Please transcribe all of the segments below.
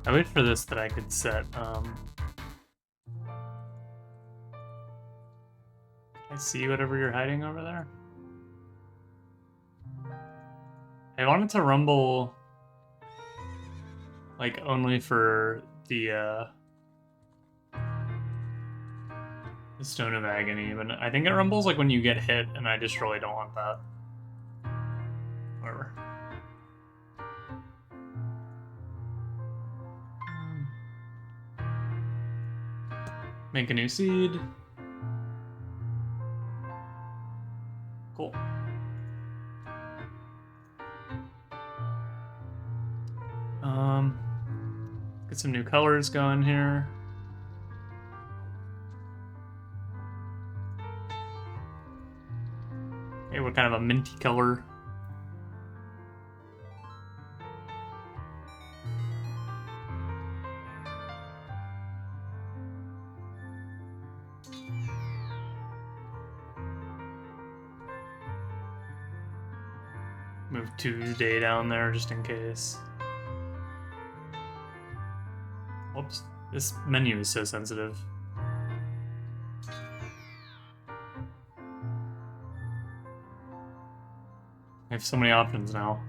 I wait for this that I could set. I see whatever you're hiding over there. I wanted to rumble like only for the Stone of Agony, but I think it rumbles like when you get hit, and I just really don't want that. Whatever. Make a new seed. Cool. Get some new colors going here. Okay, what kind of a minty color? Move Tuesday down there just in case. Whoops. This menu is so sensitive. I have so many options now.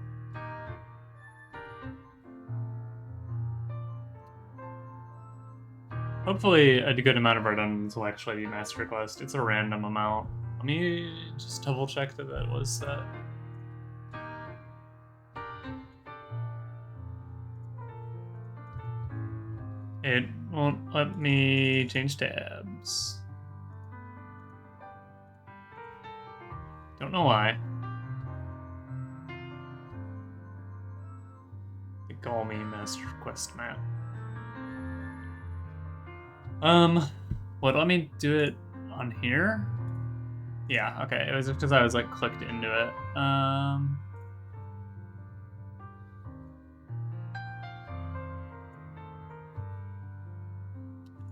Hopefully a good amount of our dungeons will actually be Master Quest. It's a random amount. Let me just double check that that was set. It won't let me change tabs. Don't know why. They call me Master Quest map. What, let me do it on here? Yeah, okay, it was because I was like clicked into it.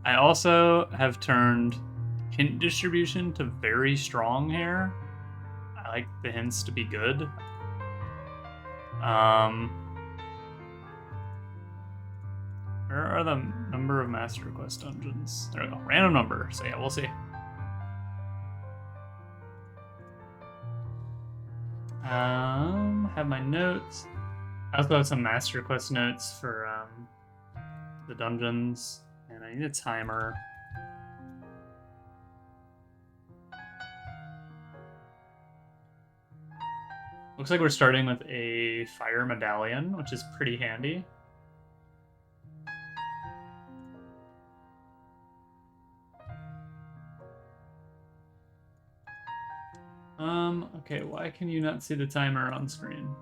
I also have turned hint distribution to very strong here. I like the hints to be good. Where are the number of Master Quest dungeons? There we go. Random number. So yeah, we'll see. Have my notes. I also have some Master Quest notes for the dungeons, and I need a timer. Looks like we're starting with a fire medallion, which is pretty handy. Okay, why can you not see the timer on screen?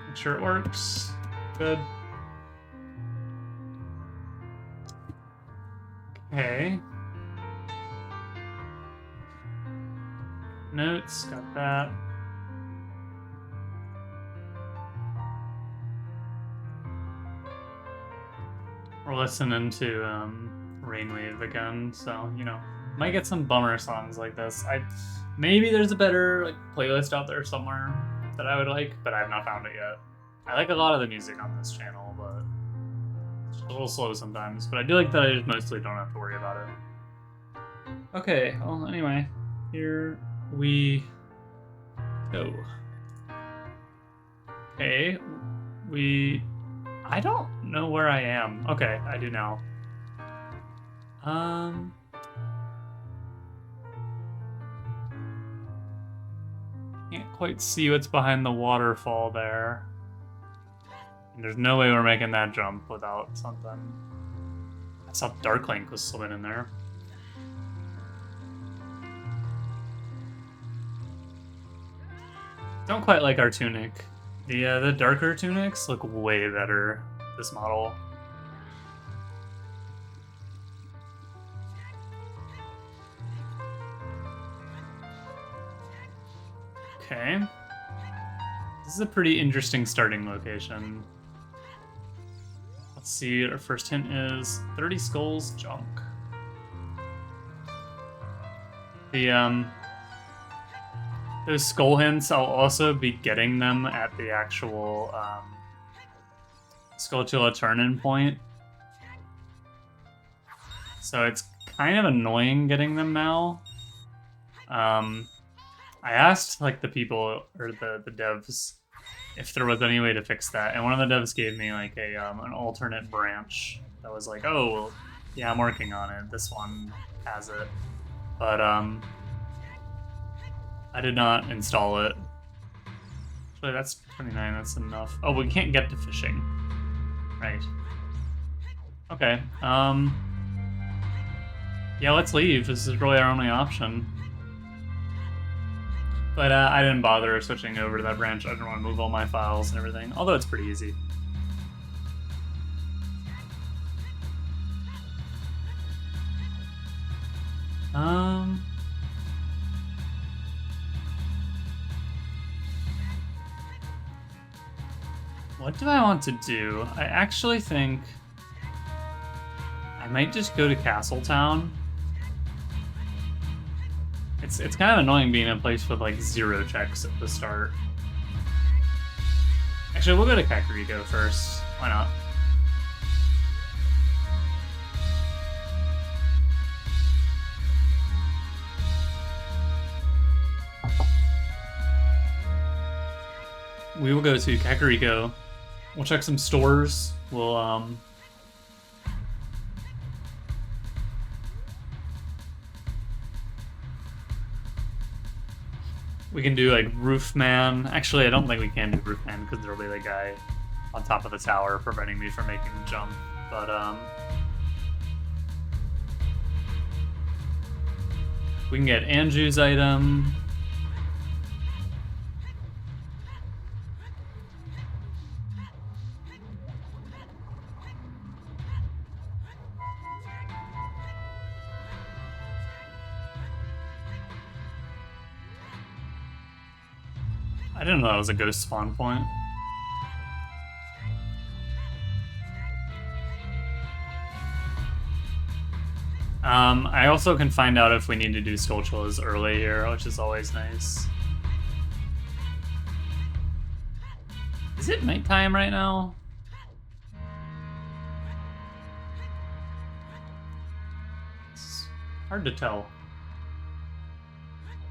Make sure it works. Good. Okay. Notes, got that. We're listening to Rainwave again, so you know, might get some bummer songs like this. Maybe there's a better like playlist out there somewhere that I would like, but I've not found it yet. I like a lot of the music on this channel, but it's a little slow sometimes. But I do like that I just mostly don't have to worry about it. Okay, well anyway, here we go. Okay, I don't know where I am. Okay, I do now. Can't quite see what's behind the waterfall there. And there's no way we're making that jump without something. I saw Darklink was swimming in there. Don't quite like our tunic. The darker tunics look way better this model. Okay. This is a pretty interesting starting location. Let's see, our first hint is 30 skulls junk. The Those skull hints, I'll also be getting them at the actual Skulltula turn-in point. So it's kind of annoying getting them now. I asked like the people or the devs if there was any way to fix that, and one of the devs gave me like a an alternate branch that was like, oh, well, yeah, I'm working on it. This one has it, but I did not install it. Actually, that's 29. That's enough. Oh, we can't get to fishing, right? Okay. Yeah, let's leave. This is really our only option. But I didn't bother switching over to that branch. I didn't want to move all my files and everything, although it's pretty easy. What do I want to do? I actually think I might just go to Castletown. It's kind of annoying being in a place with like 0 checks at the start. Actually, we'll go to Kakariko first. Why not? We will go to Kakariko. We'll check some stores. We'll we can do like Roofman. Actually, I don't think we can do Roofman because there'll be the guy on top of the tower preventing me from making the jump. But we can get Anju's item. I didn't know that was a ghost spawn point. I also can find out if we need to do Skulltulas early here, which is always nice. Is it nighttime right now? It's hard to tell.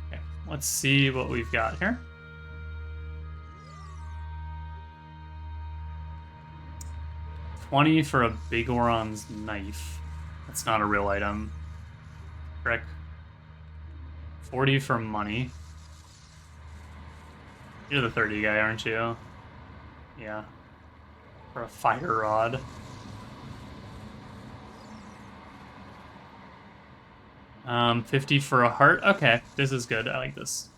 Okay, let's see what we've got here. $20 for a Bigoron's knife. That's not a real item. Frick. 40 for money. You're the 30 guy, aren't you? Yeah. For a fire rod. $50 for a heart. Okay, this is good. I like this.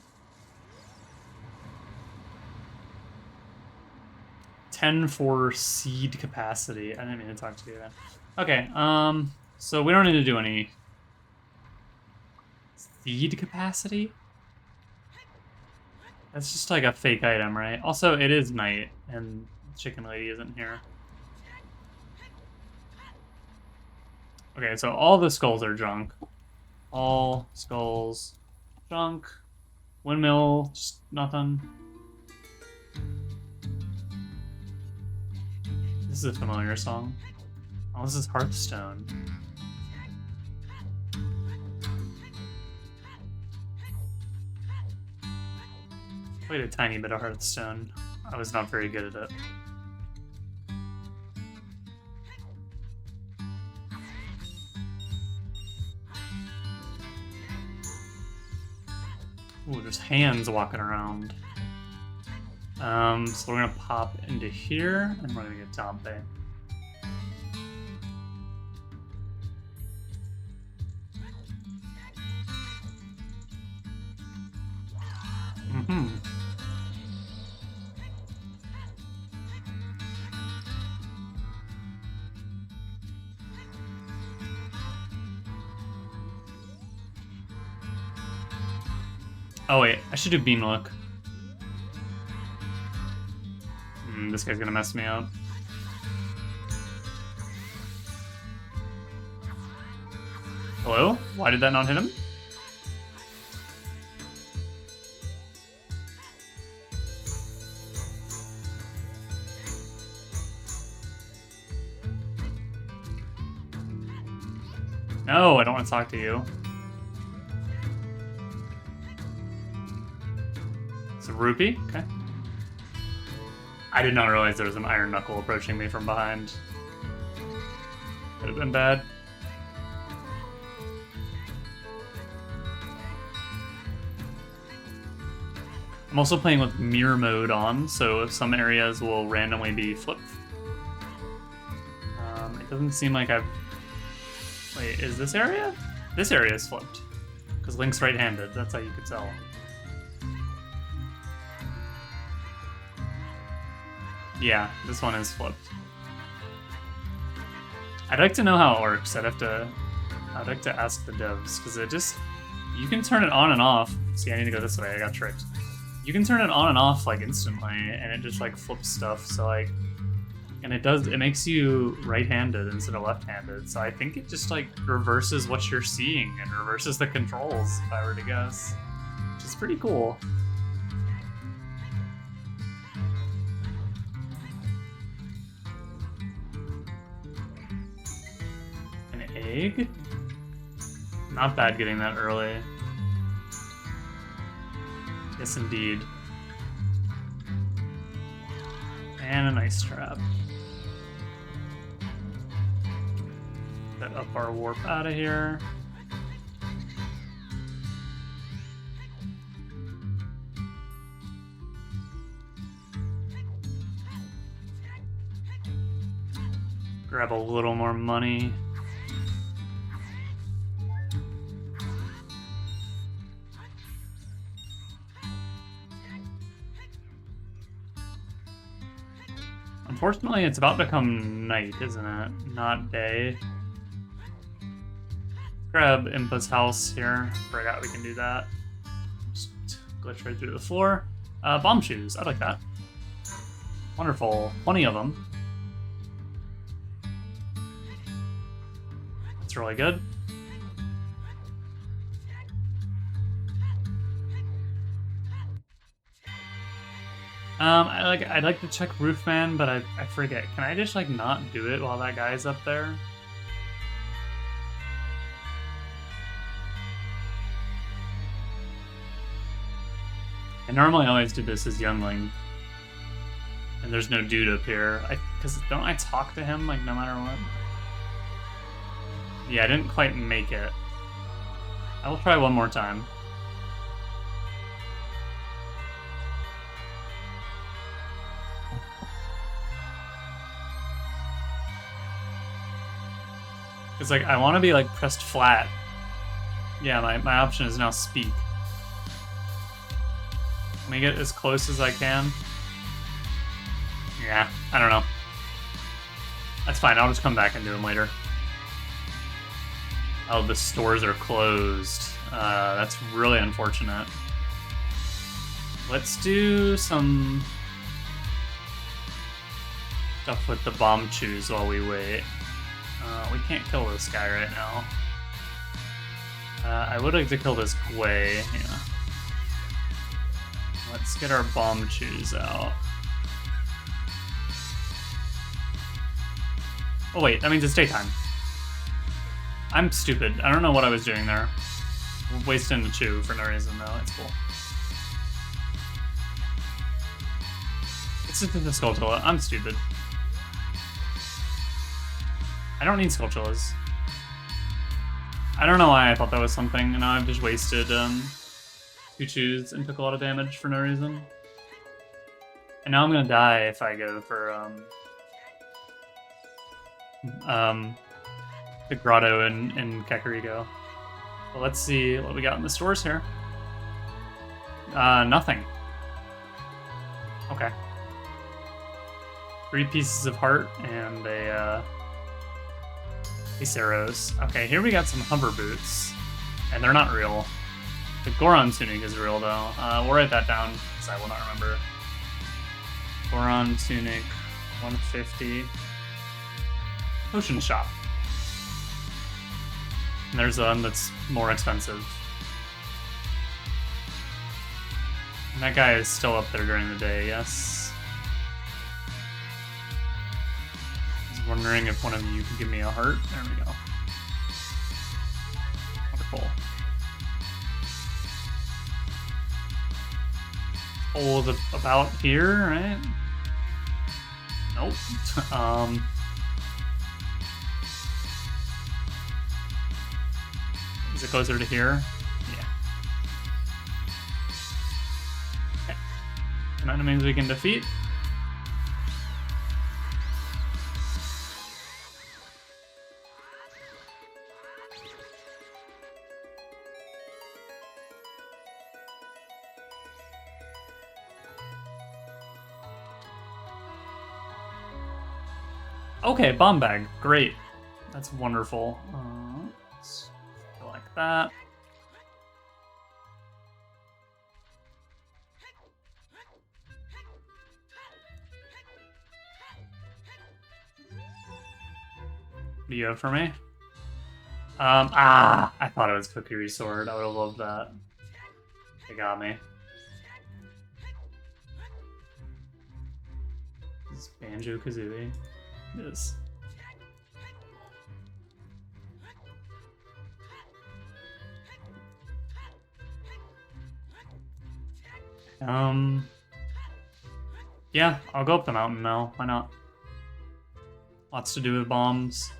10 for seed capacity. I didn't mean to talk to you then. Okay, so we don't need to do any seed capacity? That's just like a fake item, right? Also, it is night, and Chicken Lady isn't here. Okay, so all the skulls are junk. All skulls junk. Windmill, just nothing. This is a familiar song. Oh, this is Hearthstone. Played a tiny bit of Hearthstone. I was not very good at it. Ooh, there's hands walking around. So we're gonna pop into here, and we're gonna get Dompe. Oh wait, I should do Beam Look. This guy's gonna mess me up. Hello? Why did that not hit him? No, I don't want to talk to you. It's a rupee? Okay. I did not realize there was an iron knuckle approaching me from behind. Could have been bad. I'm also playing with mirror mode on, so some areas will randomly be flipped. It doesn't seem like I've... Wait, is this area? This area is flipped. Because Link's right-handed, that's how you could tell. Yeah, this one is flipped. I'd like to know how it works. I'd like to ask the devs, because it just... You can turn it on and off. See, I need to go this way, I got tricked. You can turn it on and off, like, instantly, and it just, like, flips stuff, so, like... And it makes you right-handed instead of left-handed, so I think it just, like, reverses what you're seeing and reverses the controls, if I were to guess. Which is pretty cool. An egg? Not bad getting that early. Yes, indeed. And a nice trap. Set up our warp out of here. Grab a little more money. Unfortunately, it's about to come night, isn't it? Not day. Grab Impa's house here. Forgot we can do that. Just glitch right through the floor. Bomb shoes. I like that. Wonderful. 20 of them. That's really good. I'd like to check Roofman, but I forget. Can I just like not do it while that guy's up there? I normally always do this as youngling. And there's no dude up here. Because don't I talk to him like no matter what? Yeah, I didn't quite make it. I will try one more time. It's like, I want to be like pressed flat. Yeah, my option is now speak. Let me get as close as I can. Yeah, I don't know. That's fine, I'll just come back and do them later. Oh, the stores are closed. That's really unfortunate. Let's do some stuff with the bomb chews while we wait. We can't kill this guy right now. I would like to kill this Gwei. Yeah. Let's get our bomb chews out. Oh wait, that means it's daytime. I'm stupid. I don't know what I was doing there. We're wasting the chew for no reason though. It's cool. It's just the Skulltula. I'm stupid. I don't need Skulltulas. I don't know why I thought that was something, and now I've just wasted 2 chews and took a lot of damage for no reason. And now I'm gonna die if I go for the grotto in Kakariko. But let's see what we got in the stores here. Nothing. Okay. 3 pieces of heart and a these arrows. Okay, here we got some hover boots, and they're not real. The Goron tunic is real though. We'll write that down because I will not remember. Goron tunic, 150. Potion shop. And there's one that's more expensive. And that guy is still up there during the day, yes. I was wondering if one of you could give me a heart. There we go. wonderful. Hold about here, right? Nope. Is it closer to here? Yeah. Okay. Some enemies we can defeat. Okay, bomb bag. Great. That's wonderful. Let's go like that. What do you have for me? I thought it was Cookery Sword. I would have loved that. They got me. This is Banjo-Kazooie. It is. Yeah, I'll go up the mountain now. Why not? Lots to do with bombs.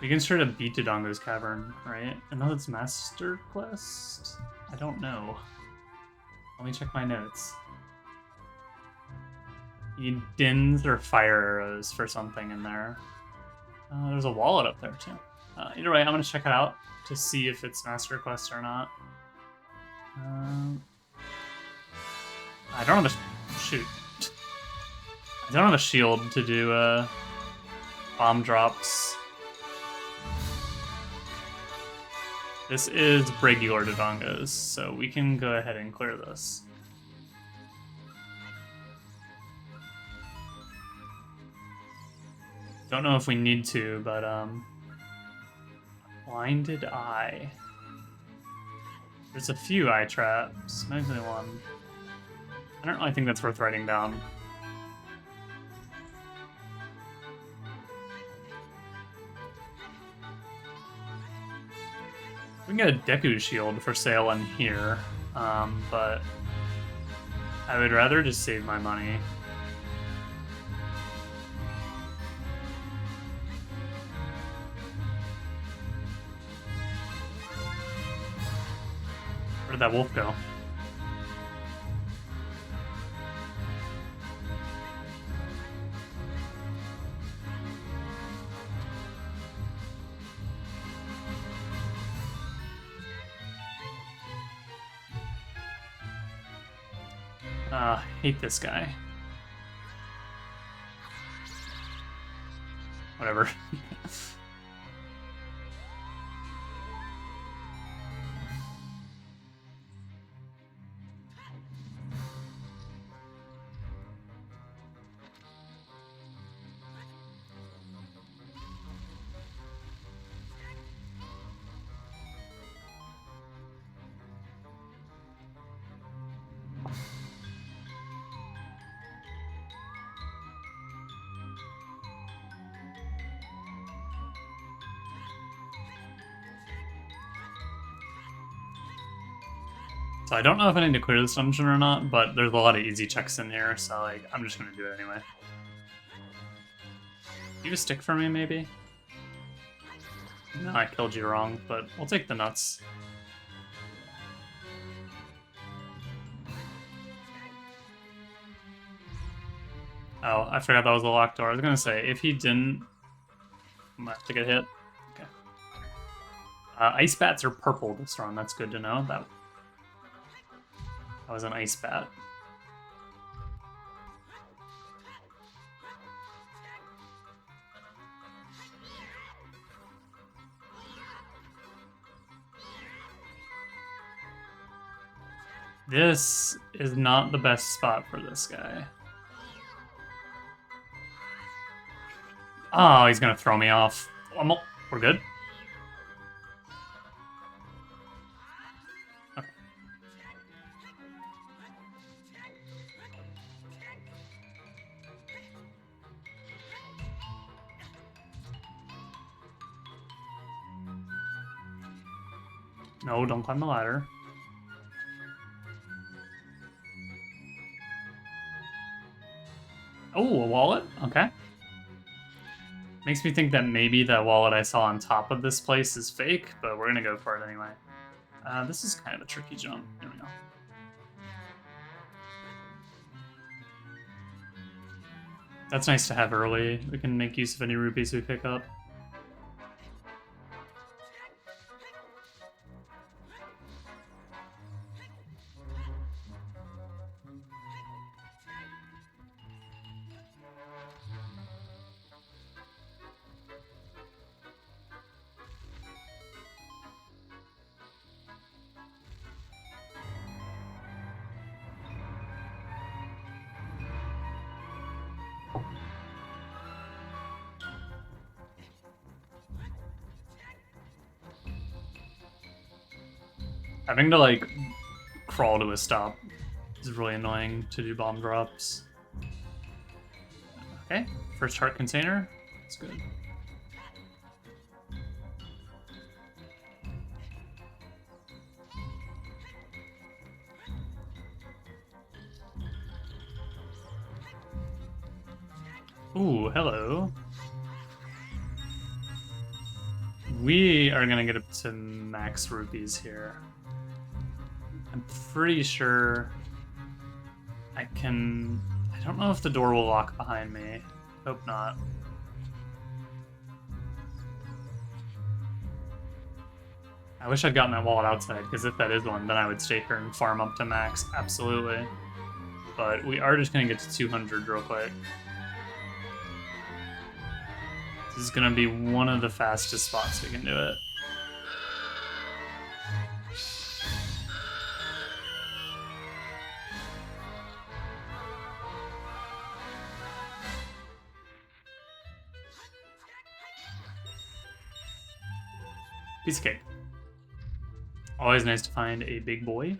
We can start a beat Dodongo's Cavern, right? Unless it's Master Quest? I don't know. Let me check my notes. You need dins or fire arrows for something in there. There's a wallet up there too. Either way, I'm gonna check it out to see if it's Master Quest or not. I don't have a shoot. I don't have a shield to do bomb drops. This is regular Dodongos, so we can go ahead and clear this. Don't know if we need to, but blinded eye. There's a few eye traps, maybe one. I don't really think that's worth writing down. We can get a Deku shield for sale in here, but I would rather just save my money. Where did that wolf go? Hate this guy. Whatever. So I don't know if I need to clear this dungeon or not, but there's a lot of easy checks in here, so like I'm just gonna do it anyway. You have a stick for me, maybe? No, I killed you wrong, but we'll take the nuts. Oh, I forgot that was a locked door. I was gonna say, if he didn't, I might have to get hit. Okay. Ice bats are purple this run, that's good to know. That was an ice bat. This is not the best spot for this guy. Oh, he's gonna throw me off. We're good. Okay. No, don't climb the ladder. Oh, a wallet? Okay. Makes me think that maybe that wallet I saw on top of this place is fake, but we're gonna go for it anyway. This is kind of a tricky jump. Here we go. That's nice to have early. We can make use of any rupees we pick up. Having to, like, crawl to a stop is really annoying to do bomb drops. Okay, first heart container. That's good. Ooh, hello. We are gonna get up to max rupees here. I'm pretty sure I can... I don't know if the door will lock behind me. Hope not. I wish I'd gotten that wallet outside, because if that is one, then I would stay here and farm up to max. Absolutely. But we are just gonna get to 200 real quick. This is gonna be one of the fastest spots we can do it. Piece of cake. Always nice to find a big boy.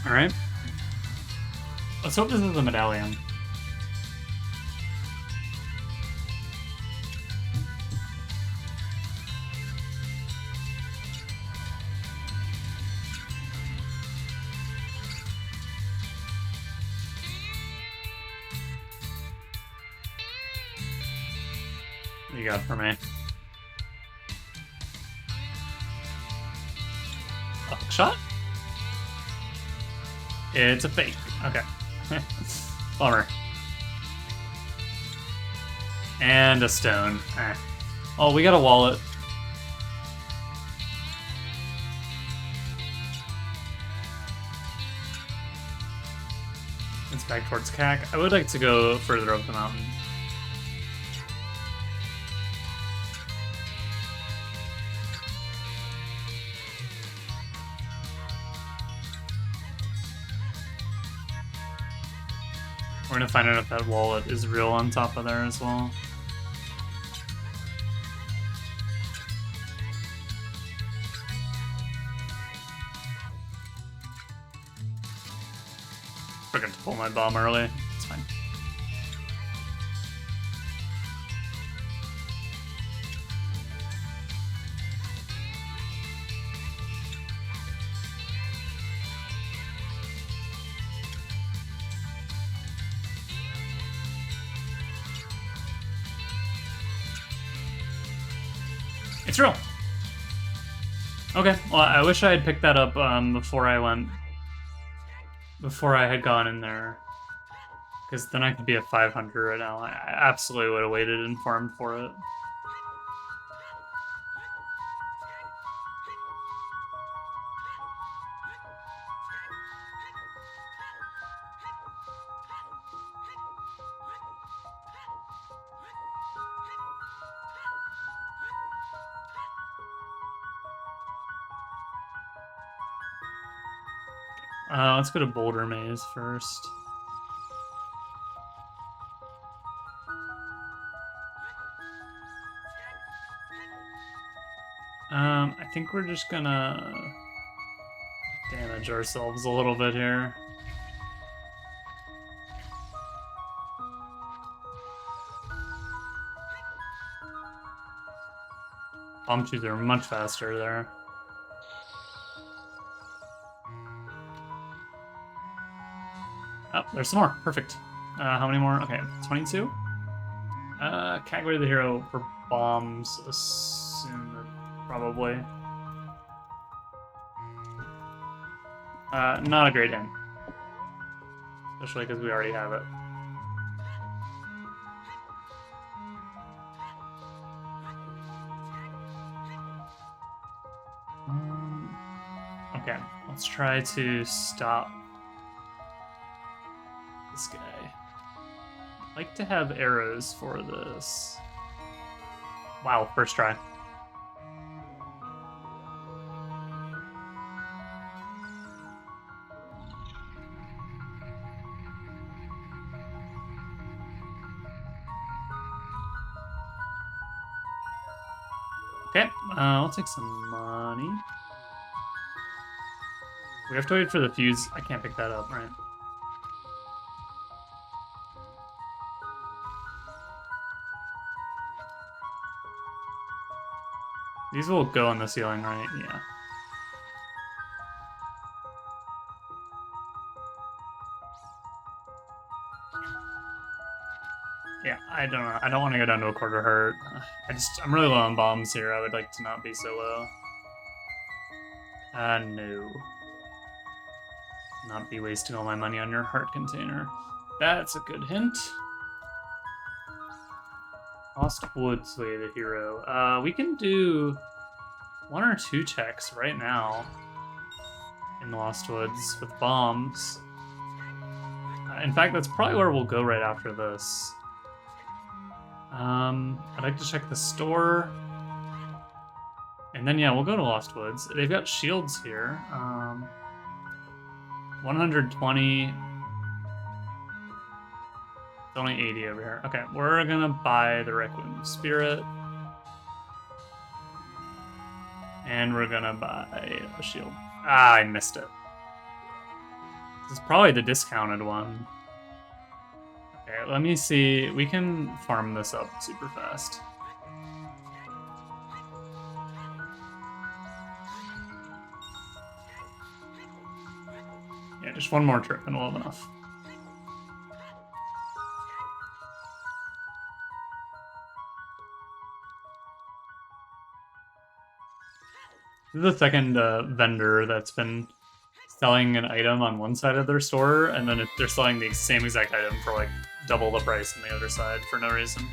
Alright. Let's hope this is the medallion. What do you got for me? A hook shot? It's a fake. Okay. Bummer. And a stone. Eh. Oh, we got a wallet. It's back towards CAC. I would like to go further up the mountain. We're gonna find out if that wallet is real on top of there as well. Forgot to pull my bomb early. It's fine. It's real. Okay, well, I wish I had picked that up before I had gone in there. Because then I could be at 500 right now. I absolutely would have waited and farmed for it. Let's go to Boulder Maze first. I think we're just gonna damage ourselves a little bit here. Bomb shoes are much faster there. Oh, there's some more. Perfect. How many more? Okay, 22. Category of the hero for bombs. Assume that probably. Not a great hint. Especially because we already have it. Okay, let's try to stop this guy. I'd like to have arrows for this. Wow, first try. Okay, I'll take some money. We have to wait for the fuse. I can't pick that up, right? These will go on the ceiling, right? Yeah. Yeah, I don't know. I don't want to go down to a quarter heart. I'm really low on bombs here. I would like to not be so low. No. Not be wasting all my money on your heart container. That's a good hint. Lost Woods Way the hero. We can do 1 or 2 checks right now in Lost Woods with bombs. In fact, that's probably where we'll go right after this. I'd like to check the store. And then, yeah, we'll go to Lost Woods. They've got shields here. 120. It's only 80 over here. Okay, we're gonna buy the Requiem Spirit. And we're gonna buy a shield. Ah, I missed it. This is probably the discounted one. Okay, let me see. We can farm this up super fast. Yeah, just one more trip and we'll have enough. This is the second vendor that's been selling an item on one side of their store, and then they're selling the same exact item for like double the price on the other side for no reason.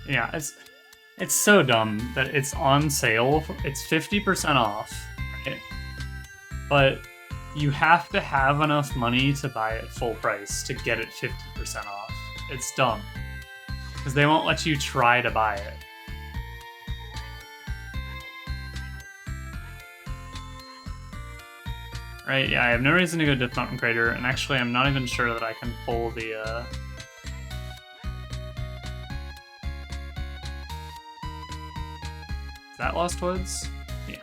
Yeah, it's so dumb that it's on sale. It's 50% off, right? But you have to have enough money to buy it full price to get it 50% off. It's dumb. Because they won't let you try to buy it. Right, yeah, I have no reason to go to Mountain Crater, and actually I'm not even sure that I can pull the, Is that Lost Woods? Yeah.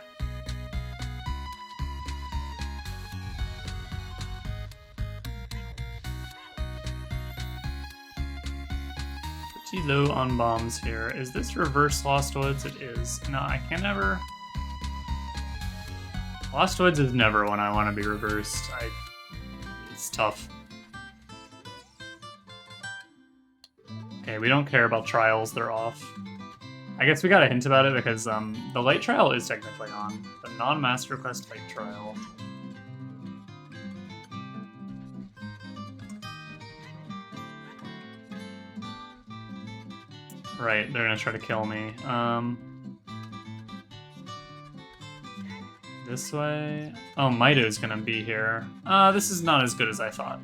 Pretty low on bombs here. Is this reverse Lost Woods? It is. No, I can never... Lost Woods is never when I want to be reversed. It's tough. Okay, we don't care about trials, they're off. I guess we got a hint about it because the light trial is technically on. The non-Master Quest light trial. Right, they're gonna try to kill me. This way? Oh, Mido's gonna be here. This is not as good as I thought.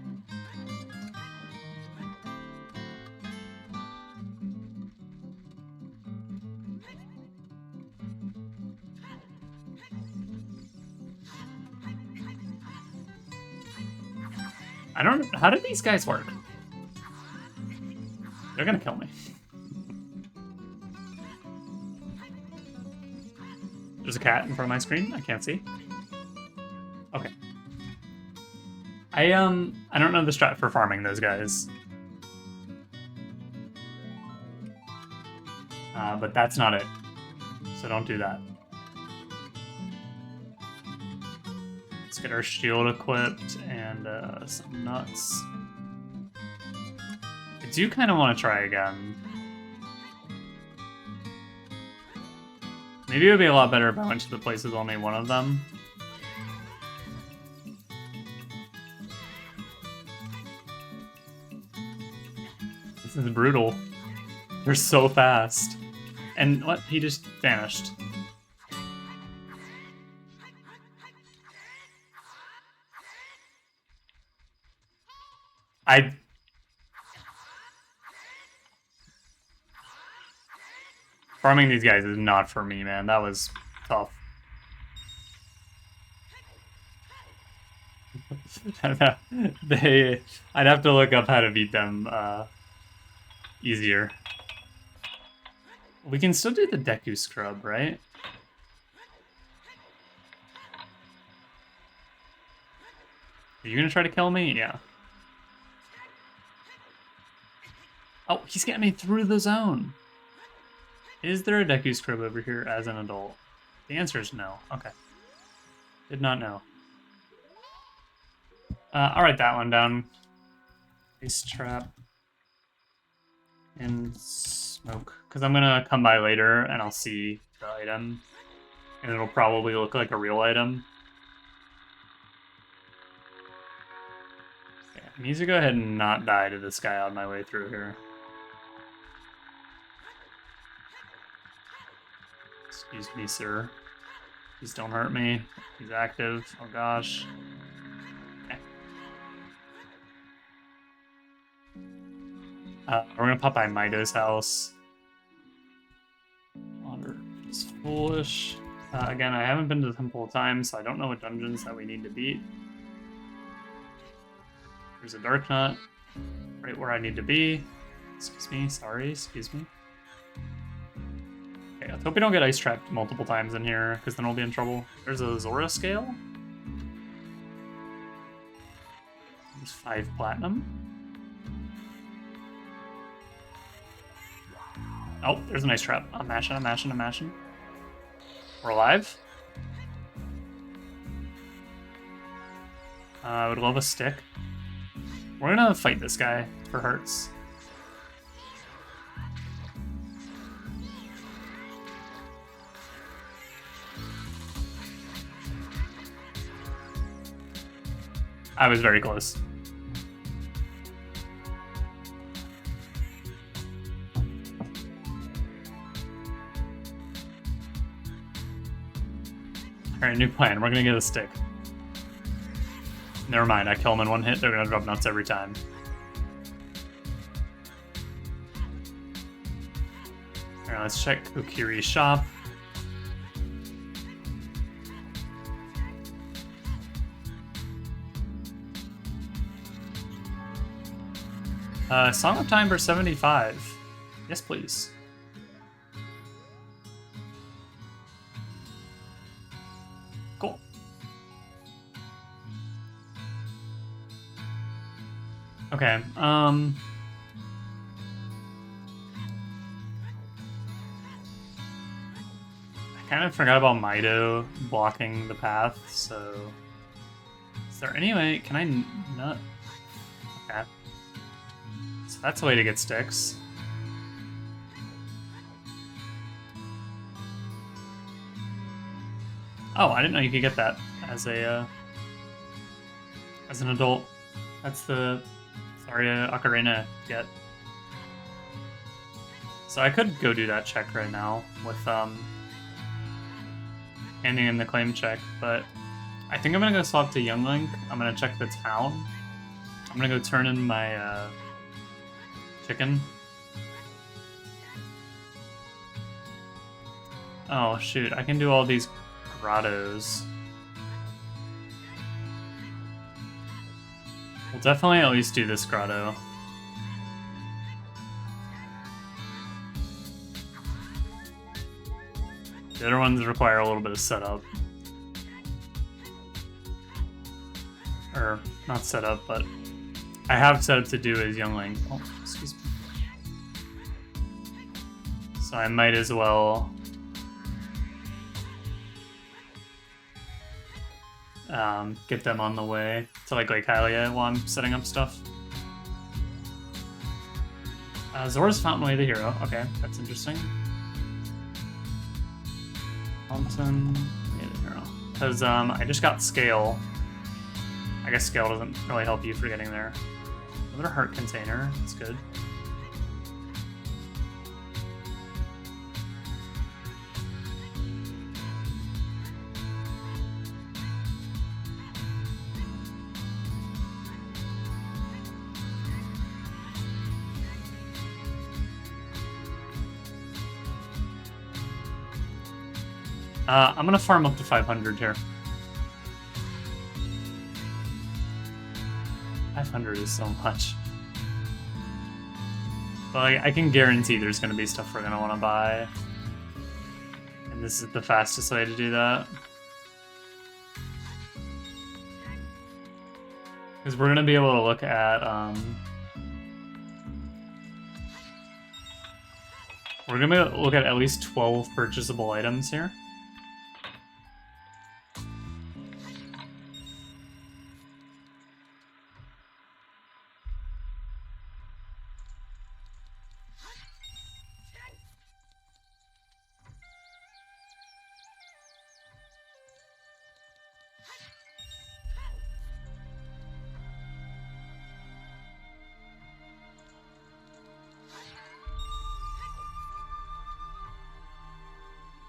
I don't... How do these guys work? They're gonna kill me. There's a cat in front of my screen. I can't see. Okay. I don't know the strat for farming those guys. But that's not it. So don't do that. Let's get our shield equipped and some nuts. I do kind of want to try again. Maybe it would be a lot better if I went to the place with only one of them. This is brutal. They're so fast. And what? He just vanished. Farming these guys is not for me, man. That was tough. I'd have to look up how to beat them easier. We can still do the Deku Scrub, right? Are you gonna try to kill me? Yeah. Oh, he's getting me through the zone. Is there a Deku Scrub over here as an adult? The answer is no. Okay. Did not know. I'll write that one down. Ice Trap. And Smoke. Because I'm going to come by later and I'll see the item. And it'll probably look like a real item. Okay, I need to go ahead and not die to this guy on my way through here. Excuse me, sir. Please don't hurt me. He's active. Oh gosh. Okay. We're gonna pop by Mido's house. Wander is foolish. Again, I haven't been to the temple of time, so I don't know what dungeons that we need to beat. There's a Dark Nut. Right where I need to be. Excuse me, sorry, excuse me. Okay, let's hope we don't get ice trapped multiple times in here, because then we'll be in trouble. There's a Zora scale. There's 5 platinum. Oh, there's an ice trap. I'm mashing, I'm mashing, I'm mashing. We're alive. I would love a stick. We're gonna fight this guy for hurts. I was very close. Alright, new plan. We're gonna get a stick. Never mind, I kill them in one hit, they're gonna drop nuts every time. Alright, let's check Kokiri's shop. Song of Time for 75. Yes, please. Cool. Okay, I kind of forgot about Mido blocking the path, so... Is there any way... Can I nut? Okay. So that's a way to get sticks. Oh, I didn't know you could get that as a as an adult. That's the Tharia Ocarina get. So I could go do that check right now with handing in the claim check, but I think I'm gonna go swap to Young Link. I'm gonna check the town. I'm gonna go turn in my chicken. Oh shoot, I can do all these grottos. We'll definitely at least do this grotto. The other ones require a little bit of setup. Or, not setup, but I have setup to do as Youngling. Oh, excuse me. So I might as well get them on the way to like Hylia while I'm setting up stuff. Zora's Fountain Way the hero. Okay, that's interesting. Fountain Way the hero. Because I just got Scale. I guess Scale doesn't really help you for getting there. Another heart container. That's good. I'm gonna farm up to 500 here. 500 is so much. But I can guarantee there's gonna be stuff we're gonna want to buy. And this is the fastest way to do that. Because we're gonna be able to look at we're gonna look at least 12 purchasable items here.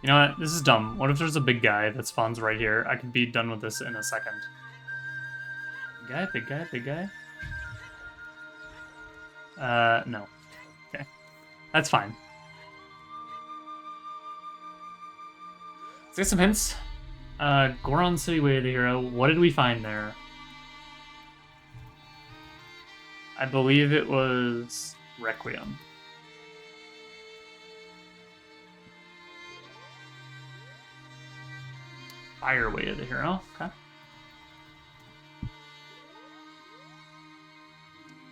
You know what? This is dumb. What if there's a big guy that spawns right here? I could be done with this in a second. Big guy, big guy, big guy. No. Okay. That's fine. Let's get some hints. Goron City Way of the Hero. What did we find there? I believe it was Requiem. Fire Way of the Hero. Okay.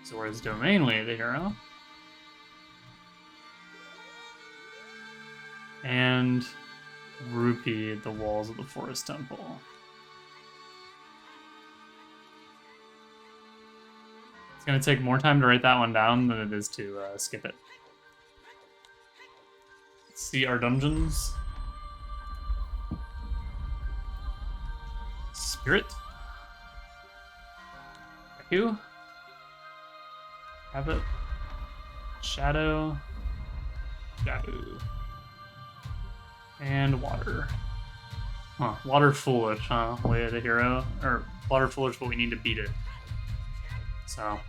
Zora's Domain Way of the Hero. And Rupee at the walls of the Forest Temple. It's going to take more time to write that one down than it is to skip it. Let's see our dungeons. Spirit. Who? Have it. Shadow. Shadow. And water. Huh. Water Foolish, huh? Way of the hero. Or water foolish, but we need to beat it. So.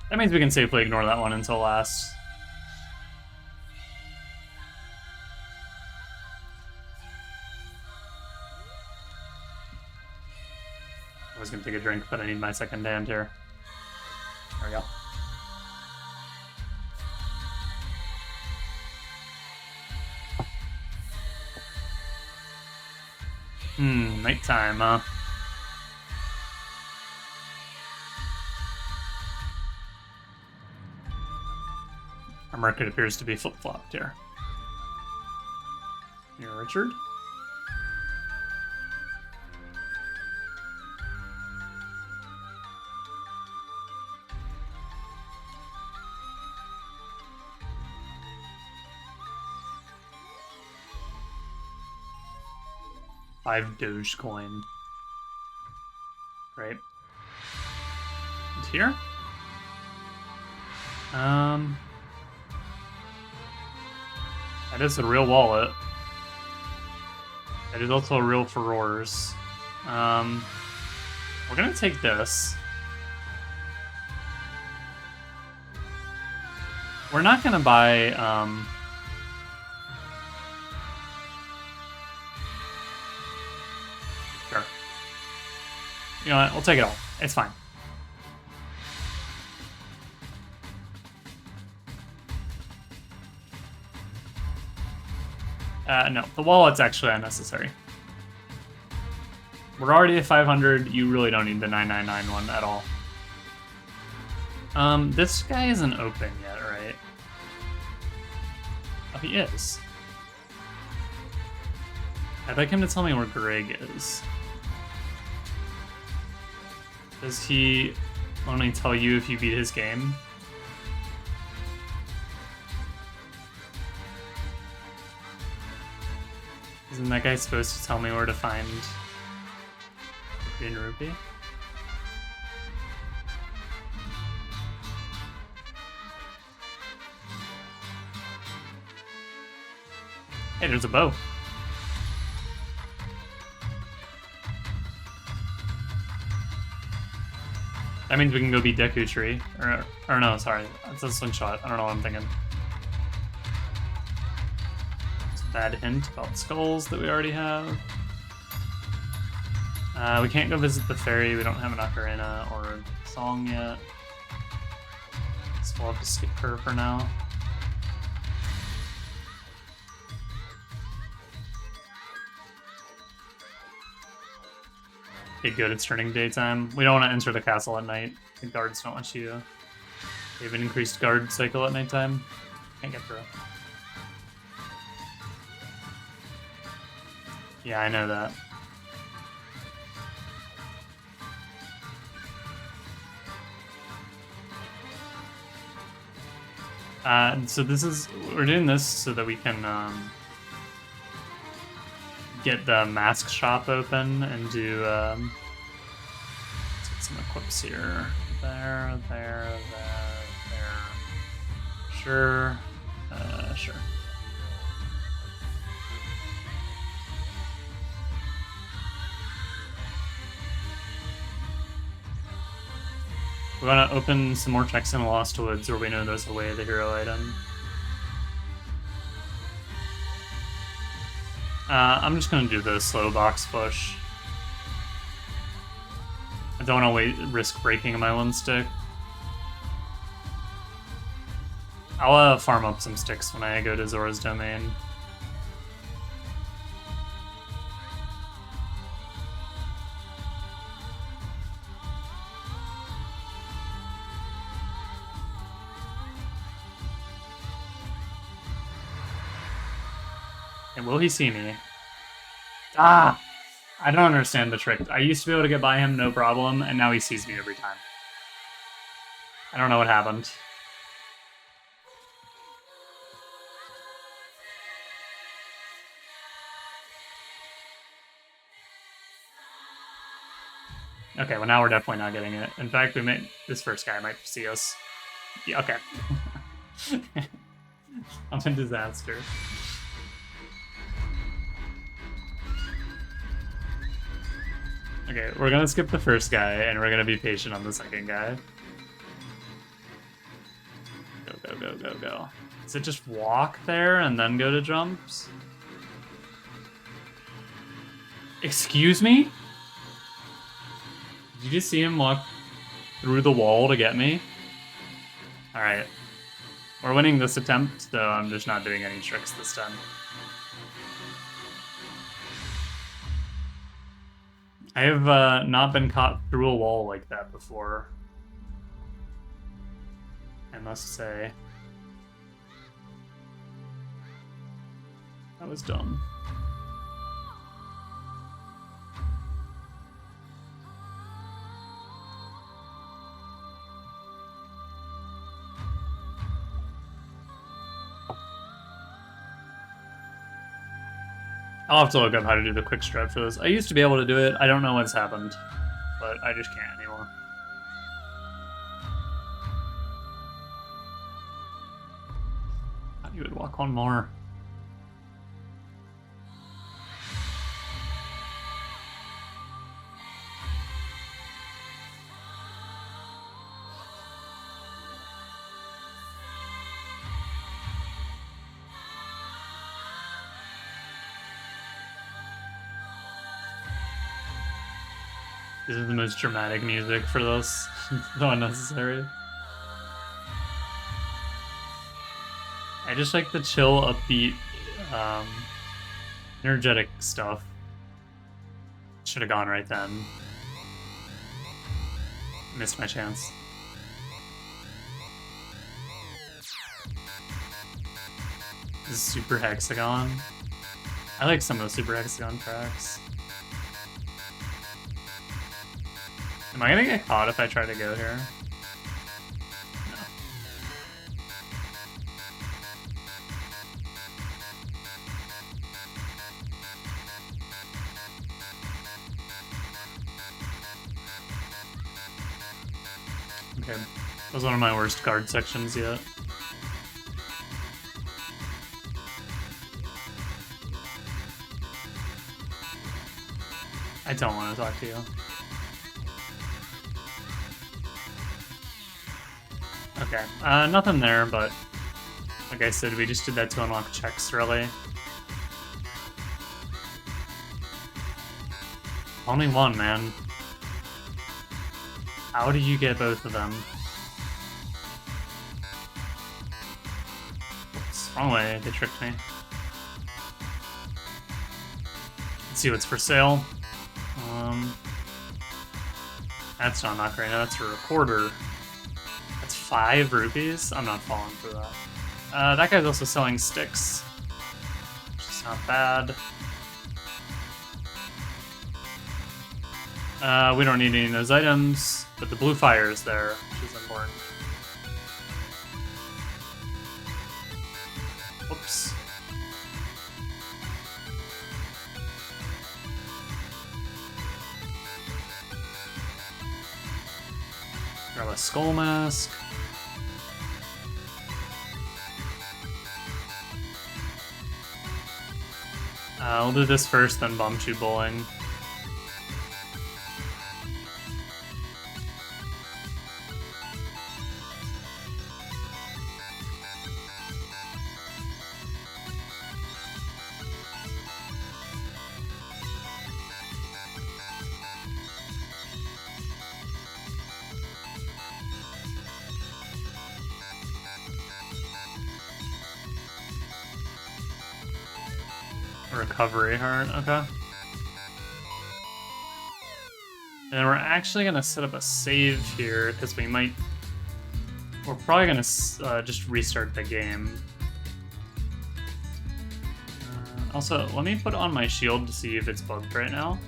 That means we can safely ignore that one until last. I was gonna take a drink, but I need my second hand here. There we go. Nighttime, huh? Our market appears to be flip-flopped here. You're Richard? $5 Dogecoin. Great. And here? That is a real wallet. That is also a real furores. We're gonna take this. We're not gonna buy, Sure. You know what? We'll take it all. It's fine. No, the wallet's actually unnecessary. We're already at 500. You really don't need the 999 one at all. This guy isn't open yet, right? Oh, he is. I'd like him to tell me where Greg is. Does he only tell you if you beat his game? Isn't that guy supposed to tell me where to find the green rupee? Hey, there's a bow. That means we can go beat Deku Tree. Or no, sorry. That's a slingshot. I don't know what I'm thinking. It's a bad hint about skulls that we already have. We can't go visit the fairy. We don't have an ocarina or song yet. So we'll have to skip her for now. Okay, good, it's turning daytime. We don't want to enter the castle at night. The guards don't want you to... They have an increased guard cycle at nighttime. Can't get through. Yeah, I know that. So this is... We're doing this so that we can get the mask shop open and do... let's get some equips here. There. Sure. Sure. We want to open some more checks in the Lost Woods where we know there's a way of the hero item. I'm just going to do the slow box push. I don't want to risk breaking my one stick. I'll farm up some sticks when I go to Zora's Domain. And will he see me? Ah! I don't understand the trick. I used to be able to get by him no problem, and now he sees me every time. I don't know what happened. Okay, well now we're definitely not getting it. In fact, this first guy might see us. Yeah, okay. I'm a disaster. Okay, we're gonna skip the first guy, and we're gonna be patient on the second guy. Go. Does it just walk there and then go to jumps? Excuse me? Did you just see him walk through the wall to get me? Alright. We're winning this attempt, though I'm just not doing any tricks this time. I have not been caught through a wall like that before, I must say. That was dumb. I'll have to look up how to do the quick stretch for this. I used to be able to do it. I don't know what's happened, but I just can't anymore. I thought you would walk one more. This is the most dramatic music for this. So unnecessary. I just like the chill, upbeat Energetic stuff. Should have gone right then. Missed my chance. This is Super Hexagon. I like some of the Super Hexagon tracks. Am I gonna get caught if I try to go here? No. Okay, that was one of my worst card sections yet. I don't want to talk to you. Okay, nothing there, but like I said, we just did that to unlock checks, really. Only one, man. How do you get both of them? Oops, wrong way, they tricked me. Let's see what's for sale. That's not an ocarina, that's a recorder. That's 5 rupees? I'm not falling for that. That guy's also selling sticks, which is not bad. We don't need any of those items, but the blue fire is there, which is important. Oops. Grab a skull mask. We'll do this first, then Bumchu Bowling. Recovery heart, okay. And we're actually gonna set up a save here because we're probably gonna just restart the game. Also, let me put on my shield to see if it's bugged right now.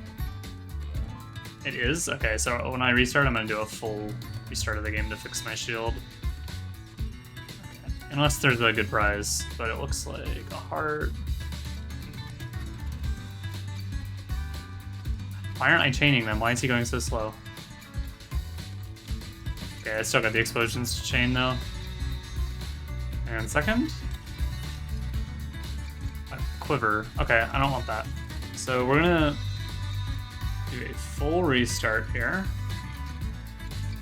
It is? Okay, so when I restart, I'm gonna do a full restart of the game to fix my shield. Okay. Unless there's a good prize, but it looks like a heart. Why aren't I chaining them? Why is he going so slow? Okay, I still got the explosions to chain though. And second? A quiver. Okay, I don't want that. So we're gonna do a full restart here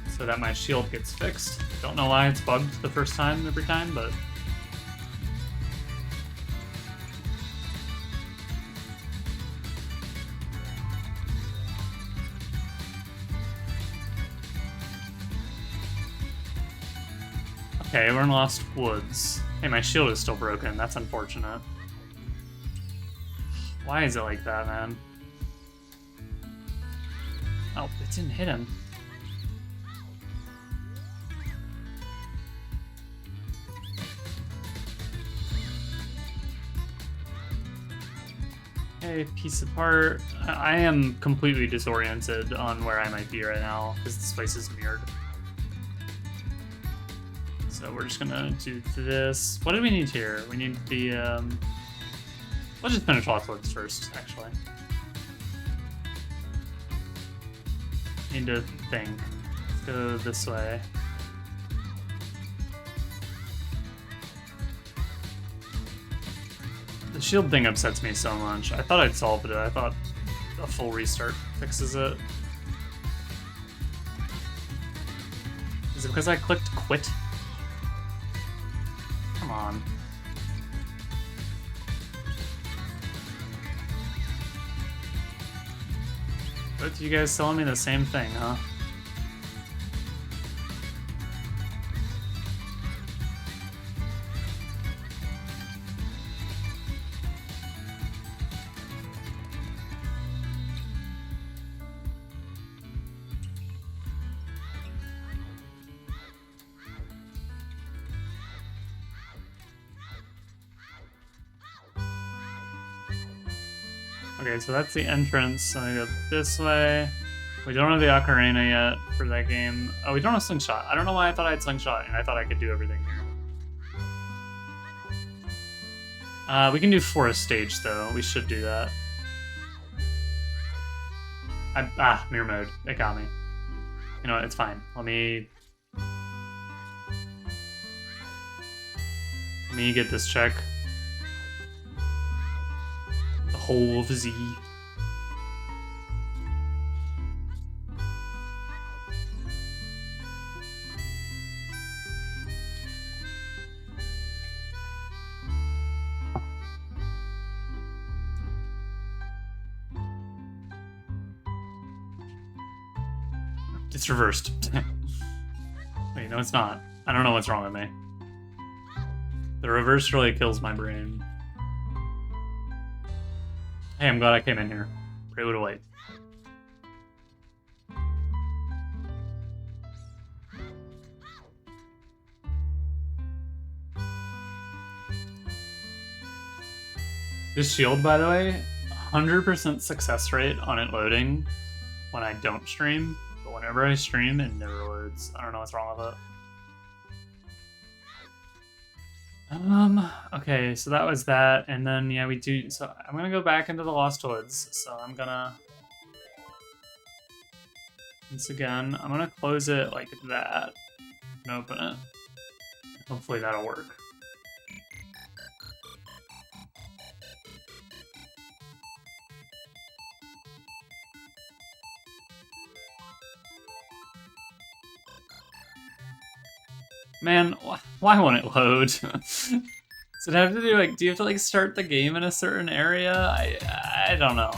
so that my shield gets fixed. Don't know why it's bugged the first time every time, but okay, we're in Lost Woods. Hey, my shield is still broken. That's unfortunate. Why is it like that, man? Oh, it didn't hit him. Okay, piece apart. I am completely disoriented on where I might be right now, because this place is mirrored. So we're just gonna do this. What do we need here? We need the, let's just finish Lost Woods first, actually. Need to think. Let's go this way. The shield thing upsets me so much. I thought I'd solved it. I thought a full restart fixes it. Is it because I clicked quit? Come on. Both of you guys telling me the same thing, huh? Okay, so that's the entrance. So I go this way. We don't have the ocarina yet for that game. Oh, we don't have slingshot. I don't know why I thought I had slingshot, and I thought I could do everything here. We can do forest stage though. We should do that. Mirror mode. It got me. You know what? It's fine. Let me get this check. The whole of Z. It's reversed. Wait, no, it's not. I don't know what's wrong with me. The reverse really kills my brain. Hey, I'm glad I came in here. Prelude White. This shield, by the way, 100% success rate on it loading when I don't stream. But whenever I stream, it never loads. I don't know what's wrong with it. Okay, so that was that, and then, yeah, we do, so I'm gonna go back into the Lost Woods, so I'm gonna, once again, I'm gonna close it like that, and open it. Hopefully that'll work. Man, why won't it load? Does it have to do, like, do you have to, like, start the game in a certain area? I don't know.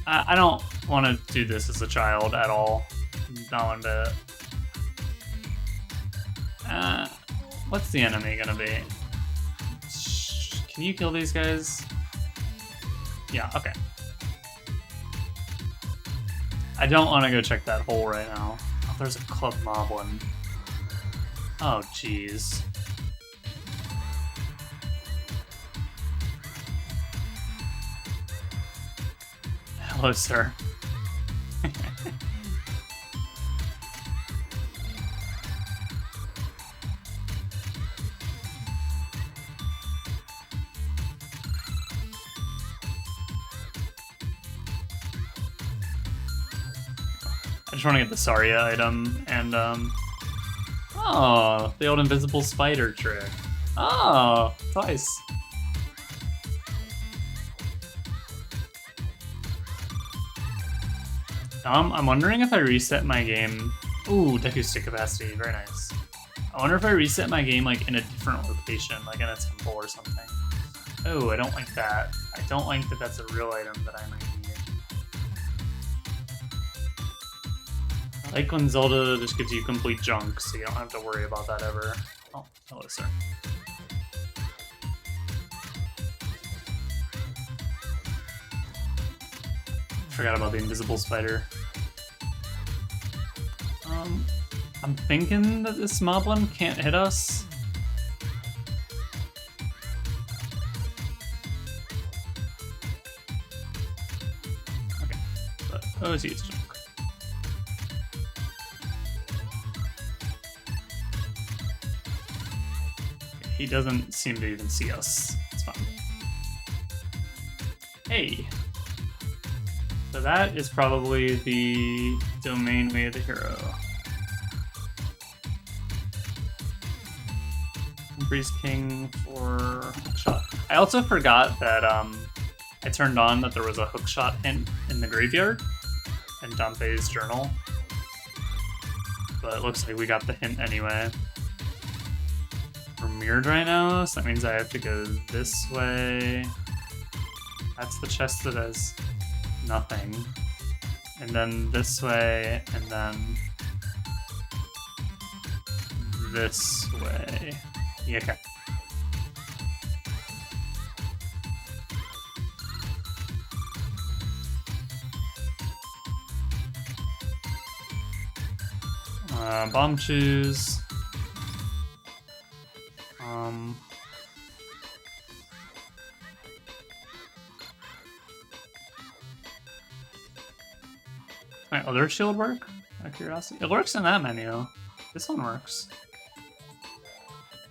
I don't want to do this as a child at all. Not one bit. What's the enemy gonna be? Can you kill these guys? Yeah, okay. I don't want to go check that hole right now. Oh, there's a club moblin. Oh, jeez. Hello, sir. I just want to get the Saria item, and, oh, the old invisible spider trick. Oh, twice. I'm wondering if I reset my game. Ooh, Deku stick capacity, very nice. I wonder if I reset my game, like, in a different location, like in a temple or something. Oh, I don't like that. I don't like that that's a real item that I might need. I like when Zelda just gives you complete junk, so you don't have to worry about that ever. Oh, hello, sir. Forgot about the invisible spider. I'm thinking that this moblin can't hit us. Okay, but OSU's junk. He doesn't seem to even see us. It's fine. Hey! So that is probably the domain way of the hero. Breeze King for hookshot. I also forgot that I turned on that there was a hookshot hint in the graveyard in Dante's journal. But it looks like we got the hint anyway. We're mirrored right now, so that means I have to go this way. That's the chest that has nothing. And then this way, and then this way. Yeah, okay. Bomb choose. My other shield work? Out of curiosity. It works in that menu. This one works.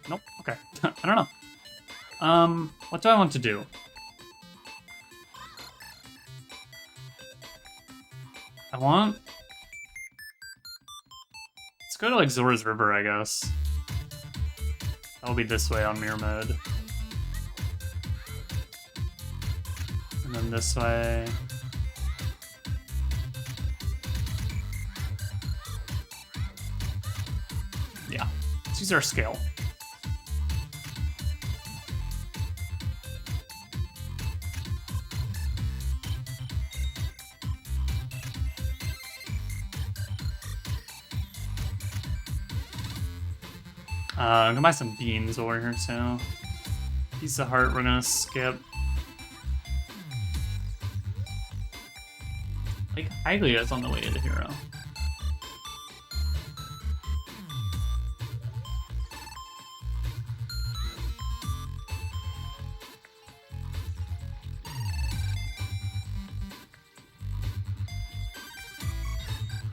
Nope. Okay. I don't know. What do I want to do? I want... Let's go to, like, Zora's River, I guess. That'll be this way on mirror mode. And then this way... Yeah. Let's use our scale. I'm gonna buy some beans over here too. Piece of heart we're gonna skip. Like, Hylia's on the way to the hero.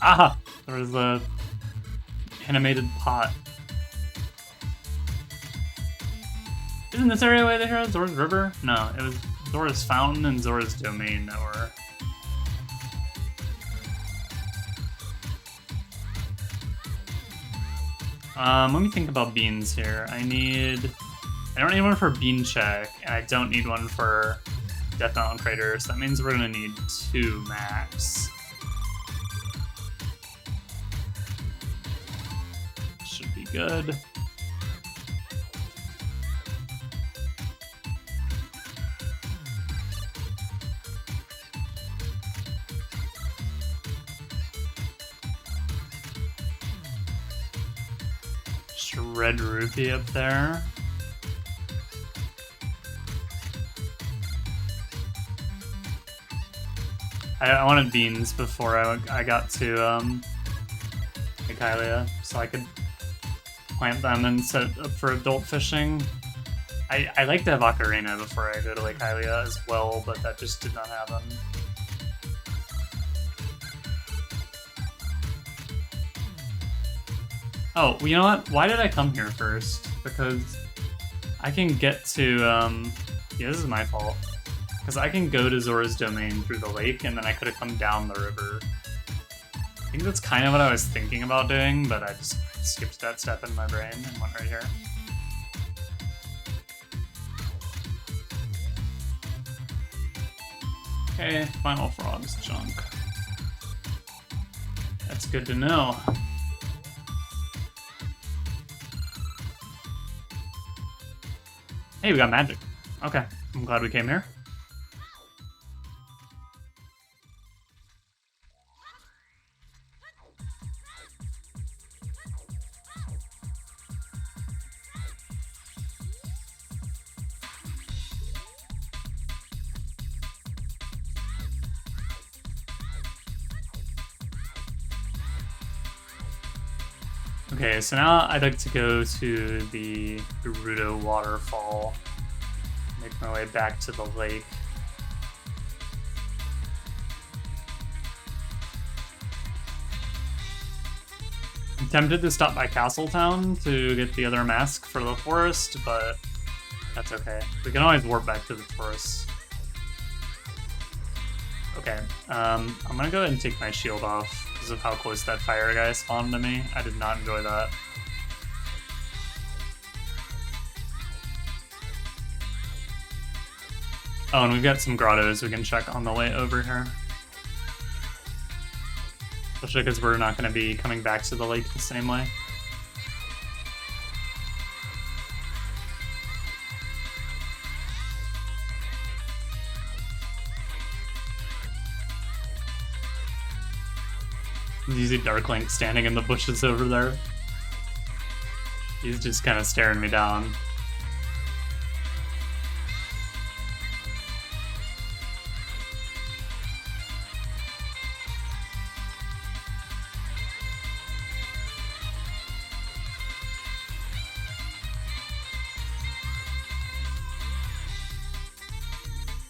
Aha! There was the animated pot. Isn't this area way the hero? Zora's River? No, it was Zora's Fountain and Zora's Domain that were... let me think about beans here. I don't need one for Bean Check, and I don't need one for Death Mountain Crater, so that means we're gonna need 2 max. Should be good. Red rupee up there. I wanted beans before I got to Hylia, so I could plant them and set up for adult fishing. I like to have Ocarina before I go to Lake Hylia as well, but that just did not happen. Oh, well, you know what? Why did I come here first? Because I can get to, yeah, this is my fault. Because I can go to Zora's Domain through the lake, and then I could have come down the river. I think that's kind of what I was thinking about doing, but I just skipped that step in my brain and went right here. Okay, Final Frog's junk. That's good to know. Hey, we got magic. Okay, I'm glad we came here. Okay, so now I'd like to go to the Gerudo waterfall. Make my way back to the lake. I'm tempted to stop by Castletown to get the other mask for the forest, but that's okay. We can always warp back to the forest. Okay, I'm gonna go ahead and take my shield off because of how close that fire guy spawned to me. I did not enjoy that. Oh, and we've got some grottos we can check on the way over here. Especially because we're not going to be coming back to the lake the same way. You see Dark Link standing in the bushes over there. He's just kind of staring me down.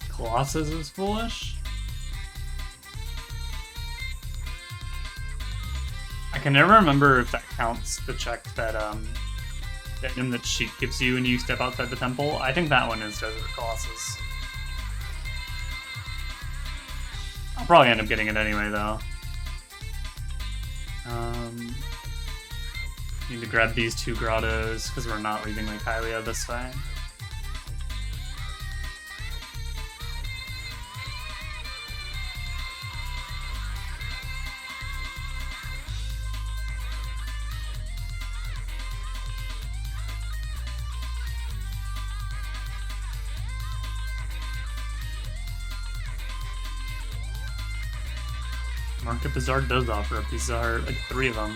Colossus is foolish? can never remember if that counts to check that the item that Sheik gives you when you step outside the temple. I think that one is Desert Colossus. I'll probably end up getting it anyway, though. Need to grab these 2 grottos, because we're not leaving Lake Hylia this way. Market Bazaar does offer a Bazaar, like 3 of them.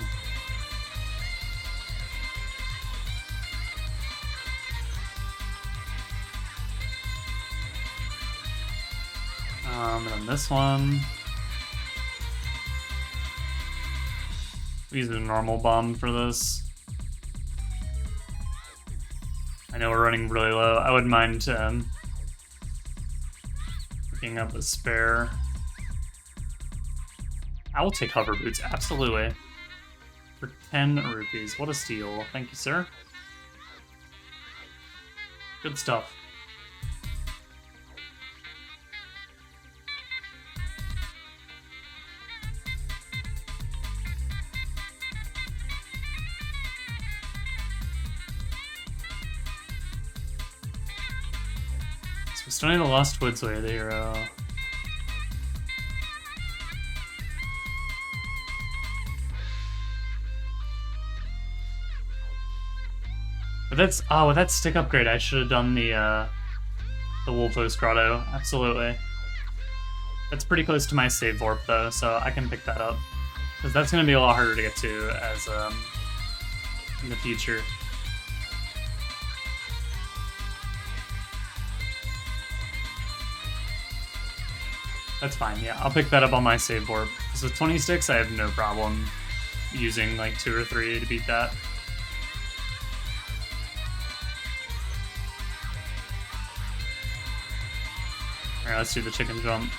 And then this one. We use a normal bomb for this. I know we're running really low. I wouldn't mind picking up a spare. I will take hover boots, absolutely. For 10 rupees. What a steal. Thank you, sir. Good stuff. So we still need the Lost Woods Way of the hero. With that stick upgrade, I should have done the Wolfos Grotto. Absolutely. That's pretty close to my save warp though, so I can pick that up because that's going to be a lot harder to get to as in the future. That's fine. Yeah, I'll pick that up on my save warp. Because with 20 sticks, I have no problem using like 2 or 3 to beat that. Alright, let's do the chicken jump.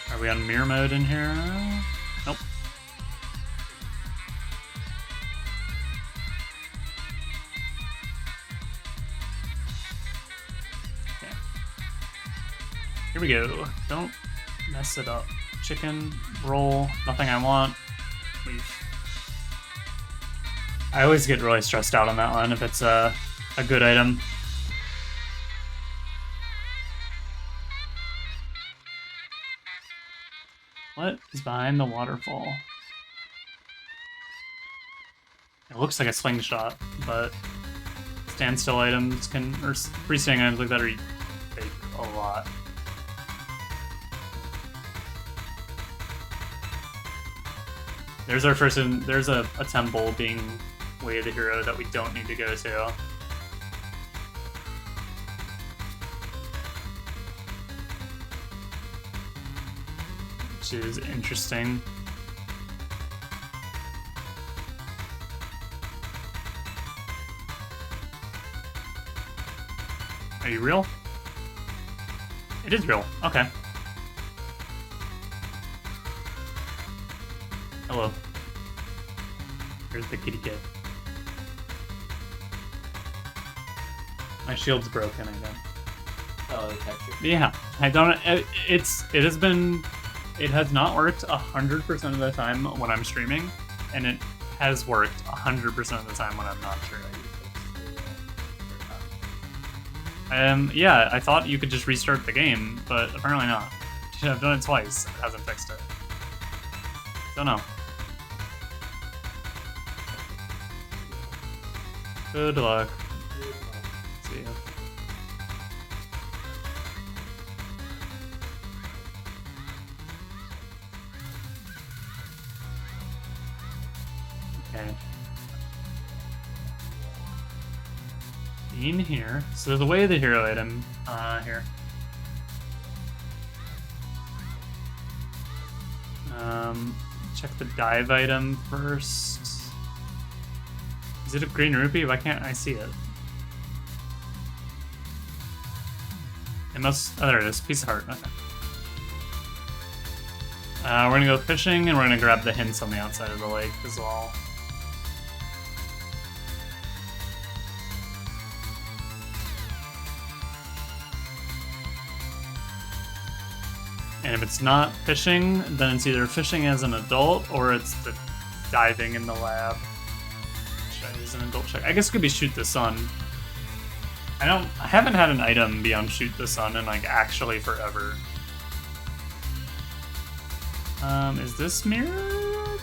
Are we on mirror mode in here? Nope. Okay. Here we go. Don't mess it up. Chicken, roll, nothing I want. Leave. I always get really stressed out on that one if it's a good item. What is behind the waterfall? It looks like a slingshot, but standstill items can, or freestanding items like that are fake a lot. There's our first, there's a temple being Way of the Hero that we don't need to go to. Which is interesting. Are you real? It is real. Okay. Hello. Here's the kitty kid. My shield's broken, I know. Oh, the texture. Yeah, I don't. It has not worked 100% of the time when I'm streaming, and it has worked 100% of the time when I'm not streaming. Yeah, I thought you could just restart the game, but apparently not. I've done it twice. It hasn't fixed it. Don't know. Good luck. See ya. Okay. In here. So there's a Way of the Hero item here. Check the dive item first. Is it a green rupee? Why can't I see it? It must. Oh, there it is. Piece of heart. Okay. We're gonna go fishing, and we're gonna grab the hints on the outside of the lake as well. And if it's not fishing, then it's either fishing as an adult or it's the diving in the lab. Which is an adult check. I guess it could be shoot the sun. I haven't had an item beyond shoot the sun in like actually forever. Is this mirrored?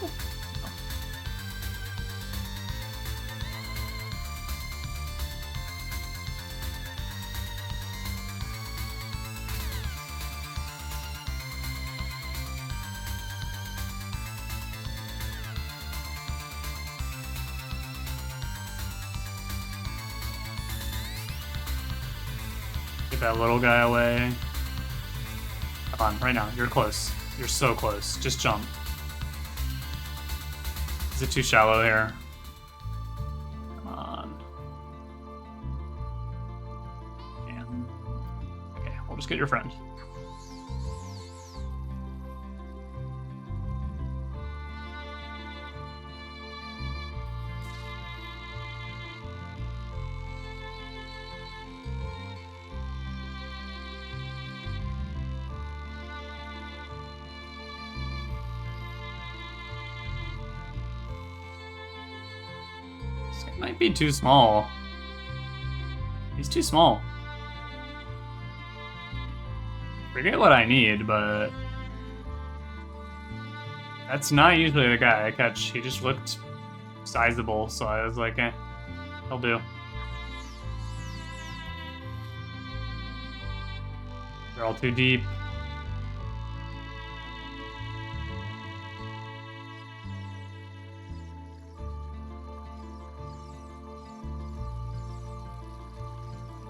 Get that little guy away. Come on, right now. You're close. You're so close. Just jump. Is it too shallow here? Come on. Man. Okay, we'll just get your friend. Might be too small. He's too small. Forget what I need, but that's not usually the guy I catch. He just looked sizable, so I was like, he'll do. They're all too deep.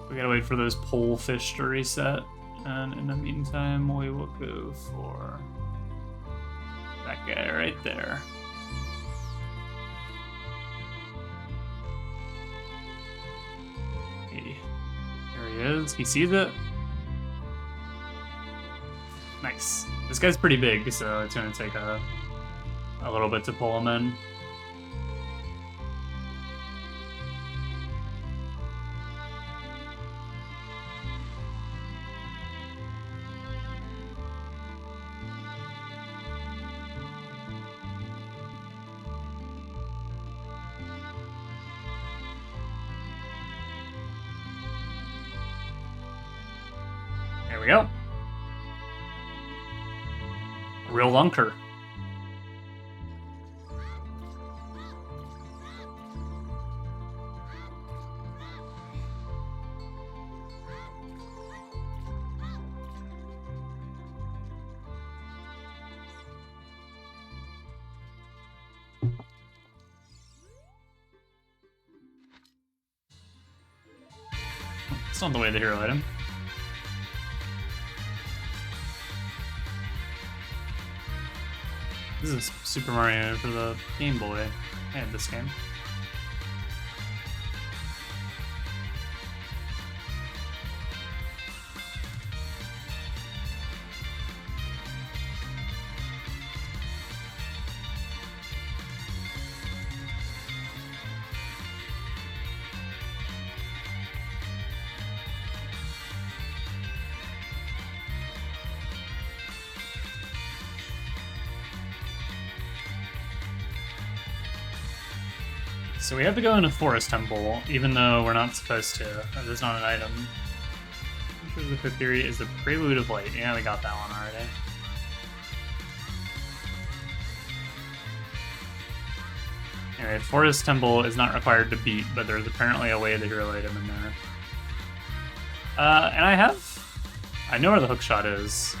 We gotta wait for those pole fish to reset, and in the meantime, we will go for that guy right there. Hey, there he is. He sees it. Nice. This guy's pretty big, so it's gonna take a little bit to pull him in. There we go. Real lunker. It's not the way the hero item. This is Super Mario for the Game Boy. I had this game. So we have to go in a forest temple, even though we're not supposed to. That's not an item. The Fifth Theory is the Prelude of Light. Yeah, we got that one already. Anyway, forest temple is not required to beat, but there's apparently a way the hero item in there. And I know where the hookshot is,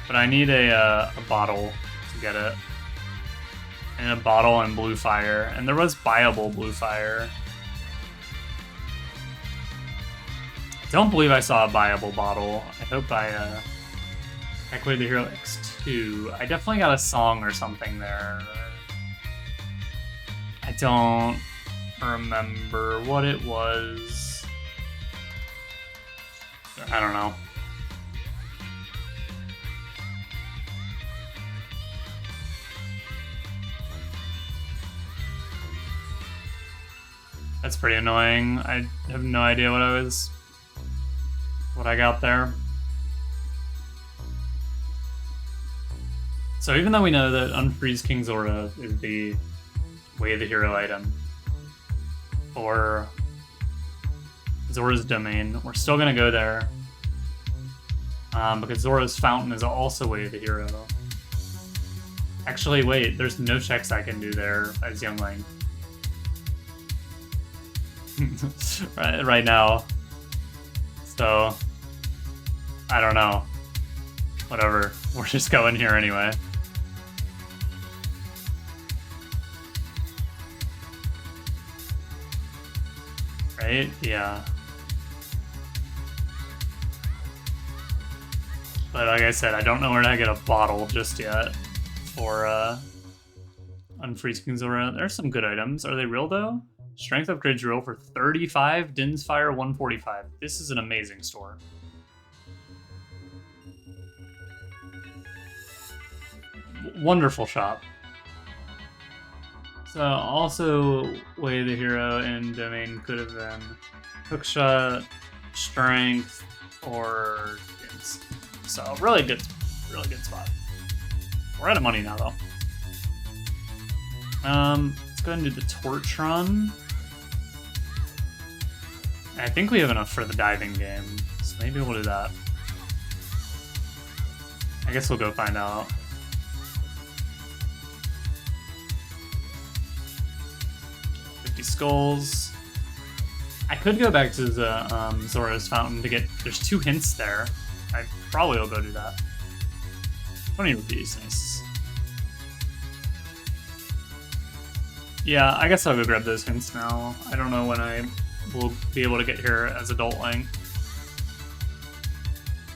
but I need a bottle to get it. And a bottle and blue fire, and there was buyable blue fire. I don't believe I saw a buyable bottle. I hope I Equate the Hero X2. I definitely got a song or something there. I don't remember what it was. I don't know. That's pretty annoying. I have no idea what I got there. So even though we know that Unfreeze King Zora is the Way of the Hero item for Zora's Domain, we're still gonna go there because Zora's Fountain is also Way of the Hero. Actually, wait, there's no checks I can do there as Young Link. right now. So, I don't know. Whatever. We're just going here anyway. Right? Yeah. But like I said, I don't know where to get a bottle just yet for Unfreeze King Zora. There's some good items. Are they real though? Strength upgrades real for 35, Din's Fire 145. This is an amazing store. Wonderful shop. So also Way of the Hero and Domain could have been Hookshot, Strength, or Din's. So really good spot. We're out of money now though. Let's go ahead and do the Torch Run. I think we have enough for the diving game, so maybe we'll do that. I guess we'll go find out. Skulls. I could go back to the Zora's Fountain to get. There's 2 hints there. I probably will go do that. 20 rupees, nice. Yeah, I guess I'll go grab those hints now. I don't know when I will be able to get here as Adult Link.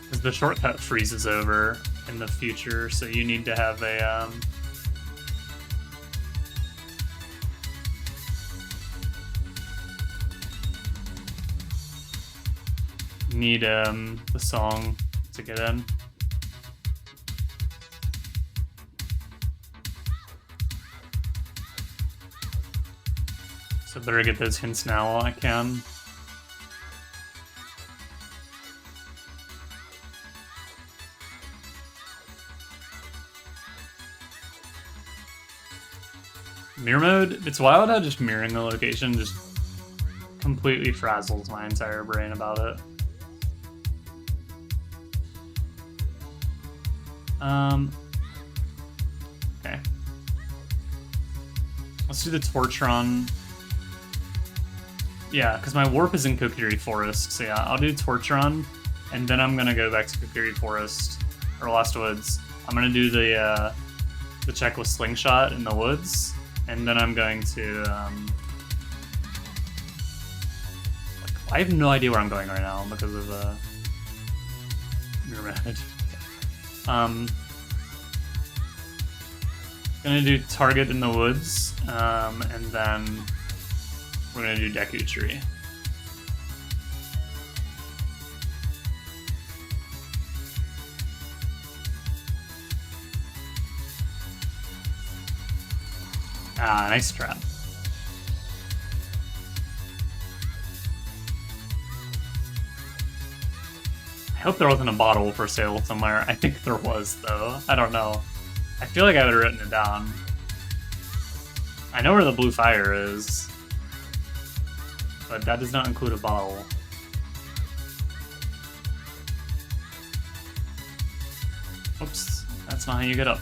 Because the shortcut freezes over in the future, so you need to have a need the song to get in. So better get those hints now while I can. Mirror mode? It's wild how just mirroring the location just completely frazzles my entire brain about it. Okay. Let's do the Torch Run. Yeah, because my warp is in Kokiri Forest, so yeah, I'll do Torch Run, and then I'm gonna go back to Kokiri Forest, or Lost Woods. I'm gonna do the check with Slingshot in the woods, and then I'm going to, I have no idea where I'm going right now because of, Mirror Mode. Gonna do Target in the Woods, and then we're gonna do Deku Tree. Ah, nice trap. I hope there wasn't a bottle for sale somewhere. I think there was, though. I don't know. I feel like I would have written it down. I know where the blue fire is, but that does not include a bottle. Oops, that's not how you get up.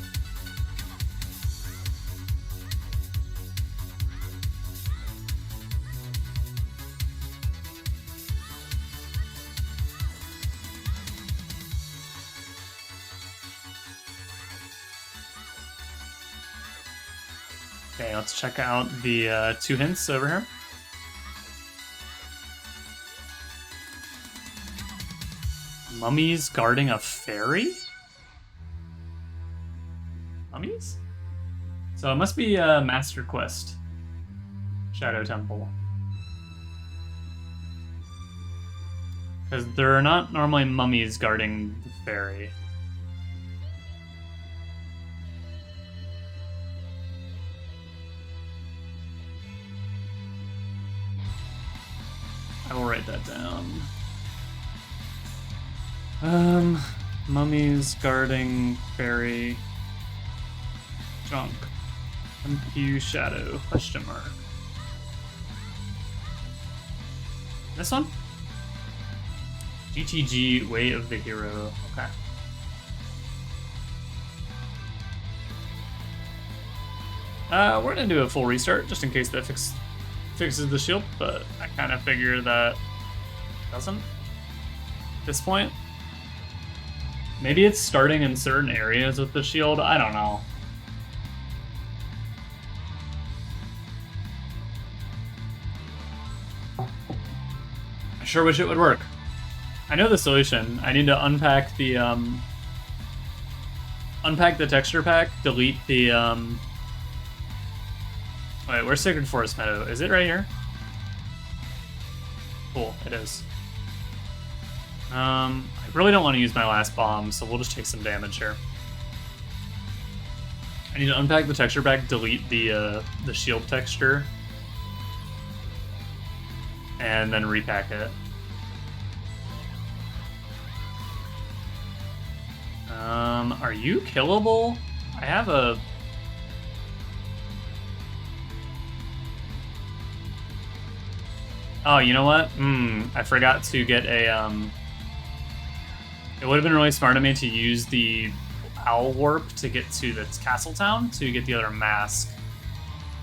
Okay, let's check out the 2 hints over here. Mummies guarding a fairy? Mummies? So it must be a Master Quest. Shadow Temple. Because there are not normally mummies guarding the fairy. I will write that down. Mummies guarding fairy junk. MQ shadow question mark. This one? GTG Way of the Hero. Okay. We're gonna do a full restart just in case that fixes the shield, but I kind of figure that doesn't at this point. Maybe it's starting in certain areas with the shield. I don't know. I sure wish it would work. I know the solution. I need to unpack the texture pack, delete the wait, where's Sacred Forest Meadow? Is it right here? Cool, it is. I really don't want to use my last bomb, so we'll just take some damage here. I need to unpack the texture pack, delete the shield texture, and then repack it. Are you killable? I have a... Oh, you know what? I forgot to get a, It would have been really smart of me to use the Owl Warp to get to the Castle Town to get the other mask,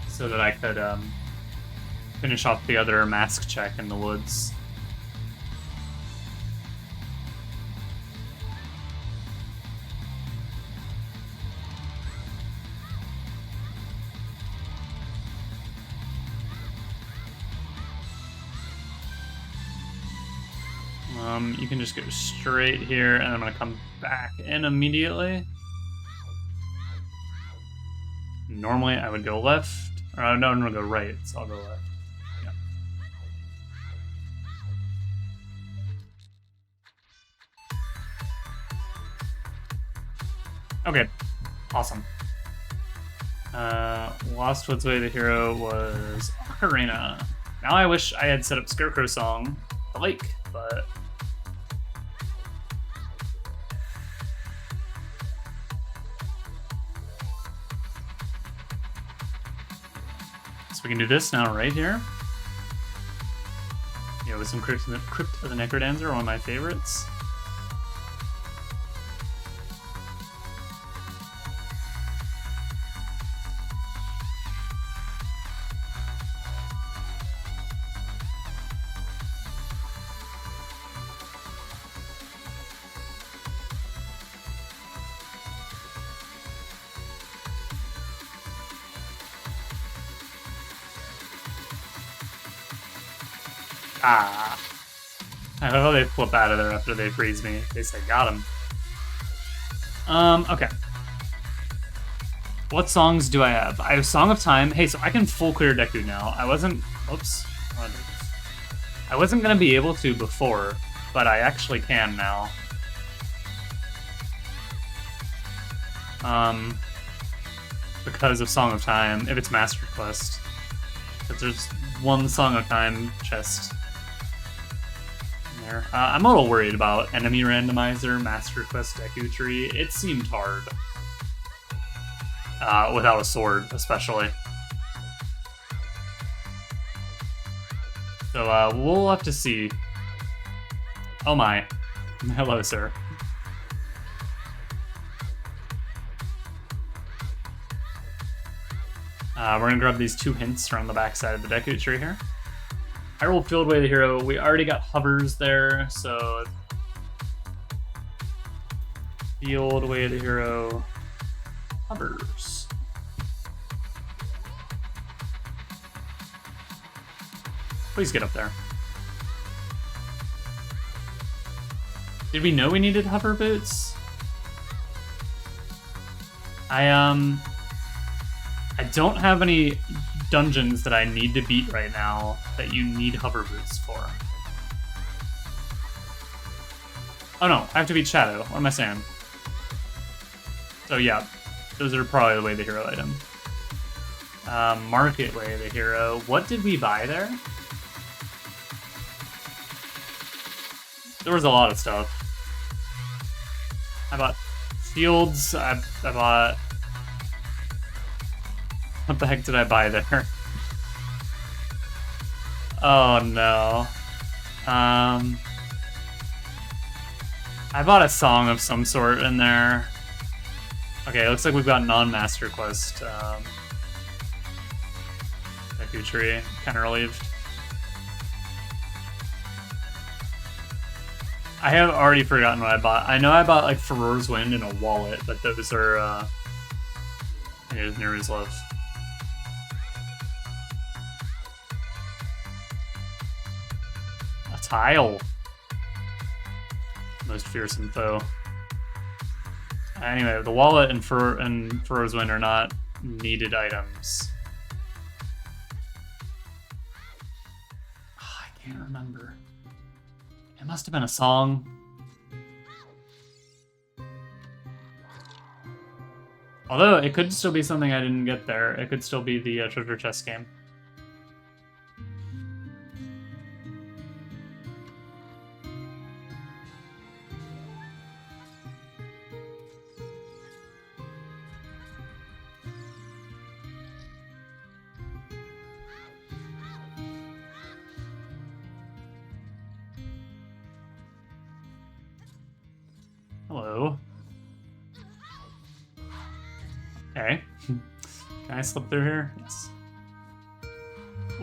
so that I could, finish off the other mask check in the woods. You can just go straight here, and I'm gonna come back in immediately. Normally I would go left, or no, I'm gonna go right, so I'll go left. Yeah. Okay, awesome. Lost Woods Way the Hero was Ocarina. Now I wish I had set up Scarecrow Song, the lake, but... So we can do this now right here. Yeah, with some Crypt of the Necrodancer, one of my favorites. Ah. I love how they flip out of there after they freeze me. They say, got him. Okay. What songs do I have? I have Song of Time. Hey, so I can full clear Deku now. I wasn't... Oops. I wasn't going to be able to before, but I actually can now. Because of Song of Time, if it's Master Quest. Because there's one Song of Time chest there. I'm a little worried about Enemy Randomizer, Master Quest Deku Tree. It seemed hard. Without a sword, especially. So, we'll have to see. Oh my. Hello, sir. We're gonna grab these 2 hints from the backside of the Deku Tree here. Hyrule Field Way the Hero. We already got hovers there, so... Field Way the Hero. Hovers. Please get up there. Did we know we needed hover boots? I don't have any dungeons that I need to beat right now that you need hover boots for. Oh no, I have to beat Shadow. What am I saying? So yeah, those are probably the Way the Hero item. Market Way the Hero. What did we buy there? There was a lot of stuff. I bought shields. I bought... What the heck did I buy there? Oh no. I bought a song of some sort in there. Okay, it looks like we've got non-master quest. Tree, kind of relieved. I have already forgotten what I bought. I know I bought like Furor's Wind and a wallet, but those are here's Neru's Love. A tile. Most fearsome foe. Anyway, the wallet and Furor's Wind are not needed items. Oh, I can't remember. It must have been a song. Although, it could still be something I didn't get there. It could still be the treasure chest game. Hello. Okay. Can I slip through here? Yes.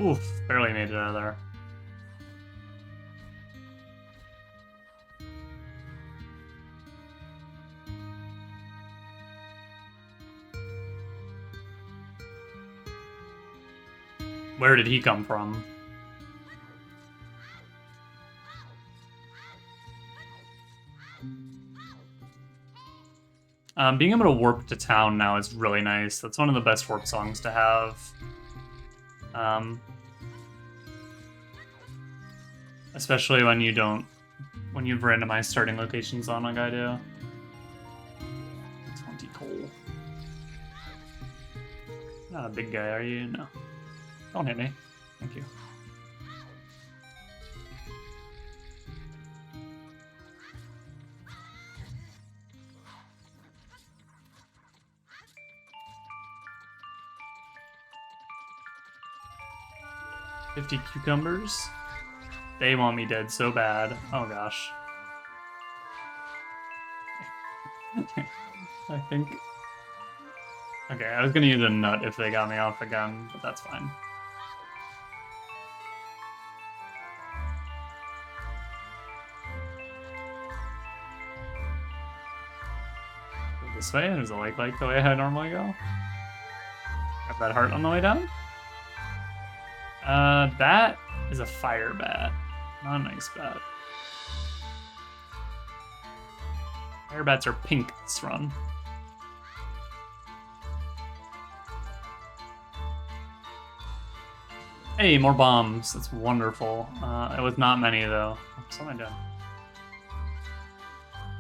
Oof, barely made it out of there. Where did he come from? Being able to warp to town now is really nice. That's one of the best warp songs to have. Especially when you don't... when you've randomized starting locations on like I do. 20 coal. Not a big guy, are you? No. Don't hit me. Thank you. $50 cucumbers. They want me dead so bad. Oh gosh. I think... Okay, I was gonna use a nut if they got me off again, but that's fine. Go this way, there's a lake the way I normally go. Got that heart on the way down. That is a fire bat. Not a nice bat. Fire bats are pink this run. Hey, more bombs. That's wonderful. It was not many though. What am I doing?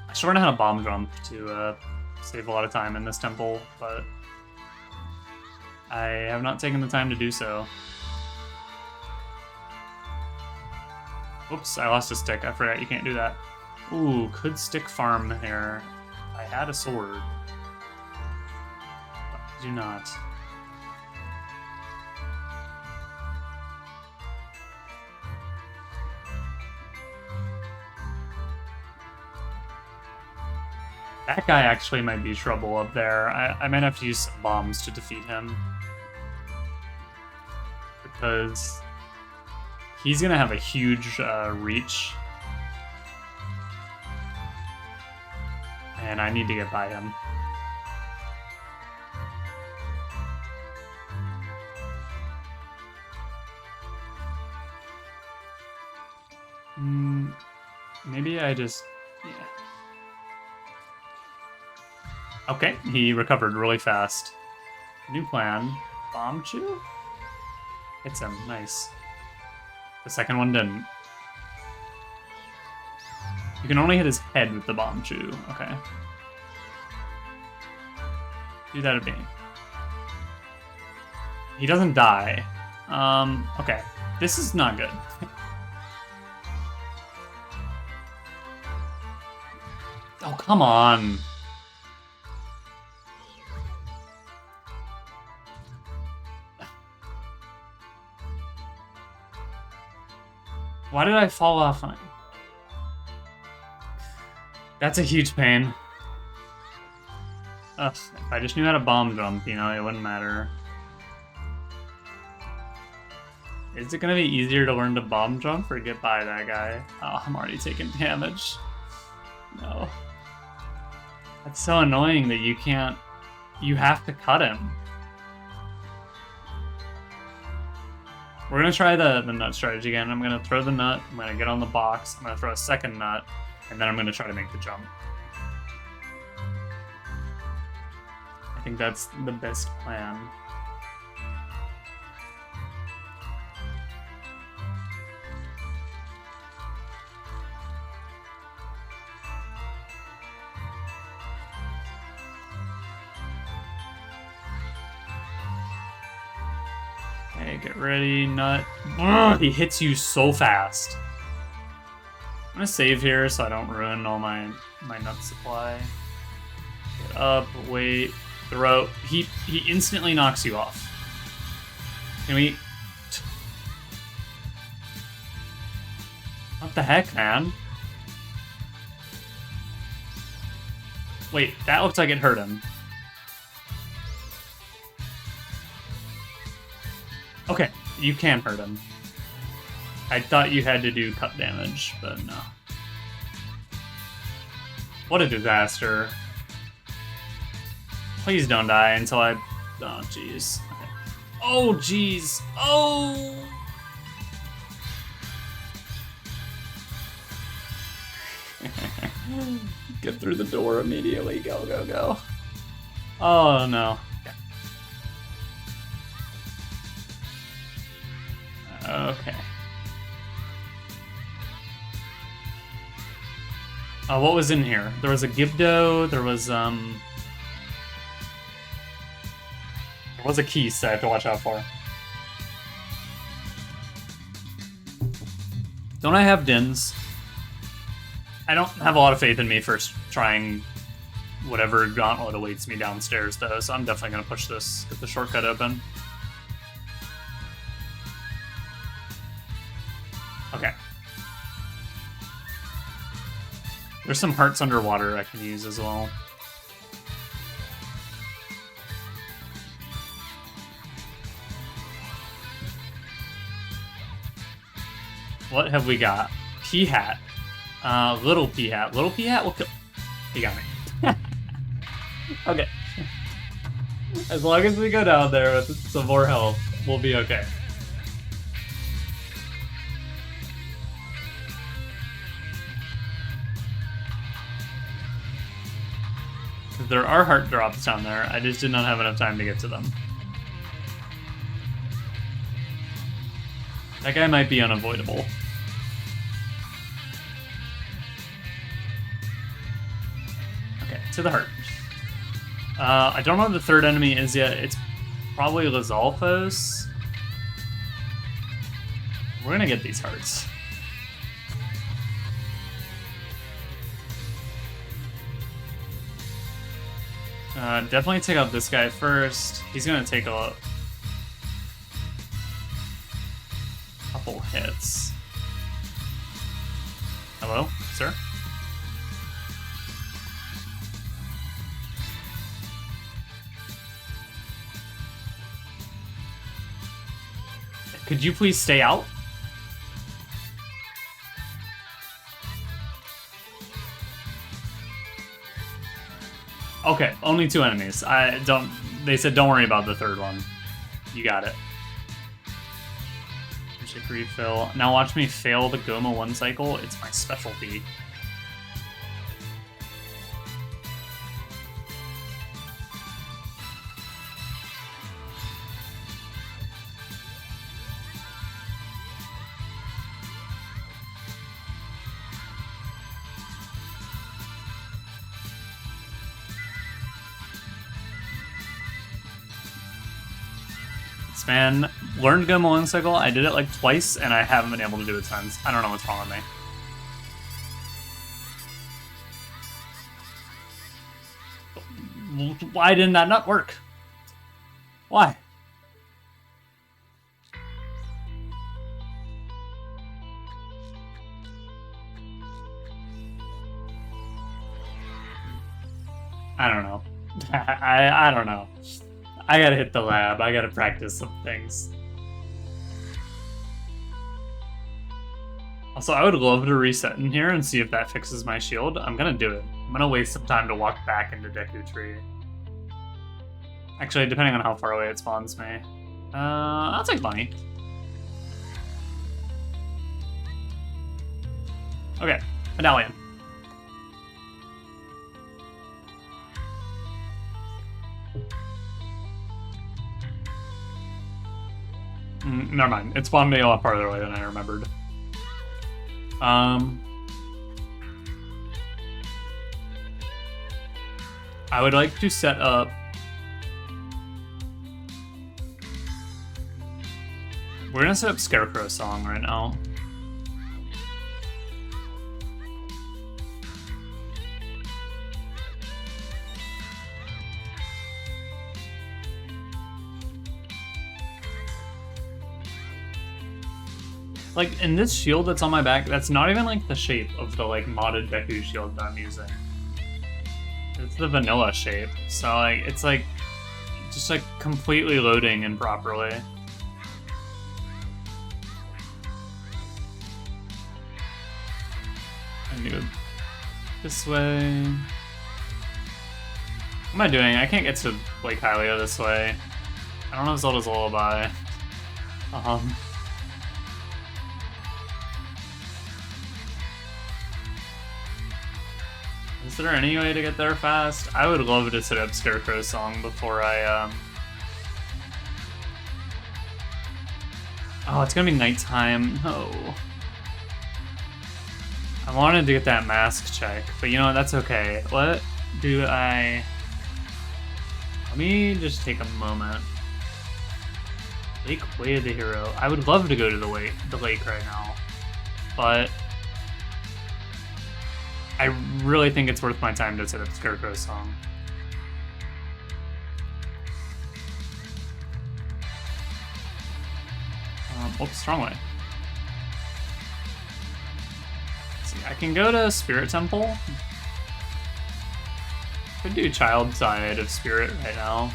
I should learn how to bomb jump to save a lot of time in this temple, but I have not taken the time to do so. Oops, I lost a stick. I forgot you can't do that. Ooh, could stick farm here. I had a sword. But I do not. That guy actually might be trouble up there. I might have to use some bombs to defeat him. Because he's gonna have a huge reach. And I need to get by him. Maybe I just... yeah. Okay, he recovered really fast. New plan. Bomb chew? Hits him. Nice. The second one didn't. You can only hit his head with the bomb chew. Okay. Do that at me. He doesn't die. Okay. This is not good. Oh, come on. Why did I fall off on it? That's a huge pain. Ugh, if I just knew how to bomb jump, you know, it wouldn't matter. Is it gonna be easier to learn to bomb jump or get by that guy? Oh, I'm already taking damage. No. That's so annoying that you can't... You have to cut him. We're gonna try the nut strategy again. I'm gonna throw the nut, I'm gonna get on the box, I'm gonna throw a second nut, and then I'm gonna try to make the jump. I think that's the best plan. Okay, get ready, nut. Ugh, he hits you so fast. I'm gonna save here so I don't ruin all my nut supply. Get up, wait, throw. He instantly knocks you off. Can we... What the heck, man? Wait, that looks like it hurt him. Okay, you can hurt him. I thought you had to do cut damage, but no. What a disaster. Please don't die until I... Oh, jeez. Okay. Oh, jeez. Oh! Get through the door immediately. Go, go, go. Oh, no. Okay. What was in here? There was a Gibdo, there was a Keese that I have to watch out for. Don't I have Dins? I don't have a lot of faith in me for trying whatever gauntlet awaits me downstairs, though, so I'm definitely going to push this, get the shortcut open. Okay. There's some hearts underwater I can use as well. What have we got? P-Hat. Little P-Hat. Little P-Hat will kill... He got me. Okay. As long as we go down there with some more health, we'll be okay. There are heart drops down there. I just did not have enough time to get to them. That guy might be unavoidable. Okay, to the heart. I don't know what the third enemy is yet. It's probably Lizalfos. We're gonna get these hearts. Definitely take out this guy first. He's gonna take a couple hits. Hello, sir? Could you please stay out? Okay, only 2 enemies. They said don't worry about the third one. You got it. Magic refill. Now watch me fail the Goma 1 cycle. It's my specialty. Man, learned Goma 1 cycle. I did it like twice, and I haven't been able to do it since. I don't know what's wrong with me. Why didn't that not work? Why? I don't know. I don't know. I gotta hit the lab. I gotta practice some things. Also, I would love to reset in here and see if that fixes my shield. I'm gonna do it. I'm gonna waste some time to walk back into Deku Tree. Actually, depending on how far away it spawns me. I'll take money. Okay, medallion. Never mind. It spawned me a lot farther away than I remembered. I would like to set up... We're gonna set up Scarecrow Song right now. Like, in this shield that's on my back, that's not even, like, the shape of the, like, modded Deku shield that I'm using. It's the vanilla shape. So, like, it's, like, just, like, completely loading improperly. I need to go this way. What am I doing? I can't get to Lake Hylia this way. I don't know Zelda's Lullaby. Is there any way to get there fast? I would love to set up Scarecrow Song before I, Oh, it's gonna be nighttime. No. I wanted to get that mask check, but you know what? That's okay. What do I... Let me just take a moment. Lake Way of the Hero. I would love to go to the lake right now, but... I really think it's worth my time to set up Scarecrow Song. Oops, wrong way. Let's see, I can go to Spirit Temple. Could do Child Side of Spirit right now.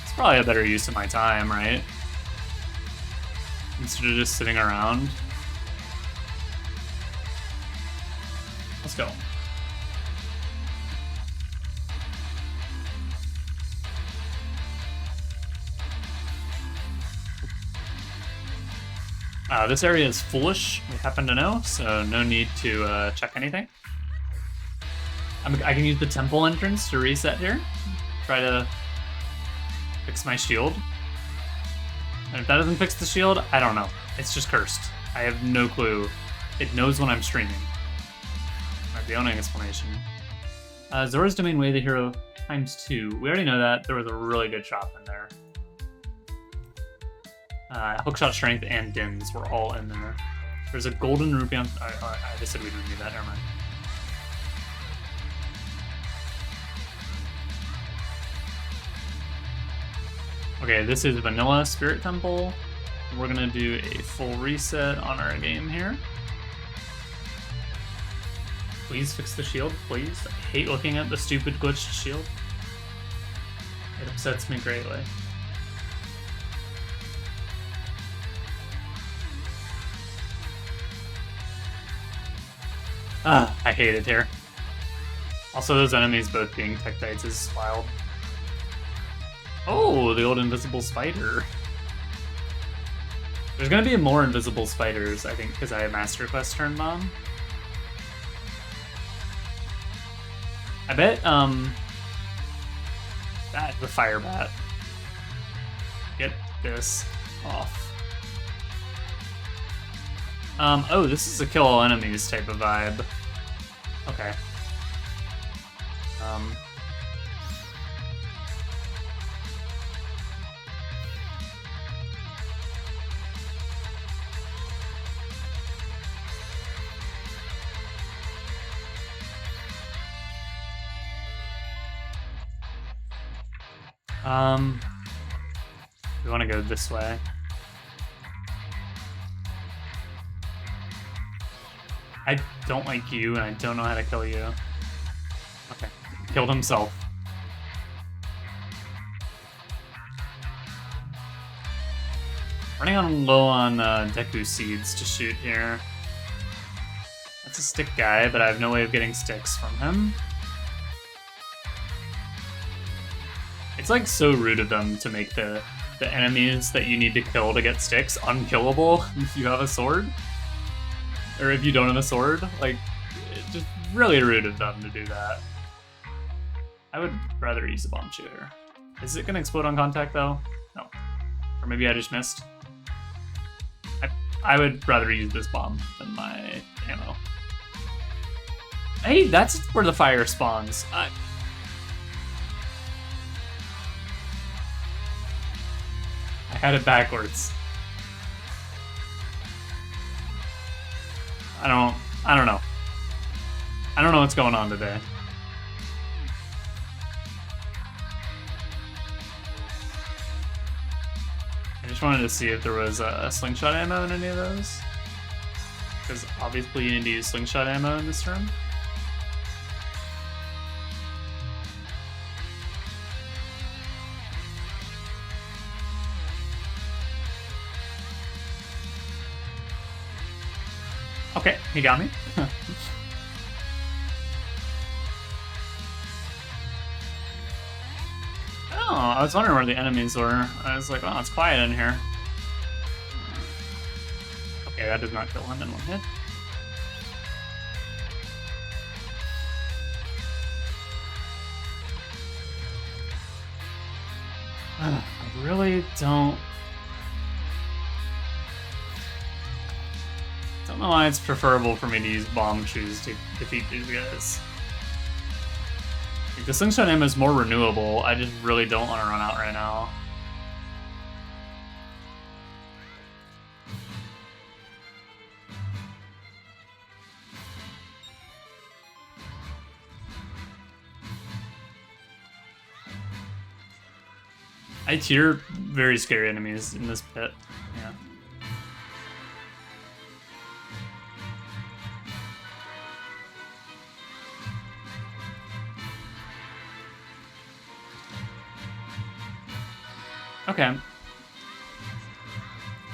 It's probably a better use of my time, right? Instead of just sitting around. Let's go. This area is foolish, we happen to know, so no need to check anything. I can use the temple entrance to reset here. Try to fix my shield. And if that doesn't fix the shield, I don't know. It's just cursed. I have no clue. It knows when I'm streaming. Might be the only explanation. Zora's Domain Way of the Hero ×2. We already know that. There was a really good shop in there. Hookshot Strength and Dims were all in there. There's a golden rupee on... I just said we didn't do that, never mind. Okay, this is Vanilla Spirit Temple. We're gonna do a full reset on our game here. Please fix the shield, please. I hate looking at the stupid glitched shield. It upsets me greatly. I hate it here. Also, those enemies both being Tektites is wild. Oh, the old invisible spider. There's gonna be more invisible spiders, I think, because I have Master Quest turned on. I bet, that's the fire bat. Get this off. Oh, this is a kill all enemies type of vibe. Okay. We want to go this way. I don't like you, and I don't know how to kill you. Okay, killed himself. Running on low on Deku seeds to shoot here. That's a stick guy, but I have no way of getting sticks from him. It's like so rude of them to make the enemies that you need to kill to get sticks unkillable if you have a sword. Or if you don't have a sword. Like, it's just really rude of them to do that. I would rather use a bomb shooter. Is it gonna explode on contact though? No. Or maybe I just missed. I would rather use this bomb than my ammo. Hey, that's where the fire spawns. I had it backwards. I don't know. I don't know what's going on today. I just wanted to see if there was a slingshot ammo in any of those. Because obviously you need to use slingshot ammo in this room. Okay, he got me. Oh, I was wondering where the enemies were. I was like, oh, it's quiet in here. Okay, that did not kill him in one hit. I really don't know why it's preferable for me to use bomb shoes to defeat these guys. Like, the slingshot ammo is more renewable. I just really don't want to run out right now. I hear very scary enemies in this pit. Yeah. Okay.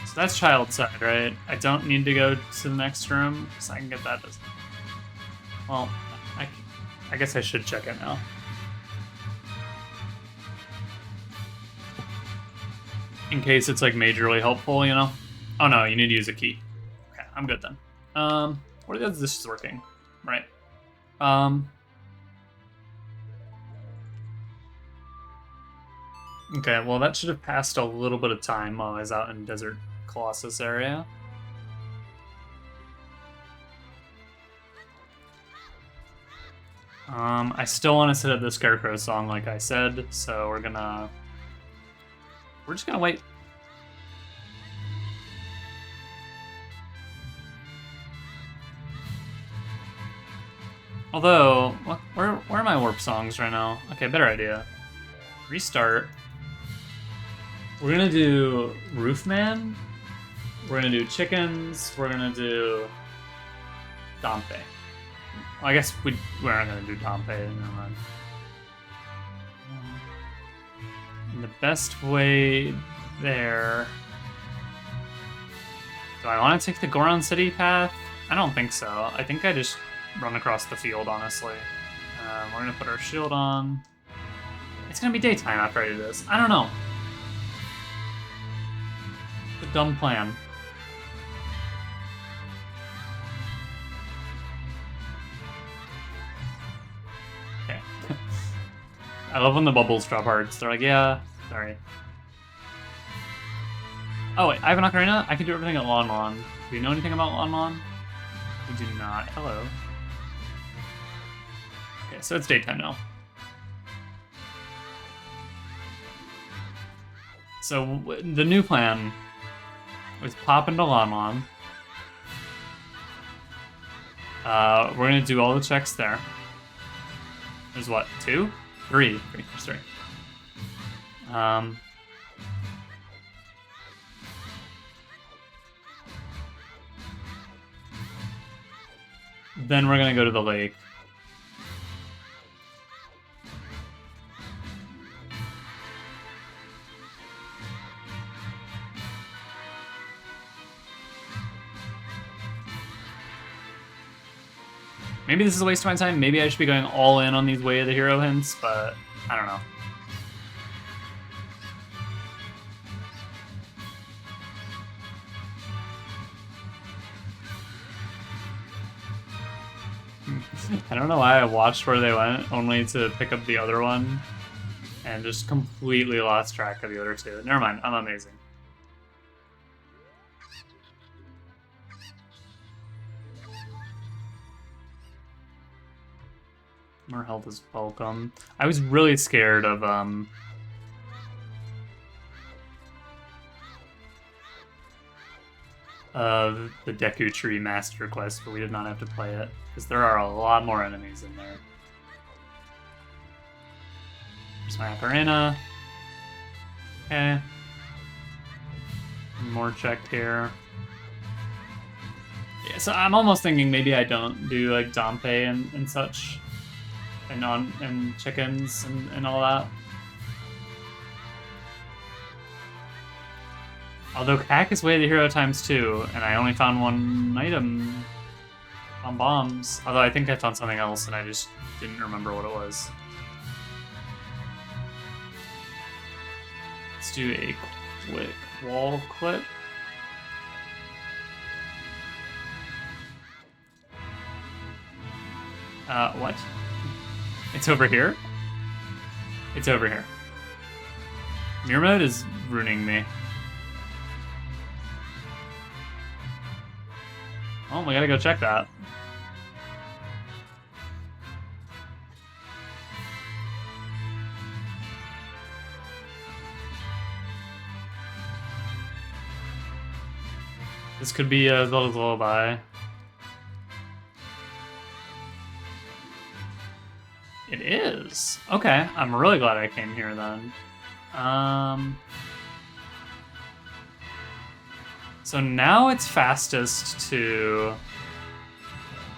So that's child side, right? I don't need to go to the next room, because I can get that. Well, I guess I should check it now. In case it's like majorly helpful, you know? Oh no, you need to use a key. Okay, I'm good then. What is this working? Right. Okay, well that should have passed a little bit of time while I was out in Desert Colossus area. I still want to set up the Scarecrow song like I said, so we're just gonna wait. Although, where are my warp songs right now? Okay, better idea. Restart. We're gonna do Roofman. We're gonna do Chickens. We're gonna do Dompe. Well, I guess we're not gonna do Dompe. Never mind. And the best way there. Do I want to take the Goron City path? I don't think so. I think I just run across the field, honestly. We're gonna put our shield on. It's gonna be daytime after I do this. I don't know. It's a dumb plan. Okay. I love when the bubbles drop hearts. They're like, yeah, sorry. Oh wait, I have an ocarina? I can do everything at Lon Lon. Do you know anything about Lon Lon? We do not. Hello. Okay, so it's daytime now. So the new plan was pop into Lon Lon. We're gonna do all the checks there. There's what, 2? 3. There's 3. Then we're gonna go to the lake. Maybe this is a waste of my time. Maybe I should be going all in on these Way of the Hero hints, but I don't know. I don't know why I watched where they went, only to pick up the other one, and just completely lost track of the other two. Never mind, I'm amazing. More health is welcome. I was really scared of the Deku Tree Master Quest, but we did not have to play it, because there are a lot more enemies in there. There's my Ocarina. Okay. More checked here. Yeah, so I'm almost thinking maybe I don't do like Dompe and such, and chickens and all that. Although Cack is Way of the Hero ×2, and I only found one item on bombs. Although I think I found something else and I just didn't remember what it was. Let's do a quick wall clip. What? It's over here? It's over here. Mirror mode is ruining me. Oh, we gotta go check that. This could be Zelda's Lullaby. It is. Okay, I'm really glad I came here then. So now it's fastest to...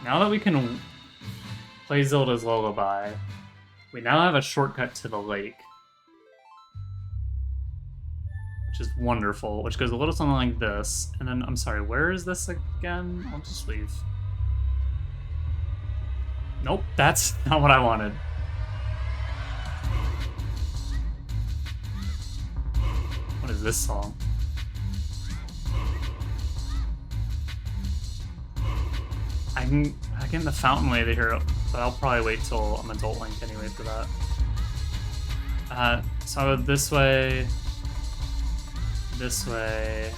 Now that we can play Zelda's Lullaby, we now have a shortcut to the lake. Which is wonderful, which goes a little something like this. And then, I'm sorry, where is this again? I'll just leave. Nope, that's not what I wanted. What is this song? I can the Fountain Way of the Hero, but I'll probably wait till I'm Adult Link anyway for that. So this way, this way,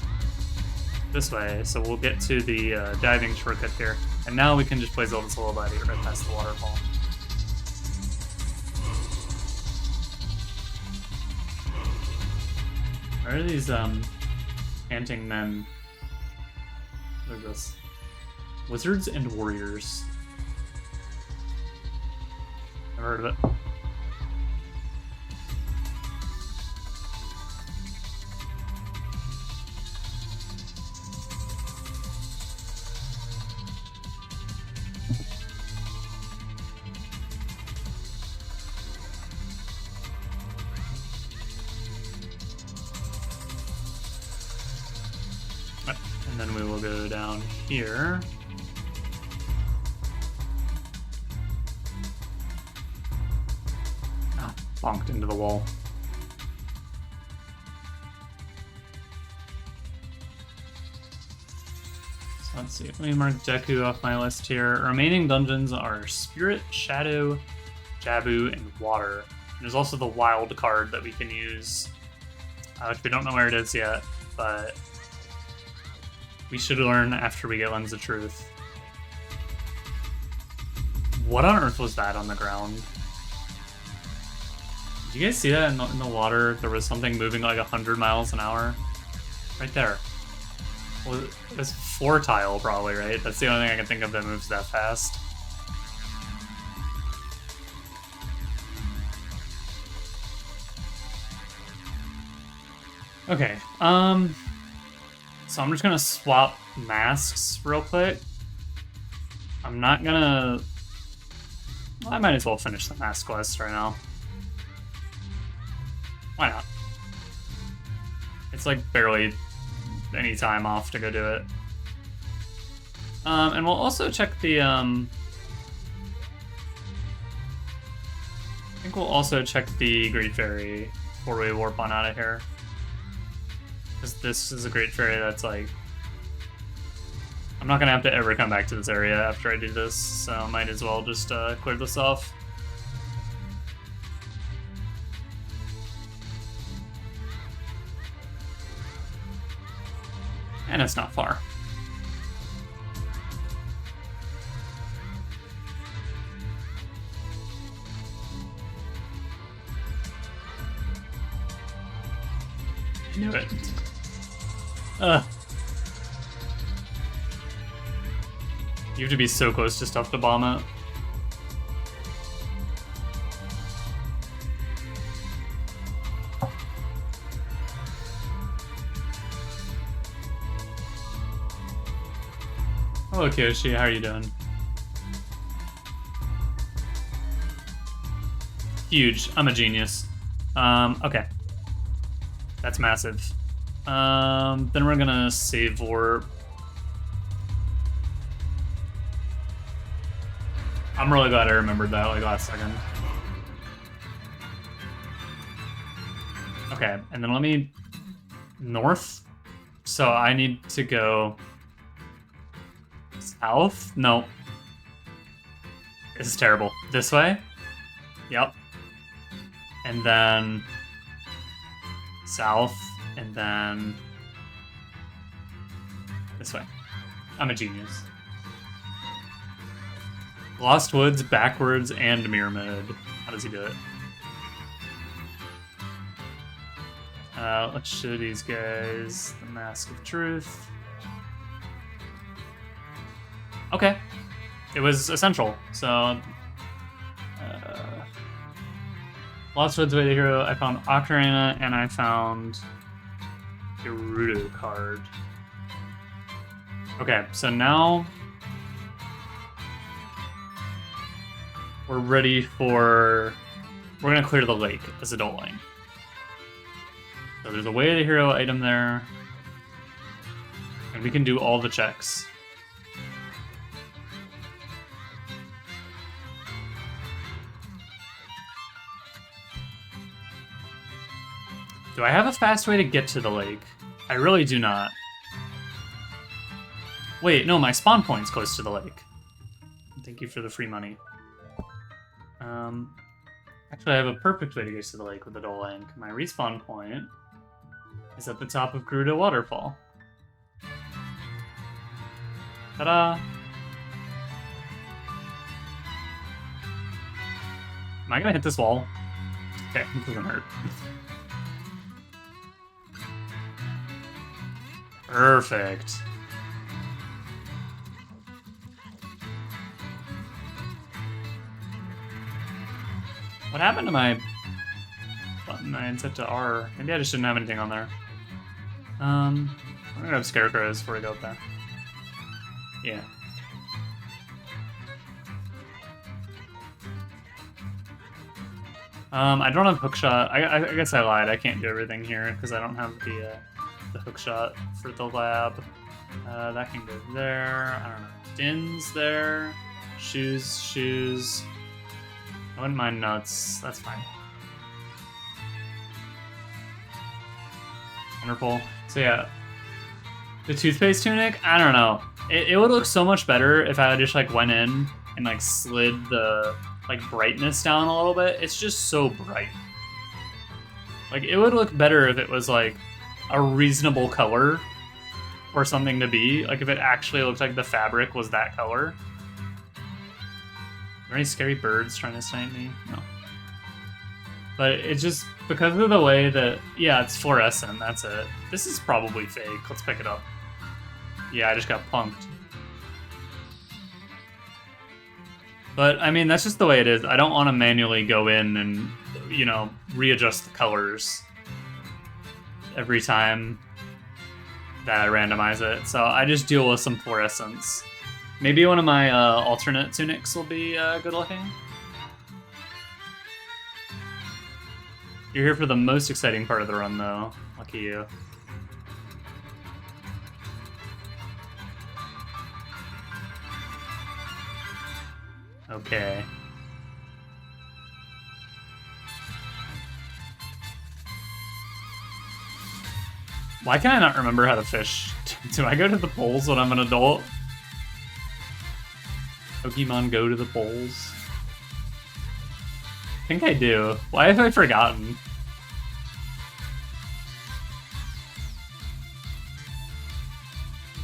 this way. So we'll get to the diving shortcut here, and now we can just play Zelda's Lullaby to get right past the waterfall. Where are these panting men? What is this? Wizards and Warriors. Never heard of it. And then we will go down here. Bonked into the wall. So let's see. Let me mark Deku off my list here. Remaining dungeons are Spirit, Shadow, Jabu, and Water. And there's also the wild card that we can use, which we don't know where it is yet, but we should learn after we get Lens of Truth. What on earth was that on the ground? Did you guys see that in the water? There was something moving like 100 miles an hour? Right there. Well, it was 4-tile probably, right? That's the only thing I can think of that moves that fast. Okay, so I'm just gonna swap masks real quick. I'm not gonna... Well, I might as well finish the mask quest right now. Why not? It's like barely any time off to go do it. And we'll also check the, I think we'll also check the Great Fairy before we warp on out of here. Because this is a Great Fairy that's like... I'm not gonna have to ever come back to this area after I do this, so might as well just clear this off. And it's not far. I knew it. You have to be so close to stuff to bomb it. Hello, Kyoshi. How are you doing? Huge. I'm a genius. Okay. That's massive. Then we're gonna save warp. I'm really glad I remembered that like last second. Okay, and then let me north. So I need to go south? No. This is terrible. This way? Yep. And then south, and then this way. I'm a genius. Lost Woods, backwards, and mirror mode. How does he do it? Let's show these guys the Mask of Truth. Okay. It was essential, so... Lost Woods, Way to Hero, I found Ocarina, and I found Gerudo card. Okay, so now... we're ready for... we're gonna clear the lake as a doling. So there's a Way to Hero item there. And we can do all the checks. Do I have a fast way to get to the lake? I really do not. Wait, no, my spawn point's close to the lake. Thank you for the free money. Actually, I have a perfect way to get to the lake with the Dolank. My respawn point is at the top of Gerudo Waterfall. Ta-da! Am I gonna hit this wall? Okay, it doesn't hurt. Perfect. What happened to my button? I had set to R. Maybe I just didn't have anything on there. I'm gonna have scarecrows before we go up there. Yeah. I don't have hookshot. I guess I lied. I can't do everything here because I don't have the hookshot for the lab. That can go there. I don't know. Din's there. Shoes. I wouldn't mind nuts. That's fine. Wonderful. So yeah, the toothpaste tunic. I don't know. It would look so much better if I just like went in and like slid the like brightness down a little bit. It's just so bright. Like it would look better if it was like a reasonable color or something to be. Like if it actually looked like the fabric was that color. Are there any scary birds trying to snipe me? No. But it's just because of the way that... yeah, it's fluorescent, that's it. This is probably fake. Let's pick it up. Yeah, I just got punked. But, I mean, that's just the way it is. I don't want to manually go in and, you know, readjust the colors. every time that I randomize it, so I just deal with some fluorescence. Maybe one of my alternate tunics will be good looking. You're here for the most exciting part of the run, though. Lucky you. Okay. Why can I not remember how to fish? Do I go to the poles when I'm an adult? Pokemon go to the poles? I think I do. Why have I forgotten?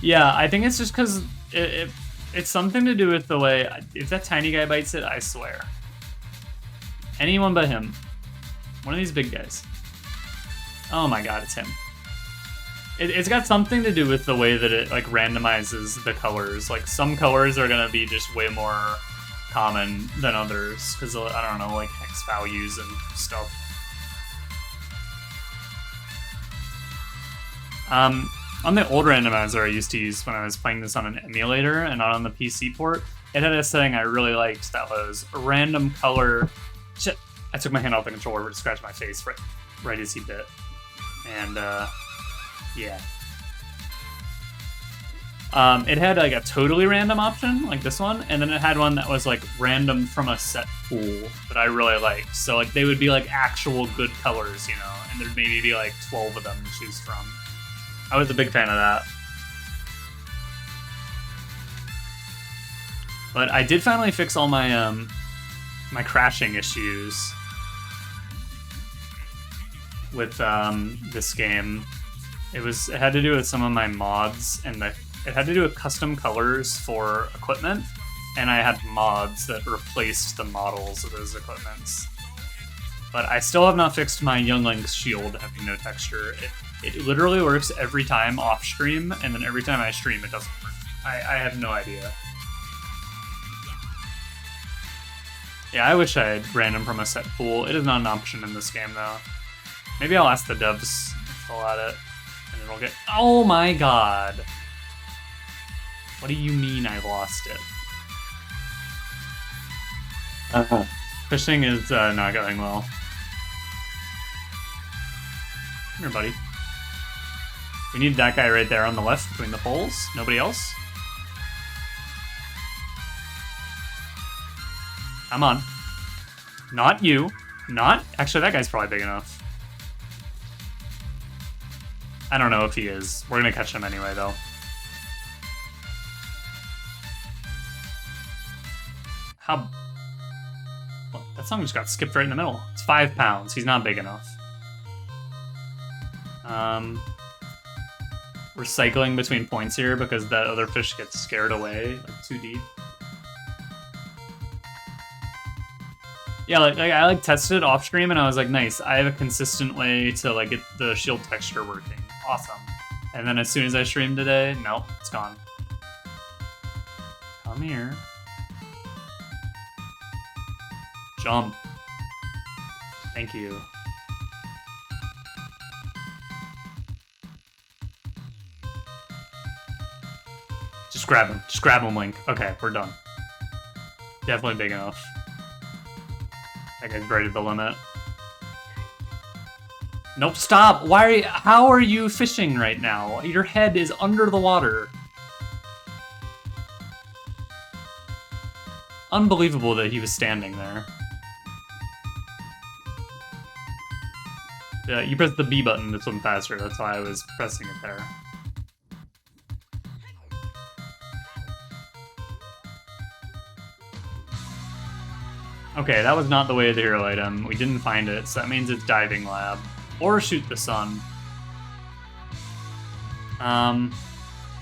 Yeah, I think it's just because it's something to do with the way... If that tiny guy bites it, I swear. Anyone but him. One of these big guys. Oh my god, it's him. It's got something to do with the way that it like randomizes the colors. Like some colors are gonna be just way more common than others because I don't know, like hex values and stuff. On the old randomizer I used to use when I was playing this on an emulator and not on the PC port, it had a setting I really liked that was a random color. Shit, I took my hand off the controller to scratch my face right as he bit, and yeah. It had like a totally random option, like this one, and then it had one that was like random from a set pool that I really liked. So like they would be like actual good colors, you know, and there'd maybe be like 12 of them to choose from. I was a big fan of that. But I did finally fix all my my crashing issues with this game. It had to do with some of my mods, and it had to do with custom colors for equipment, and I had mods that replaced the models of those equipments. But I still have not fixed my Young Link's shield having no texture. It literally works every time off stream, and then every time I stream it doesn't work. I have no idea. Yeah, I wish I had random from a set pool. It is not an option in this game, though. Maybe I'll ask the devs if they'll add it. And it'll get... Oh my god! What do you mean I lost it? Fishing is not going well. Come here, buddy. We need that guy right there on the left between the poles. Nobody else? Come on. Not you. Not... Actually, that guy's probably big enough. I don't know if he is. We're gonna catch him anyway, though. How... Well, that song just got skipped right in the middle. It's 5 pounds. He's not big enough. We're cycling between points here because that other fish gets scared away, like, too deep. Yeah, like I tested it off stream and I was like, nice, I have a consistent way to like get the shield texture working. Awesome. And then as soon as I streamed today, nope, it's gone. Come here. Jump. Thank you. Just grab him. Just grab him, Link. Okay, we're done. Definitely big enough. That guy's right at the limit. Nope, stop! Why are you, how are you fishing right now? Your head is under the water. Unbelievable that he was standing there. Yeah, you pressed the B button to swim faster, that's why I was pressing it there. Okay, that was not the way of the hero item. We didn't find it, so that means it's diving lab. Or shoot the sun.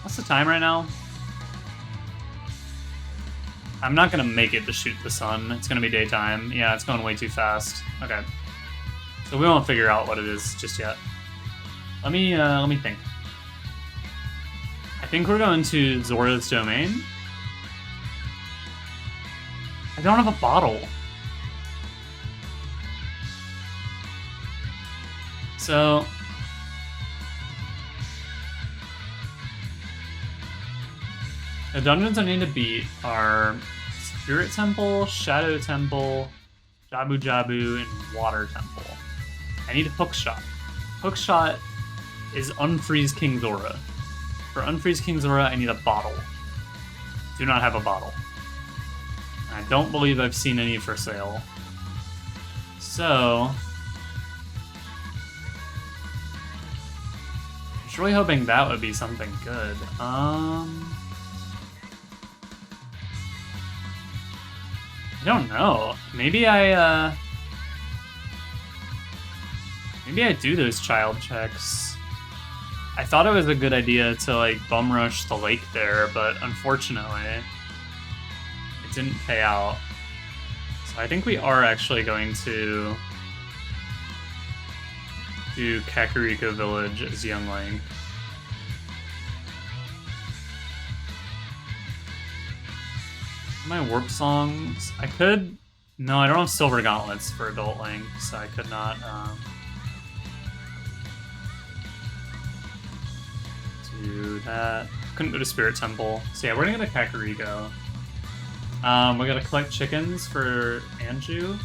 What's the time right now? I'm not gonna make it to shoot the sun. It's gonna be daytime. Yeah, it's going way too fast. Okay. So we won't figure out what it is just yet. Let me think. I think we're going to Zora's domain. I don't have a bottle. So, The dungeons I need to beat are Spirit Temple, Shadow Temple, Jabu Jabu, and Water Temple. I need a Hookshot. Hookshot is Unfreeze King Zora. For Unfreeze King Zora, I need a bottle. Do not have a bottle. I don't believe I've seen any for sale. So... I was really hoping that would be something good. I don't know. Maybe I do those child checks. I thought it was a good idea to like bum rush the lake there, but unfortunately it didn't pay out. So I think we are actually going to do Kakariko Village as Young Link. My warp songs, I could... No, I don't have Silver Gauntlets for Adult Link, so I could not... do that. Couldn't go to Spirit Temple. So yeah, we're gonna go to Kakariko. We gotta collect chickens for Anju.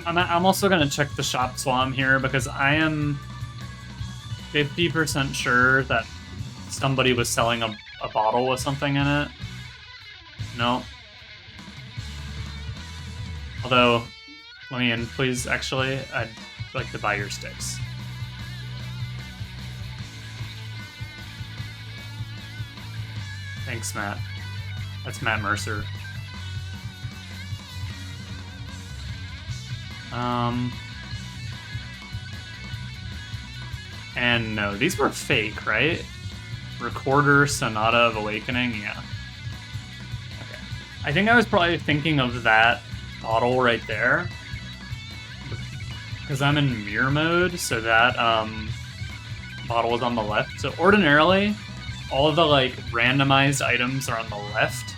I'm also gonna check the shops while I'm here because I am 50% sure that somebody was selling a bottle with something in it. No. Although, let me in, please. Actually, I'd like to buy your sticks. Thanks, Matt. That's Matt Mercer. And no, these were fake, right? Recorder, Sonata of Awakening, yeah. Okay. I think I was probably thinking of that bottle right there. Because I'm in mirror mode, so that bottle is on the left. So ordinarily, all of the like randomized items are on the left,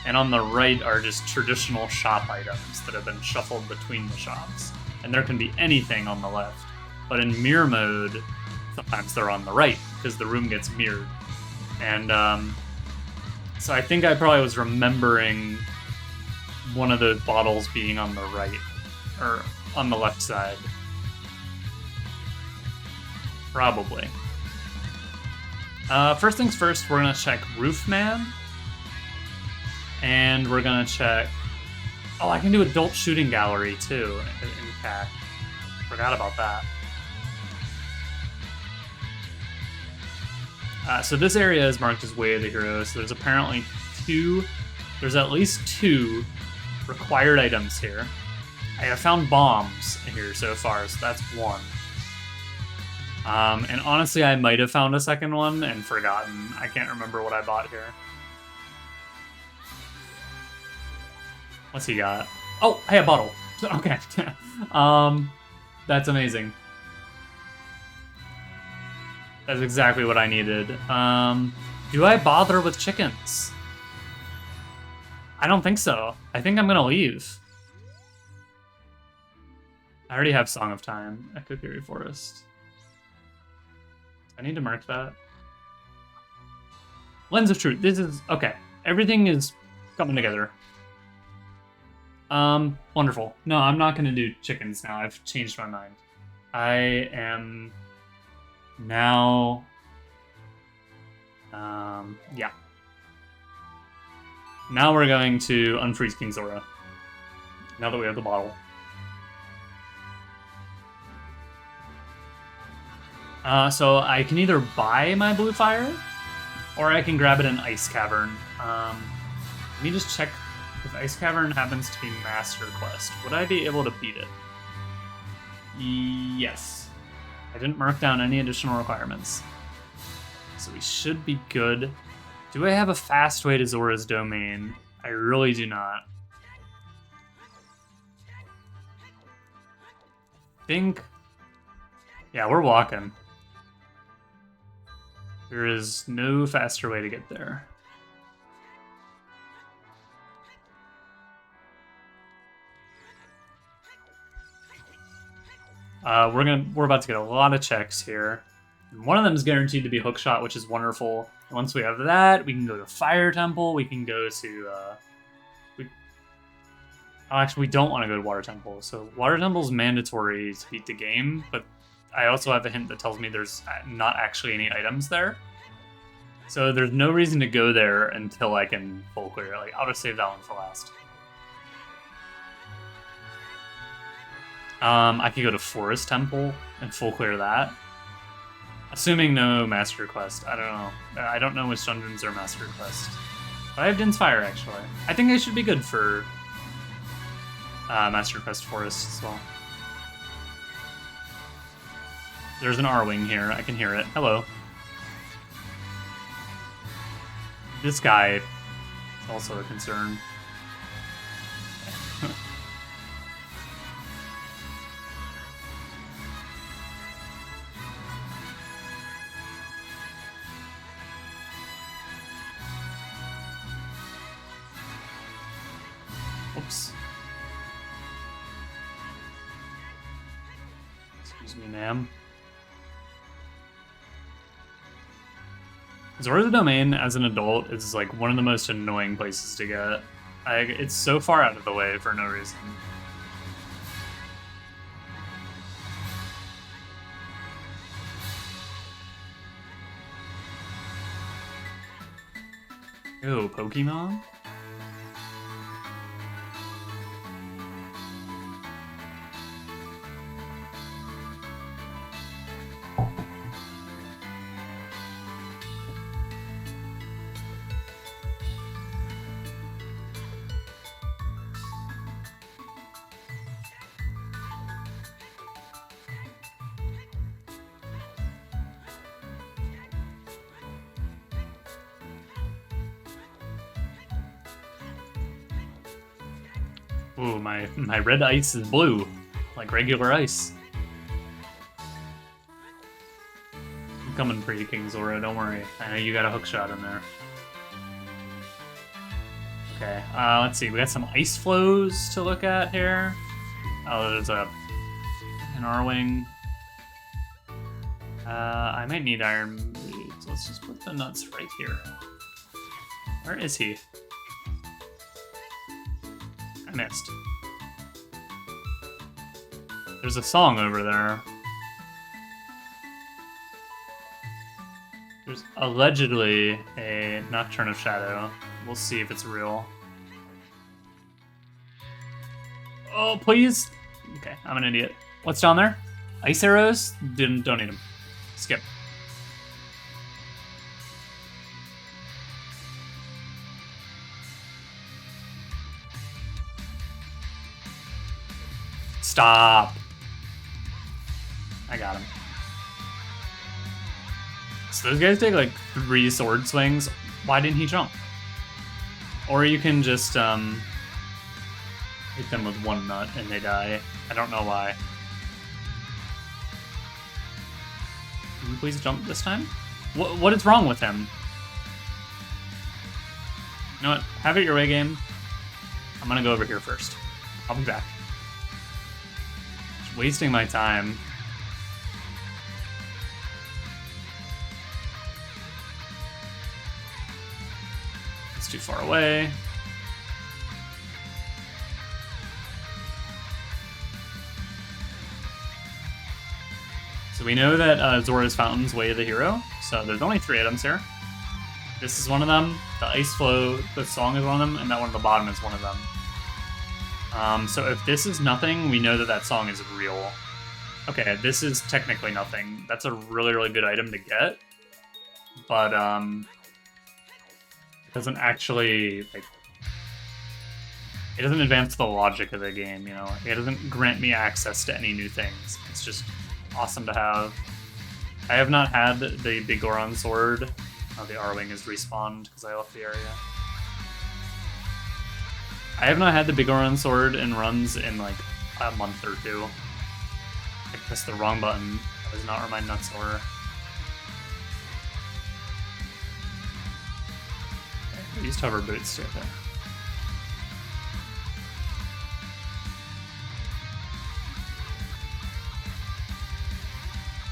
and on the right are just traditional shop items that have been shuffled between the shops. And there can be anything on the left. But in mirror mode, sometimes they're on the right, because the room gets mirrored. And so I think I probably was remembering one of those bottles being on the right, or on the left side. Probably. First things first, we're gonna check Roofman. And we're gonna check... Oh, I can do Adult Shooting Gallery, too, in CAC. Forgot about that. So this area is marked as Way of the Hero, so there's apparently there's at least 2 required items here. I have found bombs here so far, so that's 1. And honestly, I might have found a second one and forgotten. I can't remember what I bought here. What's he got? Oh, hey, a bottle. Okay. That's amazing. That's exactly what I needed. Do I bother with chickens? I don't think so. I think I'm gonna leave. I already have Song of Time, Echo Theory Forest. I need to mark that. Lens of Truth. This is... Okay. Everything is coming together. Wonderful. No, I'm not gonna do chickens now. I've changed my mind. I am... now... yeah. Now we're going to unfreeze King Zora. Now that we have the bottle. So I can either buy my Blue Fire, or I can grab it in Ice Cavern. Let me just check if Ice Cavern happens to be Master Quest. Would I be able to beat it? Yes. I didn't mark down any additional requirements. So we should be good. Do I have a fast way to Zora's Domain? I really do not. I think... Yeah, we're walking. There is no faster way to get there. We're about to get a lot of checks here. And one of them is guaranteed to be hookshot, which is wonderful. And once we have that, we can go to Fire Temple. We can go to... actually, we don't want to go to Water Temple. So Water Temple is mandatory to beat the game, but I also have a hint that tells me there's not actually any items there. So there's no reason to go there until I can full clear. Like, I'll just save that one for last. I could go to Forest Temple and full clear that. Assuming no Master Quest. I don't know. I don't know which dungeons are Master Quest. But I have Din's Fire, actually. I think I should be good for Master Quest Forest as well. There's an R-Wing here. I can hear it. Hello. This guy is also a concern. Oops. Excuse me, ma'am. Zora's Domain, as an adult, is like one of the most annoying places to get. It's so far out of the way for no reason. Ew, Pokemon? Ooh, my red ice is blue, like regular ice. I'm coming for you, King Zora, don't worry. I know you got a hookshot in there. Okay, let's see, we got some ice flows to look at here. Oh, there's an R-Wing. I might need iron boots. Let's just put the nuts right here. Where is he? I missed. There's a song over there. There's allegedly a Nocturne of Shadow. We'll see if it's real. Oh, please! Okay, I'm an idiot. What's down there? Ice arrows? Don't need them. Skip. Stop. I got him. So those guys take like 3 sword swings. Why didn't he jump? Or you can just hit them with 1 nut and they die. I don't know why. Can you please jump this time? What is wrong with him? You know what? Have it your way, game. I'm gonna go over here first. I'll be back. Just wasting my time. It's too far away. So we know that Zora's Fountain's Way of the Hero, so there's only 3 items here. This is one of them, the Ice Flow, the song is one of them, and that one at the bottom is one of them. So if this is nothing, we know that that song is real. Okay, this is technically nothing. That's a really, really good item to get, but it doesn't actually, like, it doesn't advance the logic of the game, you know? It doesn't grant me access to any new things. It's just awesome to have. I have not had the Big Goron sword. Oh, the R-Wing is respawned because I left the area. I have not had the Big Goron sword in runs in like a month or 2. I pressed the wrong button. That was not where my nuts were. Okay, I used hover boots to get there.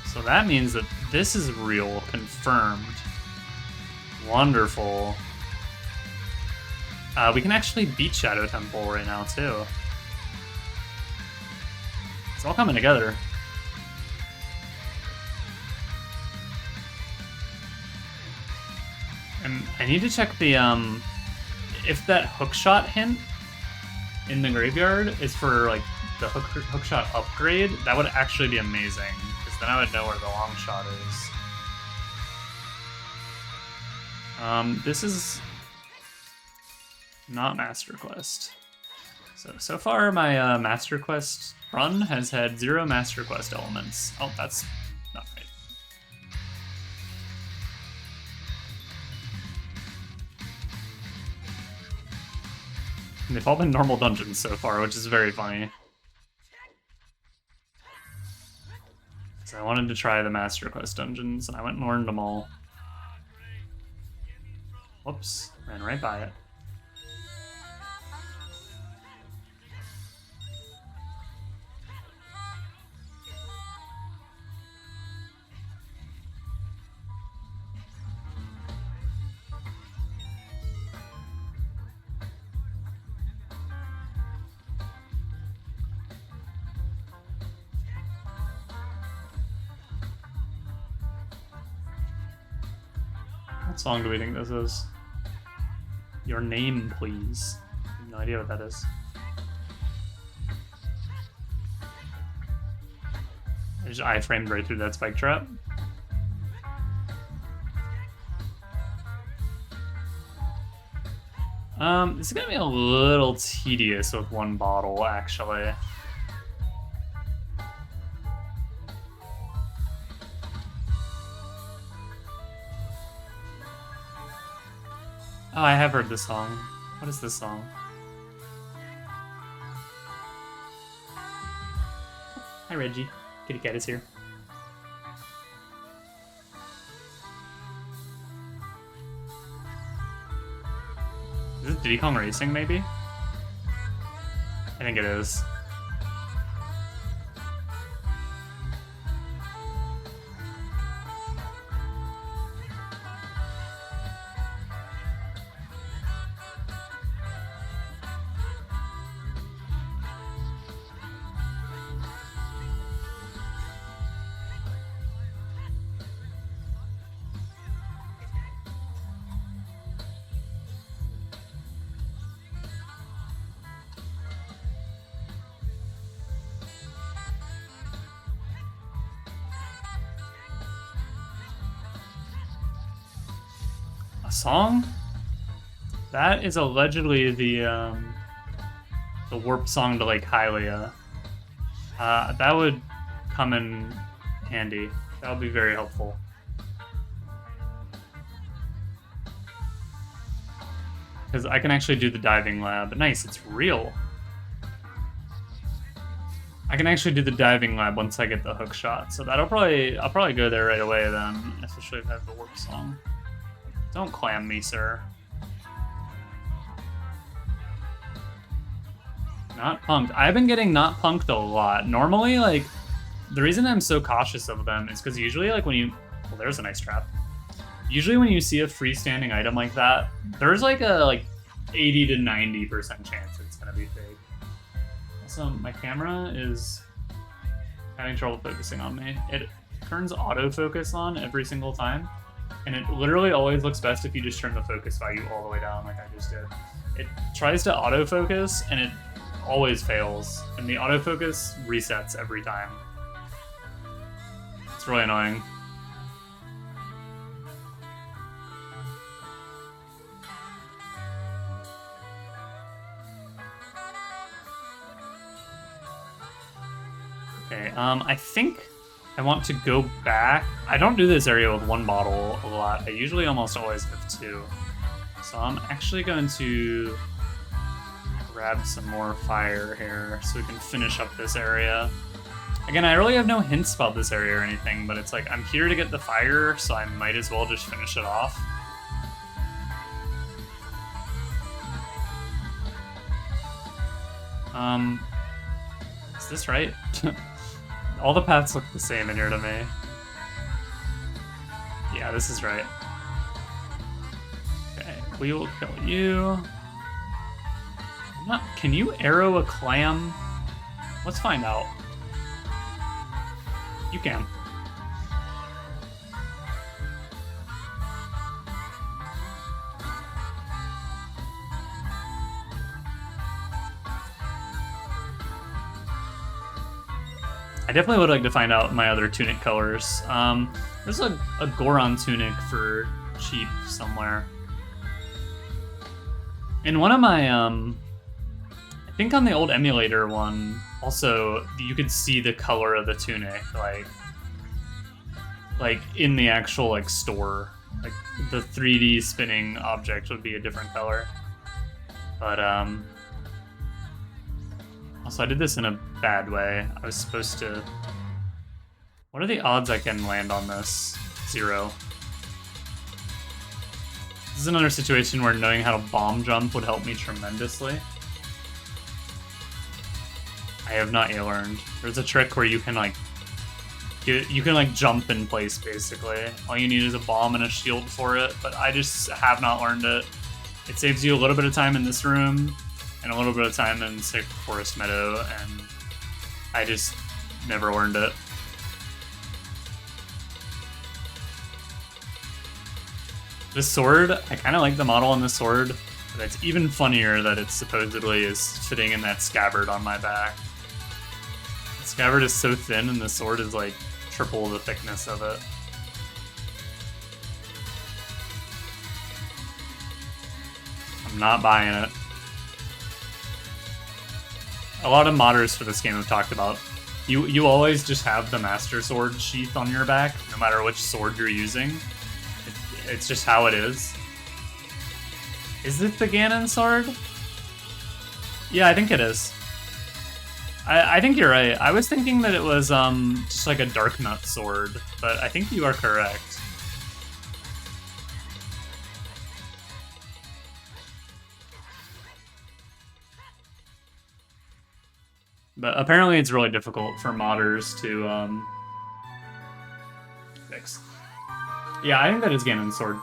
So that means that This is real, confirmed. Wonderful. We can actually beat Shadow Temple right now, too. It's all coming together. And I need to check the, if that hookshot hint in the graveyard is for, like, the hookshot upgrade, that would actually be amazing, because then I would know where the long shot is. This is not Master Quest. So far my Master Quest run has had 0 Master Quest elements. Oh, that's not right. And they've all been normal dungeons so far, which is very funny. So I wanted to try the Master Quest dungeons, and I went and learned them all. Whoops, ran right by it. What song do we think this is? Your Name, Please. I have no idea what that is. I just iframed right through that spike trap. This is gonna be a little tedious with one bottle, actually. Oh, I have heard this song. What is this song? Hi, Reggie. Kitty Cat is here. Is this Diddy Kong Racing, maybe? I think it is. A song? That is allegedly the warp song to Lake Hylia. That would come in handy. That would be very helpful. Because I can actually do the diving lab. Nice, it's real. I can actually do the diving lab once I get the hook shot, so I'll probably go there right away then, especially if I have the warp song. Don't clam me, sir. Not punked. I've been getting not punked a lot. Normally, like, the reason I'm so cautious of them is because usually, like, when you... Well, there's a nice trap. Usually when you see a freestanding item like that, there's, like, a 80 to 90% chance it's going to be fake. Also, my camera is having trouble focusing on me. It turns autofocus on every single time. And it literally always looks best if you just turn the focus value all the way down like I just did. It tries to autofocus and it always fails. And the autofocus resets every time. It's really annoying. Okay, I think I want to go back. I don't do this area with one bottle a lot. I usually almost always have 2. So I'm actually going to grab some more fire here so we can finish up this area. Again, I really have no hints about this area or anything, but it's like I'm here to get the fire, so I might as well just finish it off. Is this right? All the paths look the same in here to me. Yeah, this is right. Okay, we will kill you. Can you arrow a clam? Let's find out. You can. I definitely would like to find out my other tunic colors. There's a Goron tunic for cheap somewhere. In one of my, I think on the old emulator one, also, you could see the color of the tunic, like in the actual, like, store. Like, the 3D spinning object would be a different color. But, also, I did this in a bad way. I was supposed to... What are the odds I can land on this? 0. This is another situation where knowing how to bomb jump would help me tremendously. I have not yet learned. There's a trick where you can, like... You can, like, jump in place, basically. All you need is a bomb and a shield for it, but I just have not learned it. It saves you a little bit of time in this room, and a little bit of time in Sick Forest Meadow, and I just never learned it. This sword, I kind of like the model on the sword, but it's even funnier that it supposedly is fitting in that scabbard on my back. The scabbard is so thin, and the sword is like triple the thickness of it. I'm not buying it. A lot of modders for this game have talked about you always just have the Master Sword sheath on your back, no matter which sword you're using. It's just how it is. Is it the Ganon sword? Yeah, I think it is. I think you're right. I was thinking that it was just like a Dark Nut sword, but I think you are correct. But apparently it's really difficult for modders to fix. Yeah, I think that is Ganon's sword.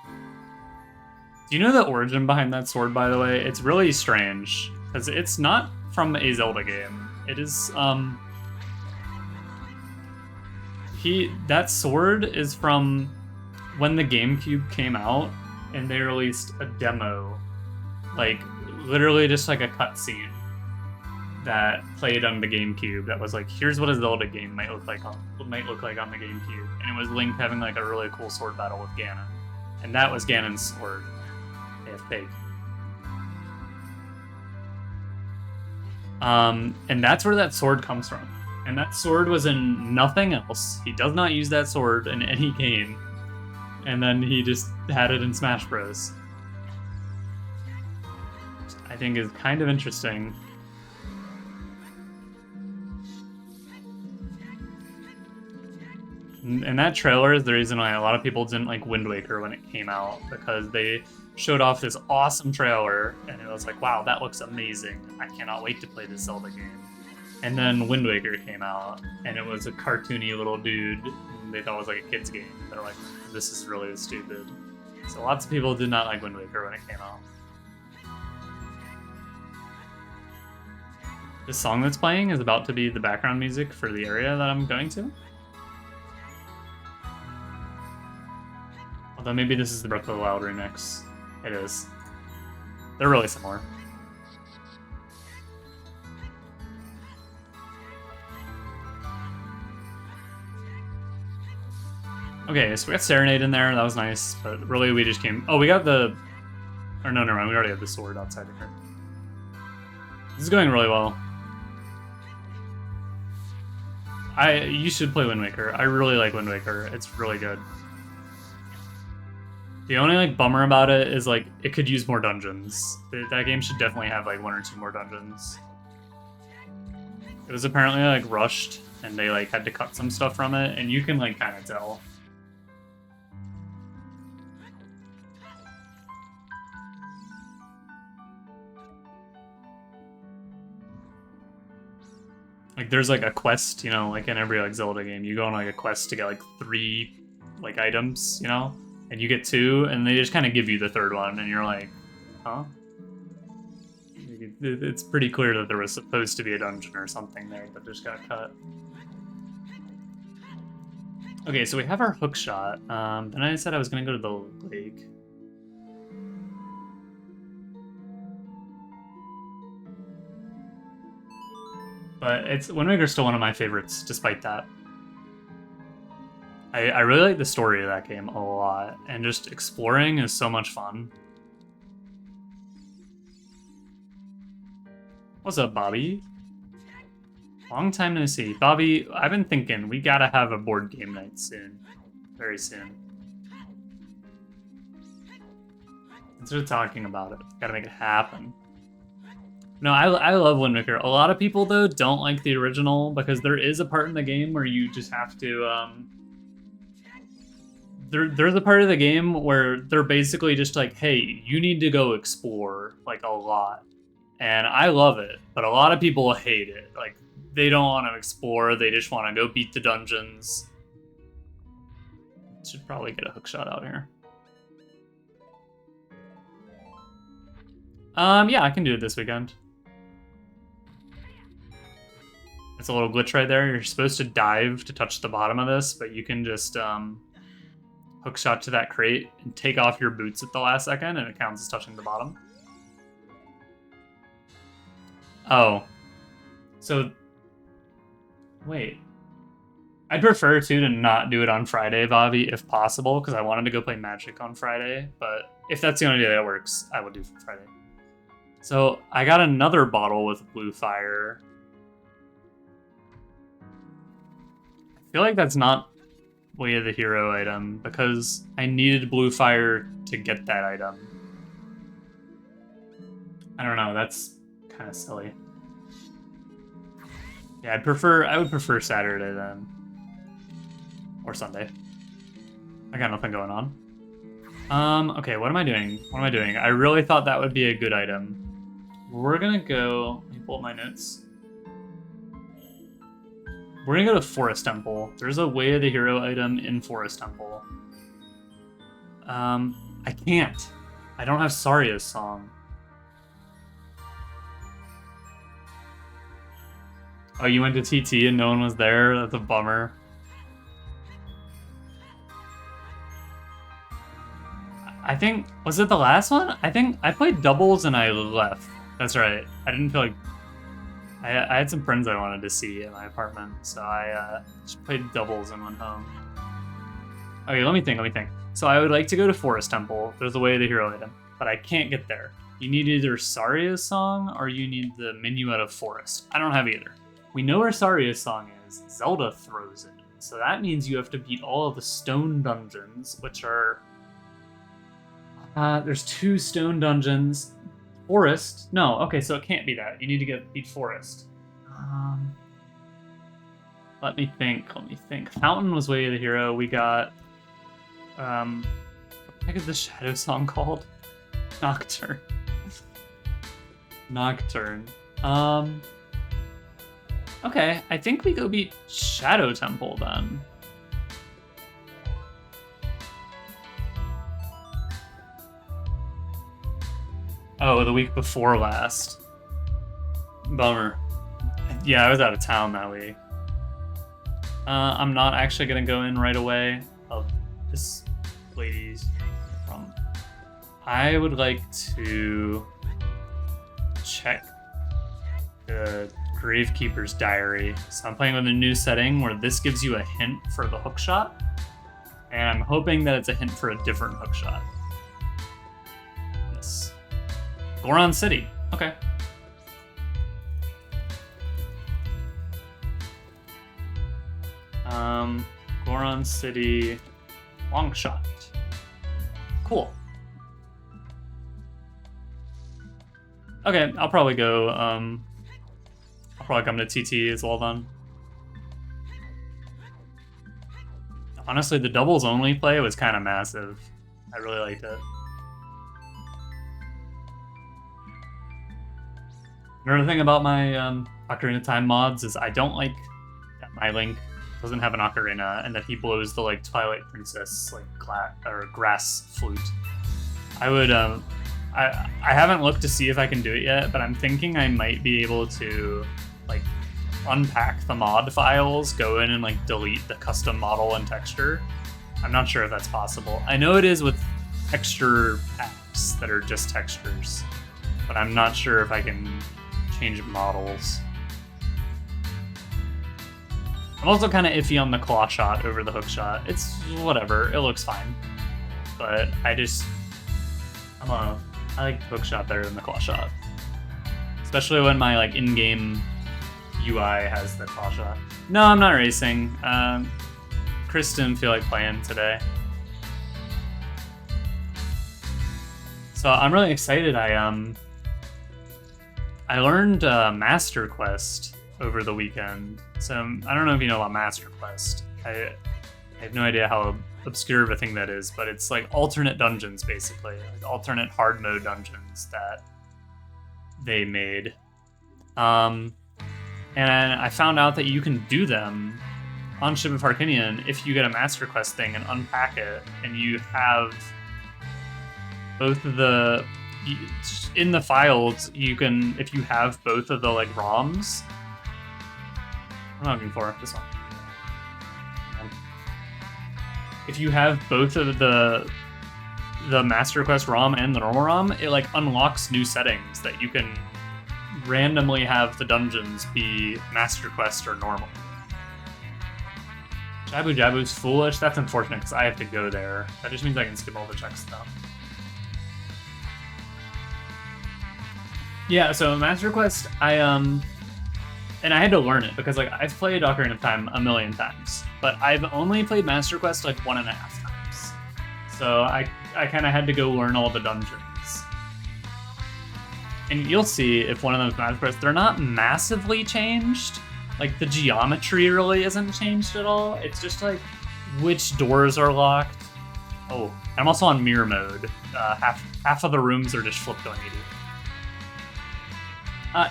Do you know the origin behind that sword, by the way? It's really strange, because it's not from a Zelda game. It is, that sword is from when the GameCube came out, and they released a demo. Like, literally just like a cutscene that played on the GameCube that was like, here's what a Zelda game might look like on the GameCube. And it was Link having like a really cool sword battle with Ganon. And that was Ganon's sword. Fake. And that's where that sword comes from. And that sword was in nothing else. He does not use that sword in any game. And then he just had it in Smash Bros. Which I think is kind of interesting. And that trailer is the reason why a lot of people didn't like Wind Waker when it came out, because they showed off this awesome trailer, and it was like, wow, that looks amazing. I cannot wait to play this Zelda game. And then Wind Waker came out, and it was a cartoony little dude, and they thought it was like a kid's game. They're like, this is really stupid. So lots of people did not like Wind Waker when it came out. This song that's playing is about to be the background music for the area that I'm going to. Although maybe this is the Breath of the Wild remix. It is. They're really similar. Okay, so we got Serenade in there. That was nice, but really we just came... Oh, we got the... Or no, never mind. We already have the sword outside of here. This is going really well. You should play Wind Waker. I really like Wind Waker. It's really good. The only like bummer about it is like it could use more dungeons. That game should definitely have like 1 or 2 more dungeons. It was apparently like rushed, and they like had to cut some stuff from it, and you can like kind of tell. Like there's like a quest, you know, like in every like Zelda game, you go on like a quest to get like 3 like items, you know, and you get 2, and they just kind of give you the 3rd one, and you're like, huh? It's pretty clear that there was supposed to be a dungeon or something there that just got cut. Okay, so we have our hook shot. Then I said I was gonna go to the lake. But Wind Waker's still one of my favorites, despite that. I really like the story of that game a lot, and just exploring is so much fun. What's up, Bobby? Long time no see. Bobby, I've been thinking we gotta have a board game night soon. Very soon. Instead of talking about it, gotta make it happen. No, I love Wind Waker. A lot of people, though, don't like the original because there is a part in the game where you just have to, there's a part of the game where they're basically just like, hey, you need to go explore, like, a lot. And I love it, but a lot of people hate it. Like, they don't want to explore, they just want to go beat the dungeons. Should probably get a hook shot out here. Yeah, I can do it this weekend. It's a little glitch right there. You're supposed to dive to touch the bottom of this, but you can just, hook shot to that crate and take off your boots at the last second, and it counts as touching the bottom. Oh. So, wait. I'd prefer, too, to not do it on Friday, Bobby, if possible, because I wanted to go play Magic on Friday, but if that's the only day that works, I will do for Friday. So, I got another bottle with blue fire. I feel like that's not Way of the Hero item, because I needed blue fire to get that item. I don't know, that's kind of silly. Yeah, I would prefer Saturday then. Or Sunday. I got nothing going on. Okay, what am I doing? What am I doing? I really thought that would be a good item. We're gonna go... Let me pull up my notes. We're gonna go to Forest Temple. There's a Way of the Hero item in Forest Temple. I can't. I don't have Saria's song. Oh, you went to TT and no one was there? That's a bummer. I think... Was it the last one? I think I played doubles and I left. That's right. I didn't feel like... I had some friends I wanted to see in my apartment, so I just played doubles and went home. Okay, let me think. So I would like to go to Forest Temple. There's a Way of the Hero item, but I can't get there. You need either Saria's song or you need the Minuet of Forest. I don't have either. We know where Saria's song is. Zelda throws it. So that means you have to beat all of the stone dungeons, which are... there's 2 stone dungeons. Forest? No, okay, so it can't be that. You need to beat Forest. Let me think. Fountain was Way of the Hero. We got... what the heck is the Shadow song called? Nocturne. Nocturne. Okay, I think we go beat Shadow Temple then. Oh, the week before last. Bummer. Yeah, I was out of town that week. I'm not actually gonna go in right away. Oh, this lady's from. I would like to check the Gravekeeper's Diary. So I'm playing with a new setting where this gives you a hint for the hookshot, and I'm hoping that it's a hint for a different hookshot. Yes. Goron City. Okay. Goron City long shot. Cool. Okay, I'll probably go, I'll probably come to TT as well then. Honestly, the doubles only play was kind of massive. I really liked it. Another thing about my Ocarina of Time mods is I don't like that my Link doesn't have an ocarina, and that he blows the like Twilight Princess like grass flute. I would I haven't looked to see if I can do it yet, but I'm thinking I might be able to like unpack the mod files, go in and like delete the custom model and texture. I'm not sure if that's possible. I know it is with texture packs that are just textures, but I'm not sure if I can change models. I'm also kind of iffy on the claw shot over the hook shot. It's whatever, it looks fine. But I like the hook shot better than the claw shot. Especially when my like in-game UI has the claw shot. No, I'm not racing. Chris didn't feel like playing today. So I'm really excited. I learned Master Quest over the weekend. So I don't know if you know about Master Quest. I have no idea how obscure of a thing that is, but it's like alternate dungeons, basically. Like alternate hard mode dungeons that they made. And I found out that you can do them on Ship of Harkinian if you get a Master Quest thing and unpack it, and you have both of the... In the files, you can, if you have both of the like ROMs, I'm not looking for this one. If you have both of the Master Quest ROM and the normal ROM, it like unlocks new settings that you can randomly have the dungeons be Master Quest or normal. Jabu Jabu's foolish. That's unfortunate because I have to go there. That just means I can skip all the check stuff. Yeah, so Master Quest, and I had to learn it because like I've played Ocarina of Time a million times, but I've only played Master Quest like 1.5 times. So I kind of had to go learn all the dungeons. And you'll see if one of those Master Quests, they're not massively changed. Like the geometry really isn't changed at all. It's just like which doors are locked. Oh, I'm also on mirror mode. Half of the rooms are just flipped 180.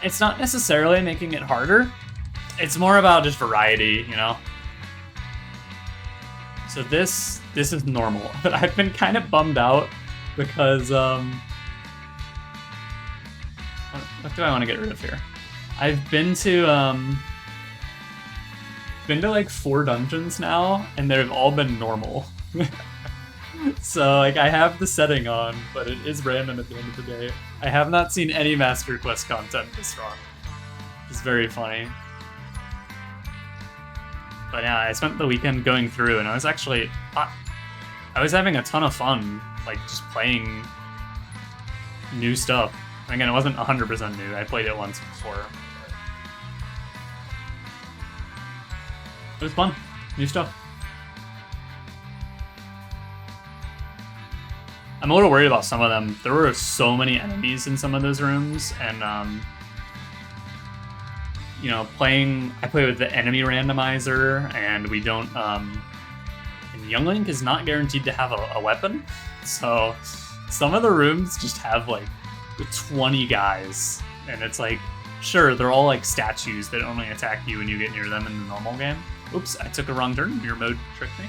It's not necessarily making it harder. It's more about just variety, you know? So this is normal, but I've been kind of bummed out because, what do I want to get rid of here? I've been to like 4 dungeons now, and they've all been normal. So, like, I have the setting on, but it is random at the end of the day. I have not seen any Master Quest content this run. It's very funny. But yeah, I spent the weekend going through, and I was actually... I was having a ton of fun, like, just playing new stuff. Again, it wasn't 100% new. I played it once before. It was fun. New stuff. I'm a little worried about some of them. There were so many enemies in some of those rooms, and you know, I play with the enemy randomizer, and we don't. And Young Link is not guaranteed to have a weapon, so some of the rooms just have like 20 guys, and it's like, sure, they're all like statues that only attack you when you get near them in the normal game. Oops, I took a wrong turn. Mirror mode tricked me.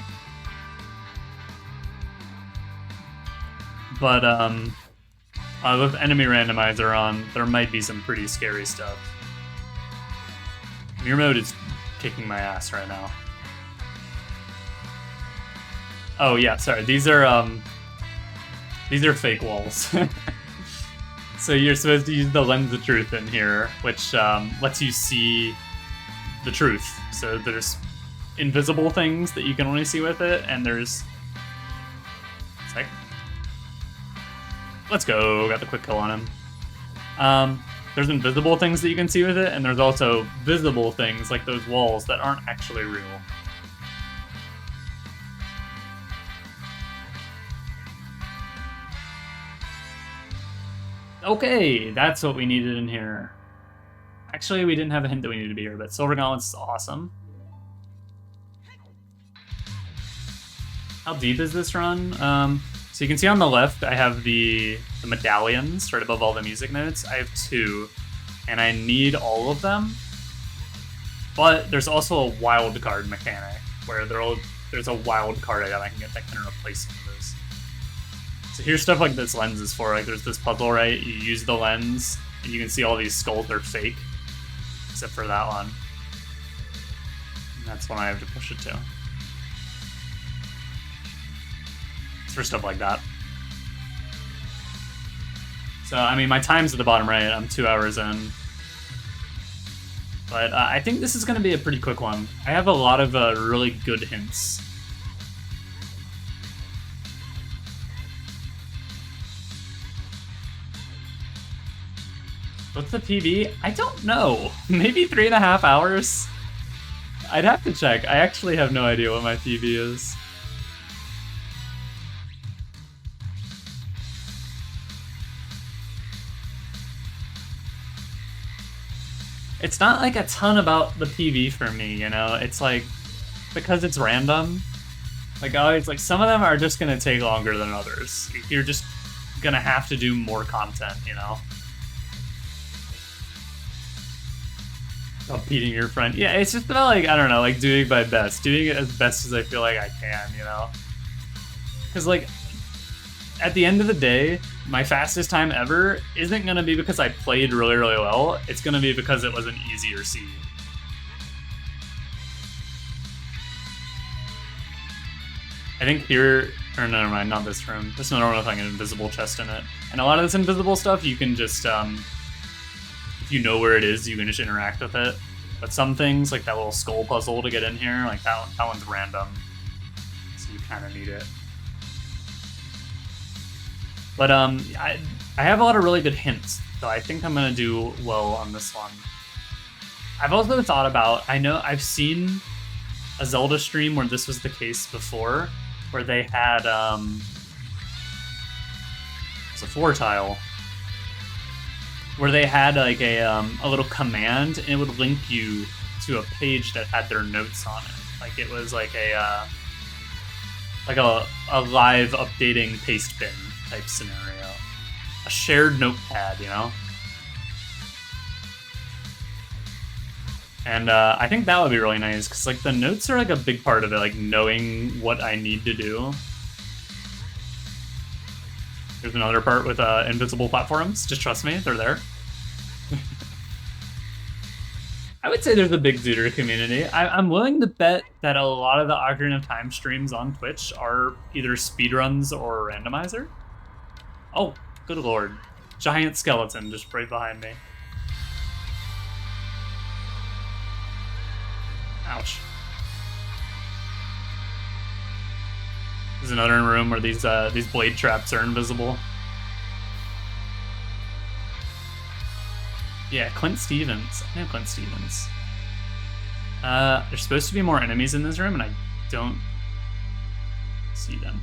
But with enemy randomizer on, there might be some pretty scary stuff. Mirror mode is kicking my ass right now. Oh yeah, sorry. These are fake walls. So you're supposed to use the lens of truth in here, which lets you see the truth. So there's invisible things that you can only see with it, and there's... Let's go. Got the quick kill on him. There's invisible things that you can see with it, and there's also visible things like those walls that aren't actually real. Okay, that's what we needed in here. Actually, we didn't have a hint that we needed to be here, but Silver Gauntlets is awesome. How deep is this run? So you can see on the left, I have the medallions right above all the music notes. I have 2, and I need all of them. But there's also a wild card mechanic where there's a wild card item I can get that can replace some of those. So here's stuff like this lens is for. Like there's this puzzle, right? You use the lens and you can see all these skulls are fake, except for that one. And that's one I have to push it to. It's for stuff like that. So, I mean, my time's at the bottom right. I'm 2 hours in. But I think this is going to be a pretty quick one. I have a lot of really good hints. What's the PB? I don't know. Maybe 3.5 hours? I'd have to check. I actually have no idea what my PB is. It's not like a ton about the PV for me, you know? It's like, because it's random, like always, like some of them are just gonna take longer than others. You're just gonna have to do more content, you know? About beating your friend. Yeah, it's just about like, I don't know, like doing my best. Doing it as best as I feel like I can, you know? Because like, at the end of the day, my fastest time ever isn't going to be because I played really, really well. It's going to be because it was an easier seed. I think here, or no, never mind, not this room. There's another one with like an invisible chest in it. And a lot of this invisible stuff, you can just, if you know where it is, you can just interact with it. But some things, like that little skull puzzle to get in here, like that one's random. So you kind of need it. But I have a lot of really good hints, so I think I'm gonna do well on this one. I've also thought about, I know I've seen a Zelda stream where this was the case before, where they had it's a 4-tile, where they had like a little command and it would link you to a page that had their notes on it. Like it was like a live updating paste bin type scenario. A shared notepad, you know? And I think that would be really nice, because like the notes are like a big part of it, like knowing what I need to do. There's another part with invisible platforms. Just trust me, they're there. I would say there's a big Zootr community. I'm willing to bet that a lot of the Ocarina of Time streams on Twitch are either speedruns or randomizer. Oh, good lord. Giant skeleton just right behind me. Ouch. There's another room where these blade traps are invisible. Yeah, Clint Stevens. I know Clint Stevens. There's supposed to be more enemies in this room, and I don't see them.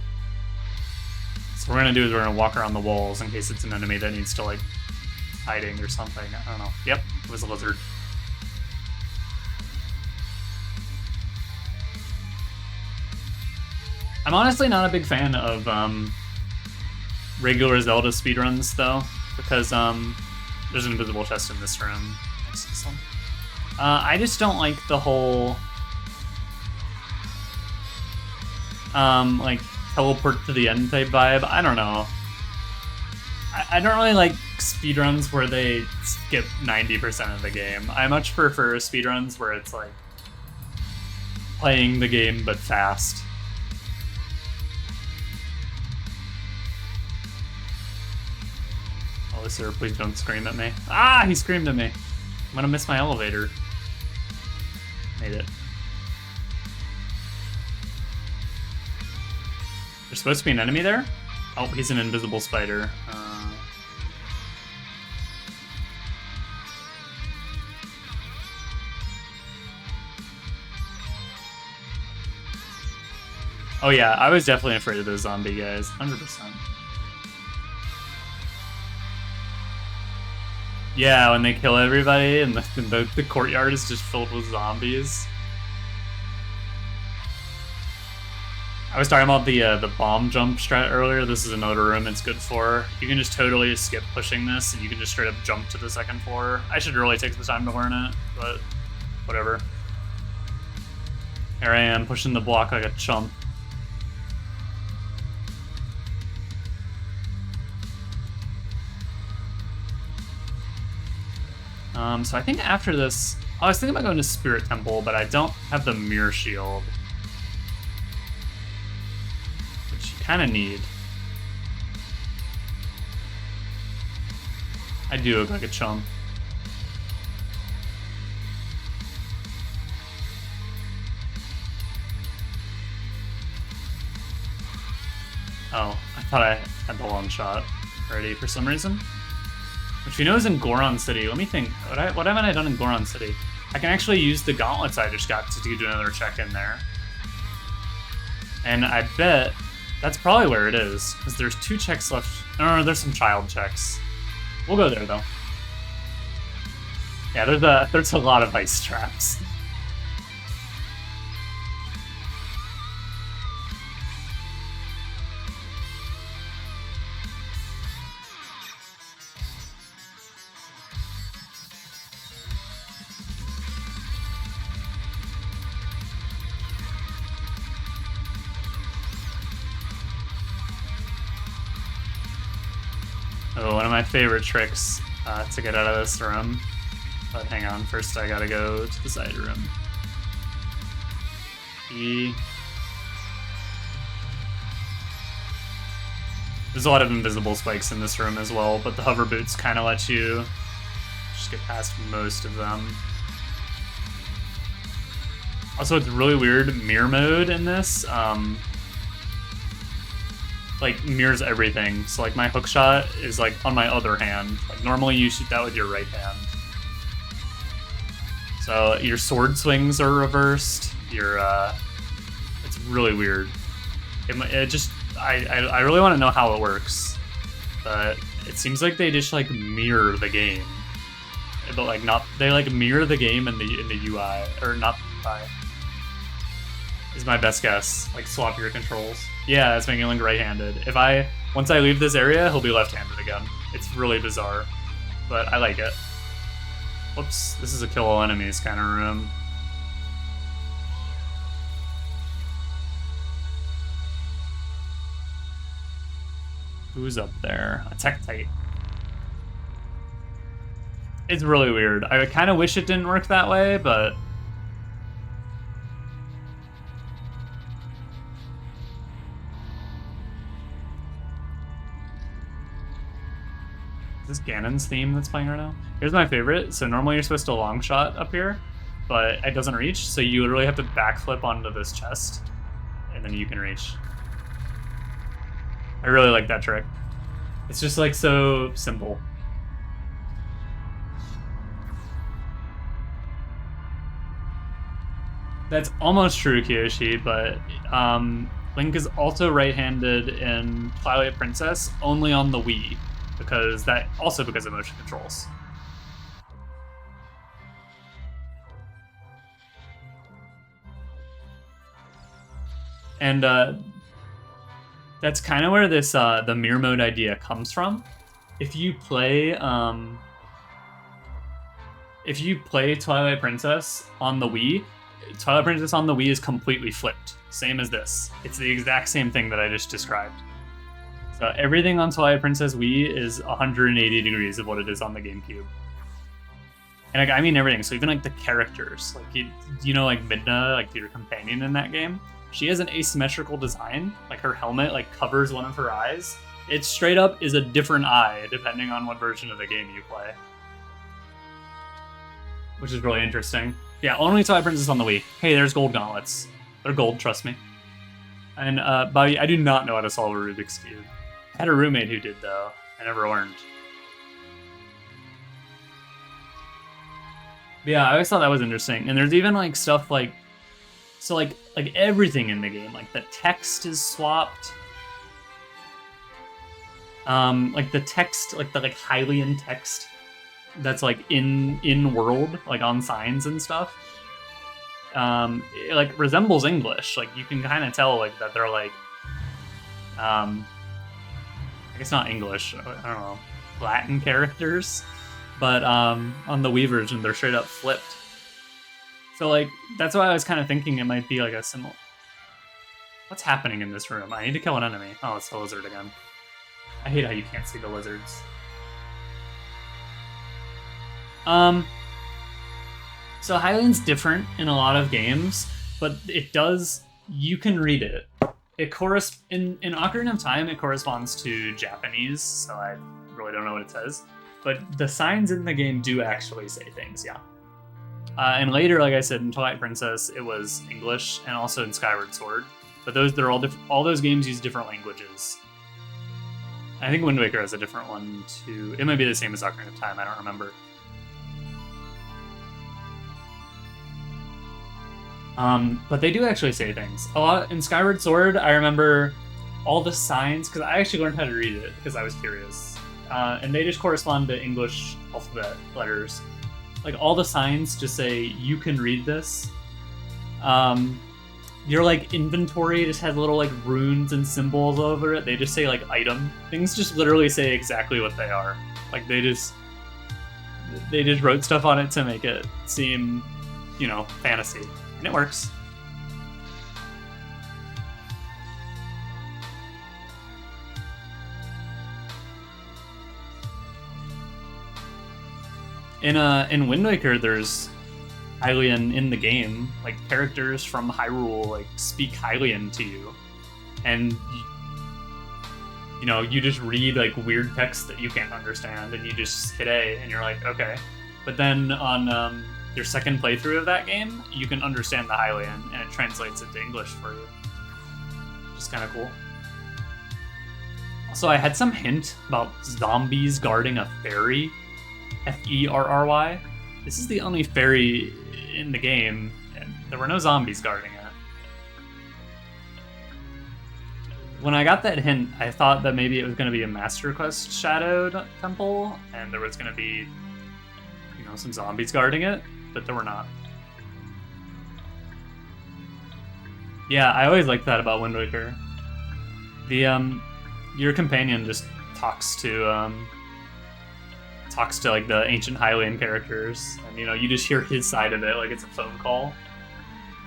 So what we're gonna do is we're gonna walk around the walls in case it's an enemy that needs to like hiding or something. I don't know. Yep, it was a lizard. I'm honestly not a big fan of regular Zelda speedruns though, because there's an invisible chest in this room. Next to this one. I just don't like the whole like teleport to the end type vibe. I don't know. I don't really like speedruns where they skip 90% of the game. I much prefer speedruns where it's like playing the game but fast. Oh, sir, please don't scream at me. Ah, he screamed at me. I'm gonna miss my elevator. Made it. There's supposed to be an enemy there? Oh, he's an invisible spider. Oh yeah, I was definitely afraid of those zombie guys, 100%. Yeah, when they kill everybody and the courtyard is just filled with zombies. I was talking about the bomb jump strat earlier. This is another room it's good for. You can just totally skip pushing this and you can just straight up jump to the second floor. I should really take the time to learn it, but whatever. Here I am, pushing the block like a chump. So I think after this... I was thinking about going to Spirit Temple, but I don't have the Mirror Shield. Which you kind of need. I do look like a chump. Oh, I thought I had the long shot ready for some reason. Which we know is in Goron City. Let me think. What haven't I done in Goron City? I can actually use the gauntlets I just got to do another check in there. And I bet that's probably where it is, because there's 2 checks left. No, there's some child checks. We'll go there, though. Yeah, there's a lot of ice traps. Oh, one of my favorite tricks to get out of this room. But hang on, first I gotta go to the side room. E. There's a lot of invisible spikes in this room as well, but the hover boots kind of let you just get past most of them. Also, it's really weird mirror mode in this. Like mirrors everything. So like my hook shot is like on my other hand. Like normally you shoot that with your right hand. So your sword swings are reversed. It's really weird. It just I really want to know how it works, but it seems like they just like mirror the game, but like not they like mirror the game in the UI or not UI. Is my best guess. Like swap your controls. Yeah, it's making Link right-handed. Once I leave this area, he'll be left-handed again. It's really bizarre, but I like it. Whoops, this is a kill all enemies kind of room. Who's up there? A Tektite. It's really weird. I kind of wish it didn't work that way, but... Is this Ganon's theme that's playing right now? Here's my favorite. So normally you're supposed to long shot up here, but it doesn't reach, so you literally have to backflip onto this chest, and then you can reach. I really like that trick. It's just like so simple. That's almost true, Kiyoshi, but Link is also right-handed in Twilight Princess, only on the Wii, because of motion controls. And that's kind of where this the mirror mode idea comes from. If you play Twilight Princess on the Wii, Twilight Princess on the Wii is completely flipped, same as this. It's the exact same thing that I just described. So everything on Twilight Princess Wii is 180 degrees of what it is on the GameCube. And like, I mean everything. So even like the characters, like you know, like Midna, like your companion in that game, she has an asymmetrical design. Like her helmet like covers one of her eyes. It straight up is a different eye depending on what version of the game you play, which is really interesting. Yeah, only Twilight Princess on the Wii. Hey, there's gold gauntlets. They're gold, trust me. And Bobby, I do not know how to solve a Rubik's Cube. I had a roommate who did, though. I never learned. But yeah, I always thought that was interesting. And there's even like stuff like, so like everything in the game, like the text is swapped. Like the text, like the like Hylian text that's like in world, like on signs and stuff. It like resembles English. Like you can kind of tell like that they're like, I guess not English. I don't know, Latin characters, but on the Wii version they're straight up flipped. So like that's why I was kind of thinking it might be like a similar. What's happening in this room? I need to kill an enemy. Oh, it's the lizard again. I hate how you can't see the lizards. So Highland's different in a lot of games, but it does. You can read it. It in Ocarina of Time. It corresponds to Japanese, so I really don't know what it says. But the signs in the game do actually say things. Yeah. And later, like I said, in Twilight Princess, it was English, and also in Skyward Sword. But they're all different. All those games use different languages. I think Wind Waker has a different one too. It might be the same as Ocarina of Time. I don't remember. But they do actually say things. A lot in Skyward Sword, I remember all the signs, because I actually learned how to read it because I was curious. And they just correspond to English alphabet letters. Like all the signs just say, you can read this. Your like inventory just has little like runes and symbols over it. They just say like item. Things just literally say exactly what they are. Like they just wrote stuff on it to make it seem, you know, fantasy. And it works. In Wind Waker, there's Hylian in the game. Like characters from Hyrule like speak Hylian to you, and you know you just read like weird text that you can't understand, and you just hit A, and you're like, okay. But then on your second playthrough of that game, you can understand the Hylian, and it translates into English for you. Which is kind of cool. Also, I had some hint about zombies guarding a ferry. Ferry. This is the only ferry in the game, and there were no zombies guarding it. When I got that hint, I thought that maybe it was going to be a Master Quest shadowed temple, and there was going to be, you know, some zombies guarding it, but there were not. Yeah, I always liked that about Wind Waker. The your companion just talks to like the ancient Hylian characters, and you know you just hear his side of it like it's a phone call.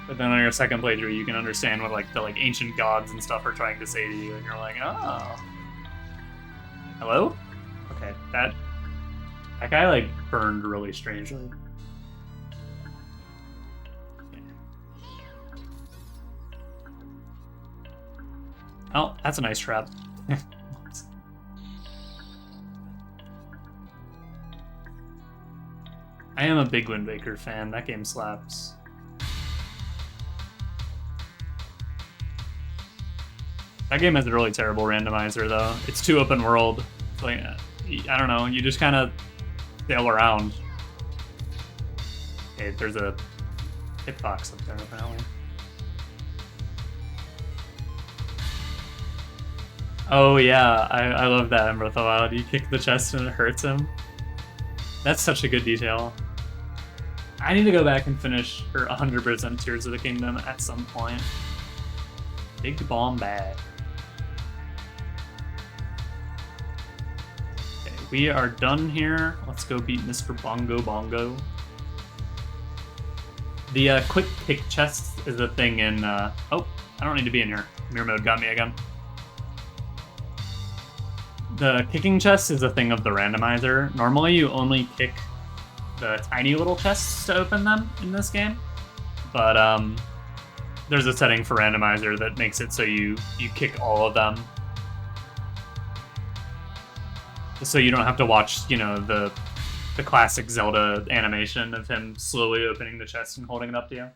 But then on your second playthrough, you can understand what like the like ancient gods and stuff are trying to say to you, and you're like, oh, hello? Okay, that guy like burned really strangely. Oh, that's a nice trap. I am a big Wind Waker fan. That game slaps. That game has a really terrible randomizer, though. It's too open world. Like, I don't know. You just kind of sail around. Okay, there's a hitbox up there, apparently. Oh yeah, I love that in Breath of the Wild. You kick the chest and it hurts him. That's such a good detail. I need to go back and finish 100% Tears of the Kingdom at some point. Big bomb bag. Okay, we are done here. Let's go beat Mr. Bongo Bongo. The quick kick chest is a thing in... oh, I don't need to be in here. Mirror mode got me again. The kicking chest is a thing of the randomizer. Normally you only kick the tiny little chests to open them in this game. But there's a setting for randomizer that makes it so you kick all of them. So you don't have to watch, you know, the classic Zelda animation of him slowly opening the chest and holding it up to you.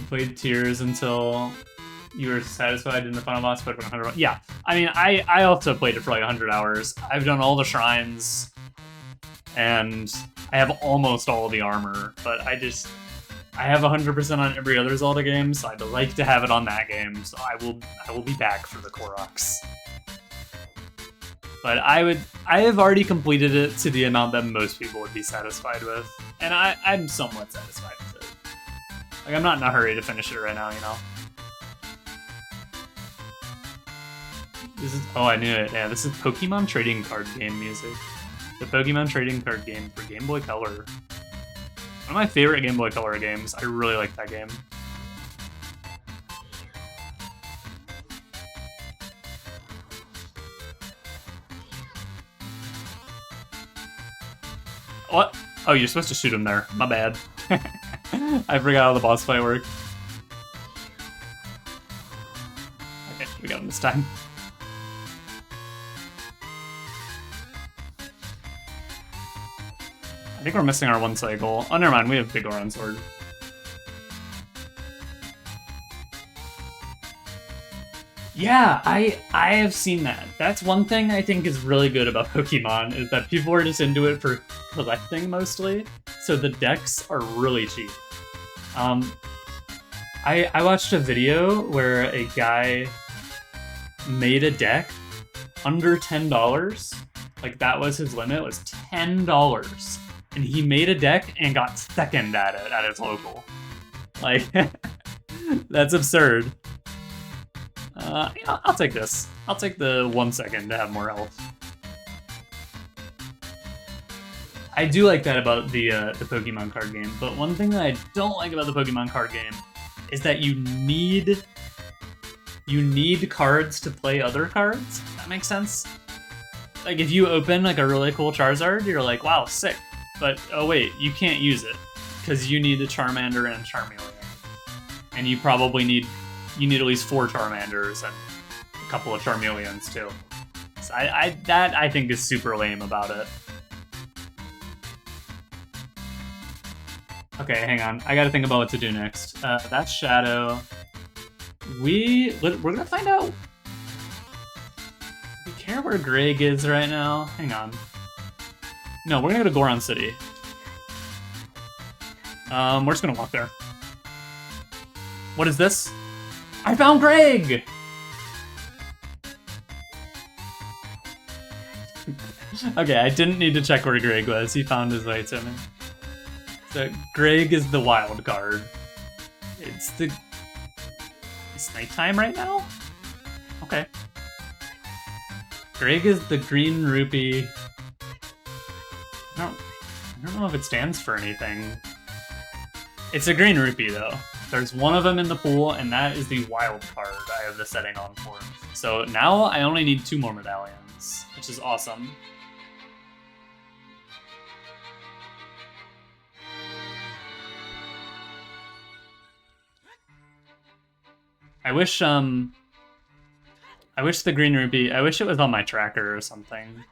Played Tears until you were satisfied in the final boss fight for 100. Yeah, I mean, I also played it for like 100 hours. I've done all the shrines, and I have almost all the armor, but I have 100% on every other Zelda game, so I'd like to have it on that game. So I will be back for the Koroks. But I have already completed it to the amount that most people would be satisfied with, and I'm somewhat satisfied with it. Like, I'm not in a hurry to finish it right now, you know? This is, oh, I knew it. Yeah, this is Pokemon trading card game music. The Pokemon trading card game for Game Boy Color. One of my favorite Game Boy Color games. I really like that game. What? Oh, you're supposed to shoot him there. My bad. I forgot how the boss fight worked. Okay, we got him this time. I think we're missing our one cycle. Oh, never mind. We have Big Oron Sword. Yeah, I have seen that. That's one thing I think is really good about Pokemon, is that people are just into it for collecting mostly. So the decks are really cheap. I watched a video where a guy made a deck under $10. Like, that was his limit, was $10. And he made a deck and got second at it at his local. Like, that's absurd. I'll take this. I'll take the 1 second to have more health. I do like that about the Pokemon card game, but one thing that I don't like about the Pokemon card game is that you need cards to play other cards. That makes sense? Like, if you open like a really cool Charizard, you're like, wow, sick. But oh wait, you can't use it because you need a Charmander and a Charmeleon, and you probably need at least 4 Charmanders and a couple of Charmeleons too. So that I think is super lame about it. Okay, hang on. I gotta think about what to do next. That's Shadow. We're gonna find out. Do we care where Greg is right now? Hang on. No, we're gonna go to Goron City. We're just gonna walk there. What is this? I found Greg! Okay, I didn't need to check where Greg was. He found his way to me. So, Greg is the wild card. It's nighttime right now? Okay. Greg is the green rupee. I don't know if it stands for anything. It's a green rupee, though. There's one of them in the pool, and that is the wild card I have the setting on for. So now I only need 2 more medallions, which is awesome. I wish the green rupee, I wish it was on my tracker or something.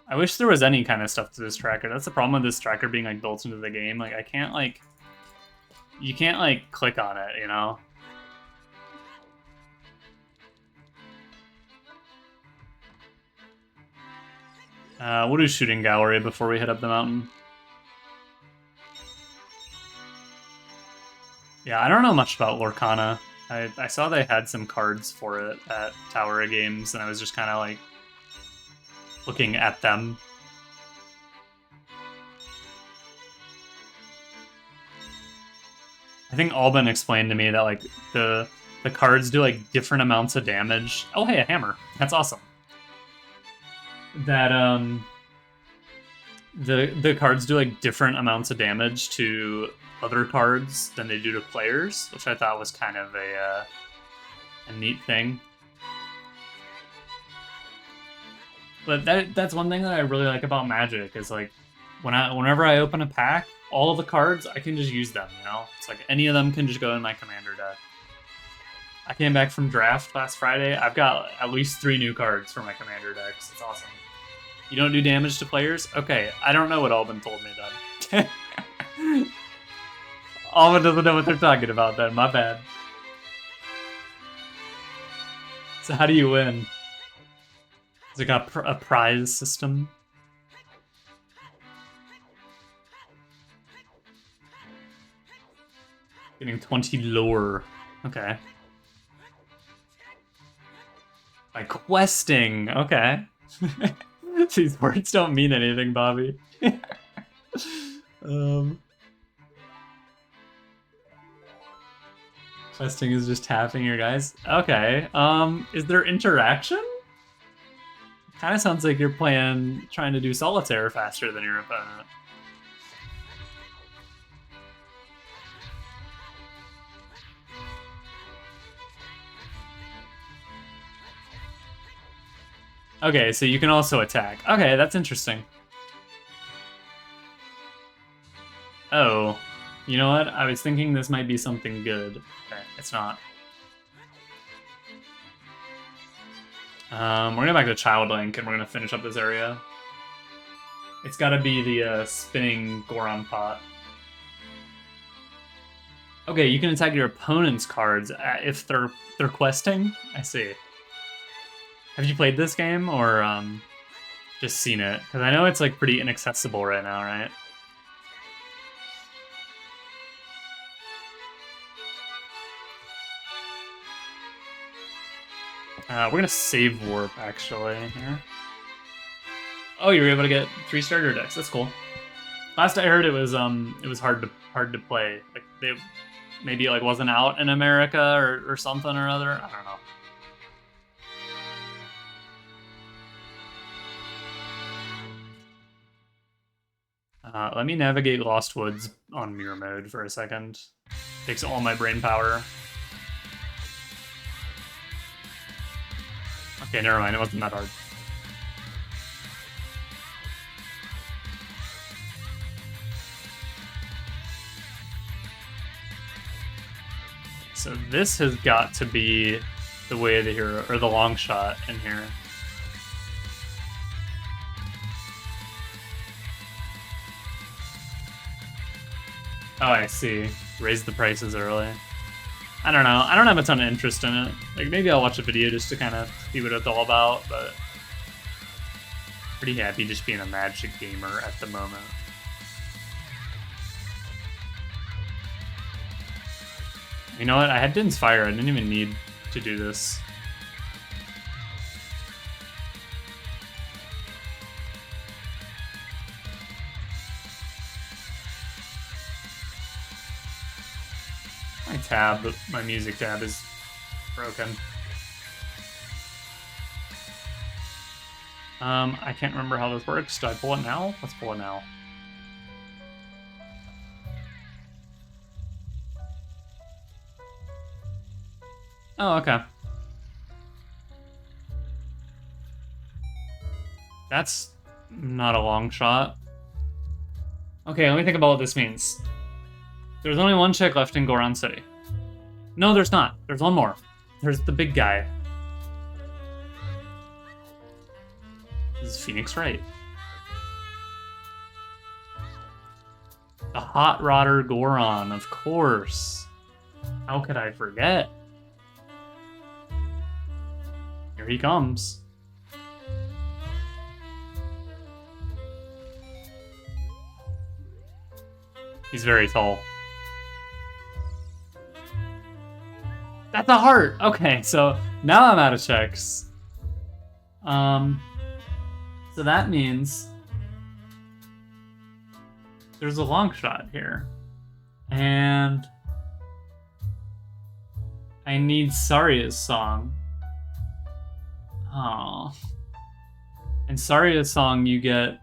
I wish there was any kind of stuff to this tracker. That's the problem with this tracker being like built into the game. Like, I can't like, you can't like click on it, you know? We'll do shooting gallery before we head up the mountain. Yeah, I don't know much about Lorcana. I saw they had some cards for it at Tower of Games, and I was just kind of like looking at them. I think Alban explained to me that like the cards do like different amounts of damage. Oh hey, a hammer. That's awesome. That the cards do like different amounts of damage to other cards than they do to players, which I thought was kind of a neat thing. But that's one thing that I really like about Magic is like whenever I open a pack, all of the cards I can just use them, you know? It's like any of them can just go in my commander deck. I came back from draft last Friday. I've got at least 3 new cards for my commander decks. It's awesome. You don't do damage to players? Okay, I don't know what Alban told me then. Alban doesn't know what they're talking about then, my bad. So how do you win? Has it got a prize system? Getting 20 lore. Okay. By questing. Okay. These words don't mean anything, Bobby. Questing is just tapping your guys. Okay. Is there interaction? Kind of sounds like you're trying to do solitaire faster than your opponent. Okay, so you can also attack. Okay, that's interesting. Oh, you know what? I was thinking this might be something good. Okay, it's not. We're gonna go back to Child Link and we're gonna finish up this area. It's gotta be the spinning Goron pot. Okay, you can attack your opponent's cards if they're questing. I see. Have you played this game or just seen it? Because I know it's like pretty inaccessible right now, right? We're gonna save warp actually here. Oh, you were able to get 3 starter decks. That's cool. Last I heard, it was hard to play. Like maybe it like wasn't out in America or something or other. I don't know. Let me navigate Lost Woods on mirror mode for a second. Takes all my brain power. Okay, never mind. It wasn't that hard. So this has got to be the way of the hero, or the long shot in here. Oh, I see. Raise the prices early. I don't know. I don't have a ton of interest in it. Like, maybe I'll watch a video just to kind of see what it's all about, but pretty happy just being a Magic gamer at the moment. You know what? I had Din's Fire. I didn't even need to do this. My music tab is broken. I can't remember how this works. Do I pull it now? Let's pull it now. Oh, okay. That's not a long shot. Okay, let me think about what this means. There's only one chick left in Goron City. No, there's not. There's one more. There's the big guy. This is Phoenix Wright. The Hot Rodder Goron, of course. How could I forget? Here he comes. He's very tall. That's a heart! Okay, so now I'm out of checks. So that means there's a long shot here. And I need Saria's song. Oh. And Saria's song you get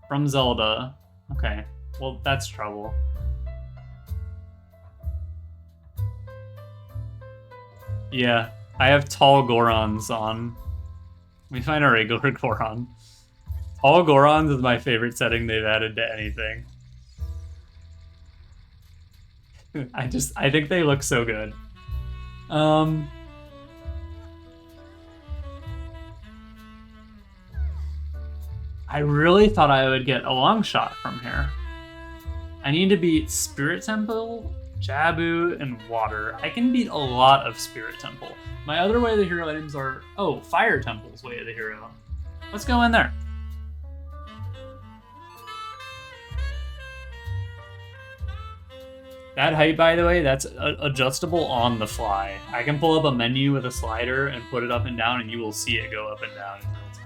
from Zelda. Okay, well that's trouble. Yeah, I have tall Gorons on. Let me find a regular Goron. Tall Gorons is my favorite setting they've added to anything. I think they look so good. I really thought I would get a long shot from here. I need to beat Spirit Temple, Jabu, and Water. I can beat a lot of Spirit Temple. My other Way of the Hero items are... Oh, Fire Temple's Way of the Hero. Let's go in there. That height, by the way, that's adjustable on the fly. I can pull up a menu with a slider and put it up and down, and you will see it go up and down in real time.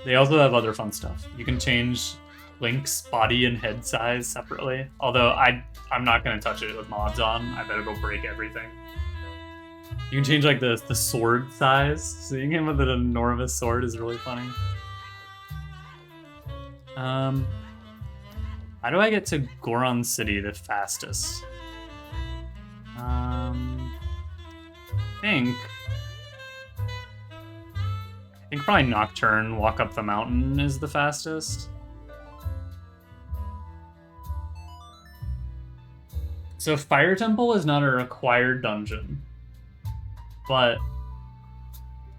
They also have other fun stuff. You can change Link's body and head size separately. Although I'm not gonna touch it with mods on. I bet it'll break everything. You can change like the sword size. Seeing him with an enormous sword is really funny. How do I get to Goron City the fastest? I think probably Nocturne, walk up the mountain is the fastest. So Fire Temple is not a required dungeon, but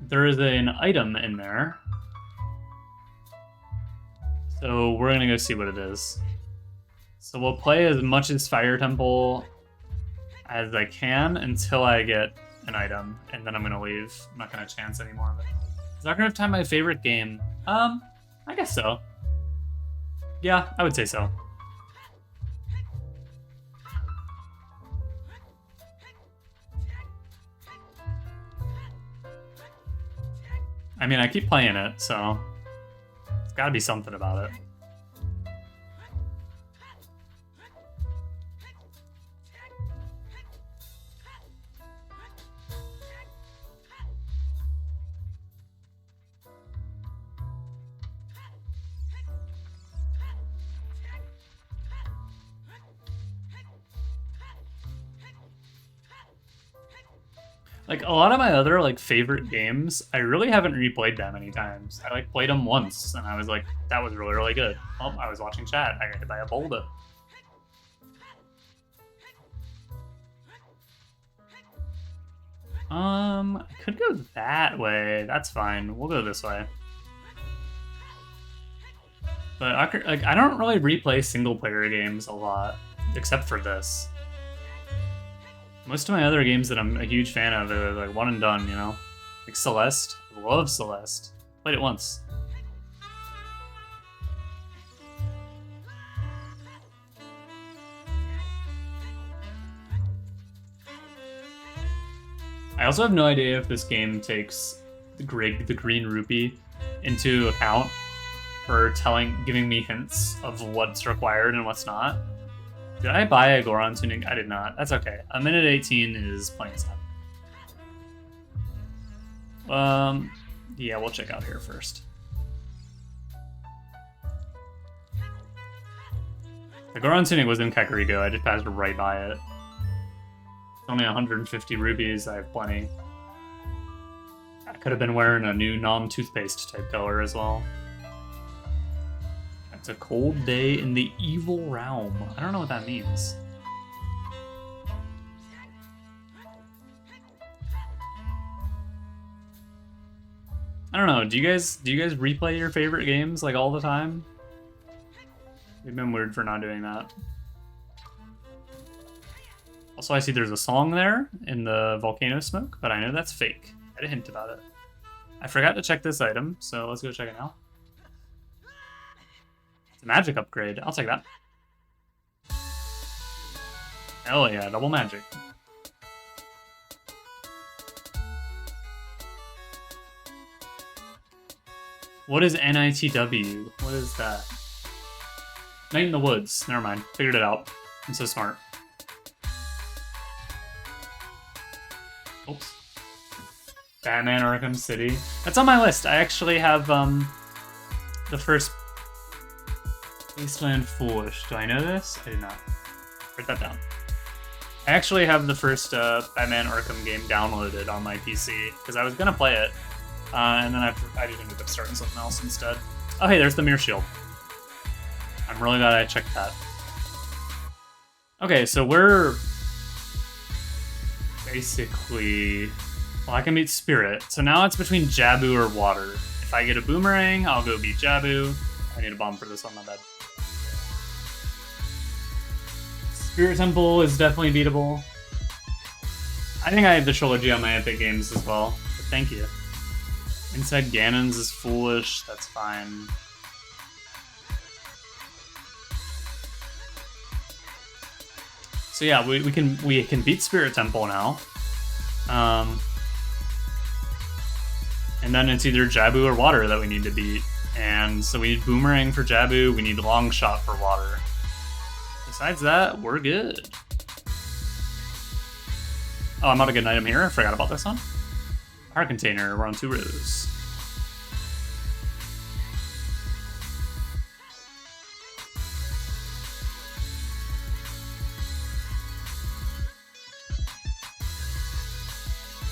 there is an item in there. So we're gonna go see what it is. So we'll play as much as Fire Temple as I can until I get an item, and then I'm gonna leave. I'm not gonna chance any more of it. Is Ocarina of Time my favorite game? I guess so. Yeah, I would say so. I mean, I keep playing it, so it's gotta be something about it. Like, a lot of my other, like, favorite games, I really haven't replayed that many times. I, like, played them once, and I was like, that was really, really good. Oh, I was watching chat. I got hit by a boulder. I could go that way. That's fine. We'll go this way. But, like, I don't really replay single-player games a lot, except for this. Most of my other games that I'm a huge fan of are like one and done, you know? Like Celeste. I love Celeste. Played it once. I also have no idea if this game takes the green rupee into account for giving me hints of what's required and what's not. Did I buy a Goron tunic? I did not. That's okay. A minute 18 is plenty of time. Yeah, we'll check out here first. The Goron tunic was in Kakariko. I just passed right by it. It's only 150 rupees. I have plenty. I could have been wearing a new non-toothpaste type color as well. It's a cold day in the evil realm. I don't know what that means. I don't know. Do you guys replay your favorite games like all the time? We've been weird for not doing that. Also, I see there's a song there in the volcano smoke, but I know that's fake. I had a hint about it. I forgot to check this item, so let's go check it now. It's a magic upgrade. I'll take that. Hell yeah, double magic. What is NITW? What is that? Night in the Woods. Never mind. Figured it out. I'm so smart. Oops. Batman Arkham City. That's on my list. I actually have the first Wasteland Foolish. Do I know this? I did not. Write that down. I actually have the first Batman Arkham game downloaded on my PC because I was gonna play it, and then I just ended up starting something else instead. Oh hey, there's the Mirror Shield. I'm really glad I checked that. Okay, so we're basically... Well, I can beat Spirit. So now it's between Jabu or Water. If I get a Boomerang, I'll go beat Jabu. I need a bomb for this one, my bad. Spirit Temple is definitely beatable. I think I have the trilogy on my Epic Games as well, but thank you. Inside Ganon's is foolish, that's fine. So yeah, we can beat Spirit Temple now. And then it's either Jabu or Water that we need to beat. And so we need Boomerang for Jabu, we need Long Shot for water. Besides that, we're good. Oh, I'm out a good item here. I forgot about this one. Heart Container, we're on 2 rows.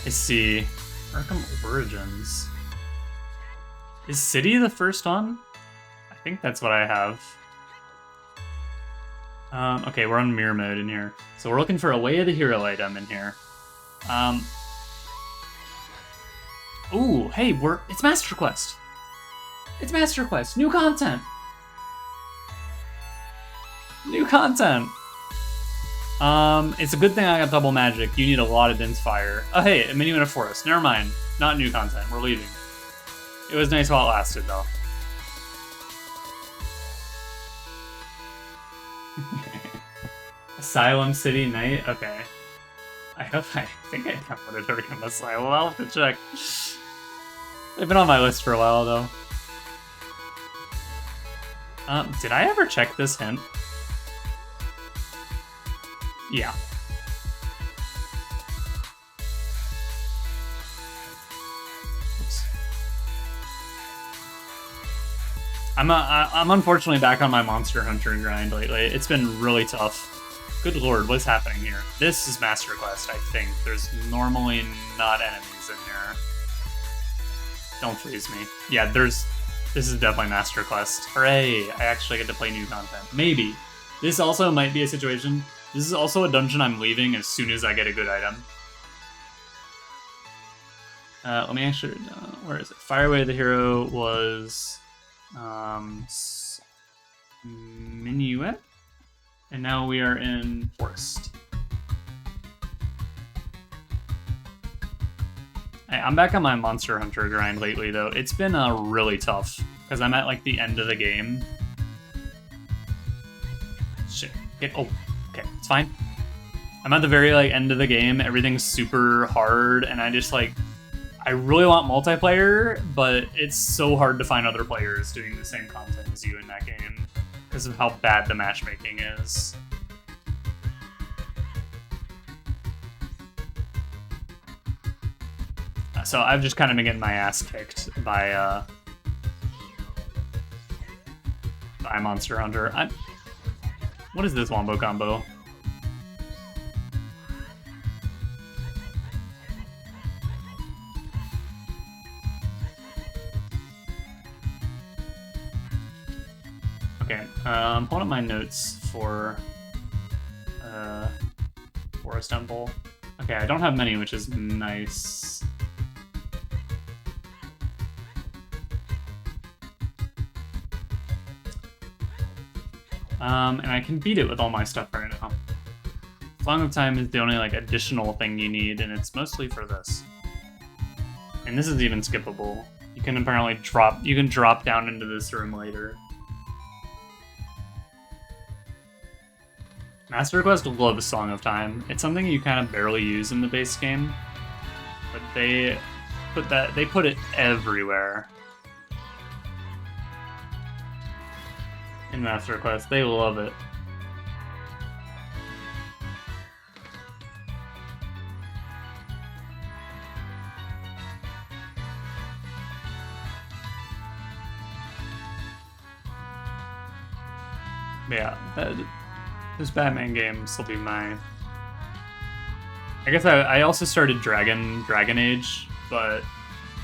I see. Arkham Origins. Is City the first one? I think that's what I have. Okay, we're on mirror mode in here. So we're looking for a Way of the Hero item in here. Ooh, hey, it's Master Quest. It's Master Quest. New content. New content. It's a good thing I got double magic. You need a lot of dense fire. Oh, hey, a mini in a forest. Never mind. Not new content. We're leaving. It was nice while it lasted, though. Asylum City Night? Okay. I think I downloaded Arkham Asylum. I'll have to check. They've been on my list for a while, though. Did I ever check this hint? Yeah. Oops. I'm unfortunately back on my Monster Hunter grind lately. It's been really tough. Good lord, what's happening here? This is Master Quest, I think. There's normally not enemies in here. Don't freeze me. Yeah, this is definitely Master Quest. Hooray! I actually get to play new content. Maybe. This also might be a situation. This is also a dungeon I'm leaving as soon as I get a good item. Let me actually... where is it? Fireway the Hero was... Minuet? And now we are in Forest. Hey, I'm back on my Monster Hunter grind lately, though. It's been really tough, because I'm at, like, the end of the game. Shit. Oh, okay, it's fine. I'm at the very, like, end of the game. Everything's super hard, and I just, like... I really want multiplayer, but it's so hard to find other players doing the same content as you in that game, because of how bad the matchmaking is. So I've just kind of been getting my ass kicked by Monster Hunter. What is this wombo combo? Okay, I'm pulling up my notes for Forest Temple. Okay, I don't have many, which is nice. And I can beat it with all my stuff right now. Song of Time is the only like additional thing you need, and it's mostly for this. And this is even skippable. You can apparently drop down into this room later. Master Quest loves Song of Time. It's something you kind of barely use in the base game, but they put it everywhere in Master Quest. They love it. Yeah, this Batman game will be my... I guess I also started Dragon Age, but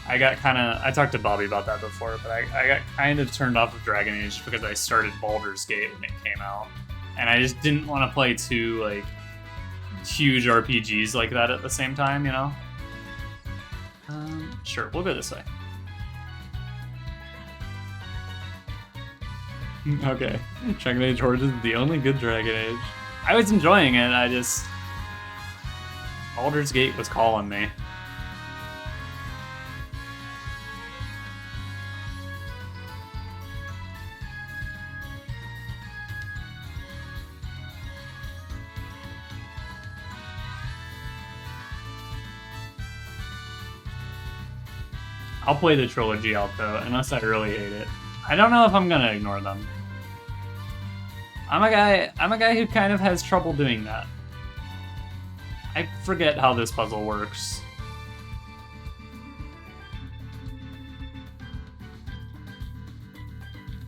I got kind of... I talked to Bobby about that before, but I got kind of turned off of Dragon Age because I started Baldur's Gate when it came out. And I just didn't want to play two, like, huge RPGs like that at the same time, you know? Sure, we'll go this way. Okay, Dragon Age Origins is the only good Dragon Age. I was enjoying it, I just... Baldur's Gate was calling me. I'll play the trilogy out though, unless I really hate it. I don't know if I'm gonna ignore them. I'm a guy who kind of has trouble doing that. I forget how this puzzle works.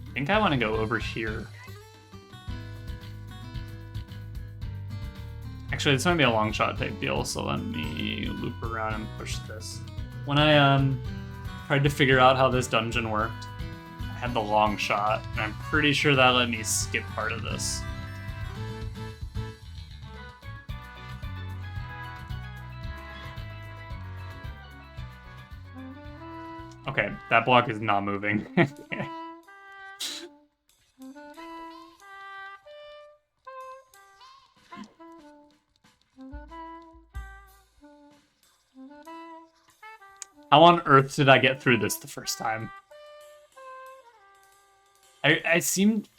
I think I want to go over here. Actually, it's gonna be a long shot type deal, so let me loop around and push this. When I tried to figure out how this dungeon worked, I had the long shot, and I'm pretty sure that let me skip part of this. Okay, that block is not moving. How on earth did I get through this the first time? I seemed...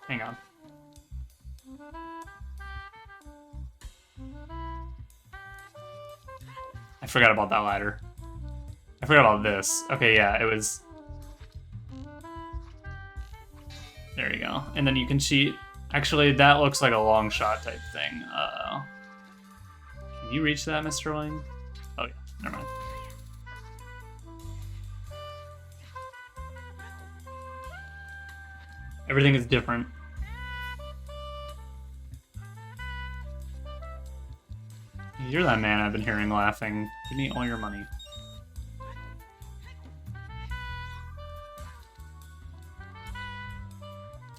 Hang on. I forgot about that ladder. I forgot about this. Okay, yeah, it was... There you go. And then you can cheat. Actually, that looks like a long shot type thing. Uh-oh. Can you reach that, Mr. Wing? Oh, yeah. Never mind. Everything is different. You're that man I've been hearing laughing. Give me all your money.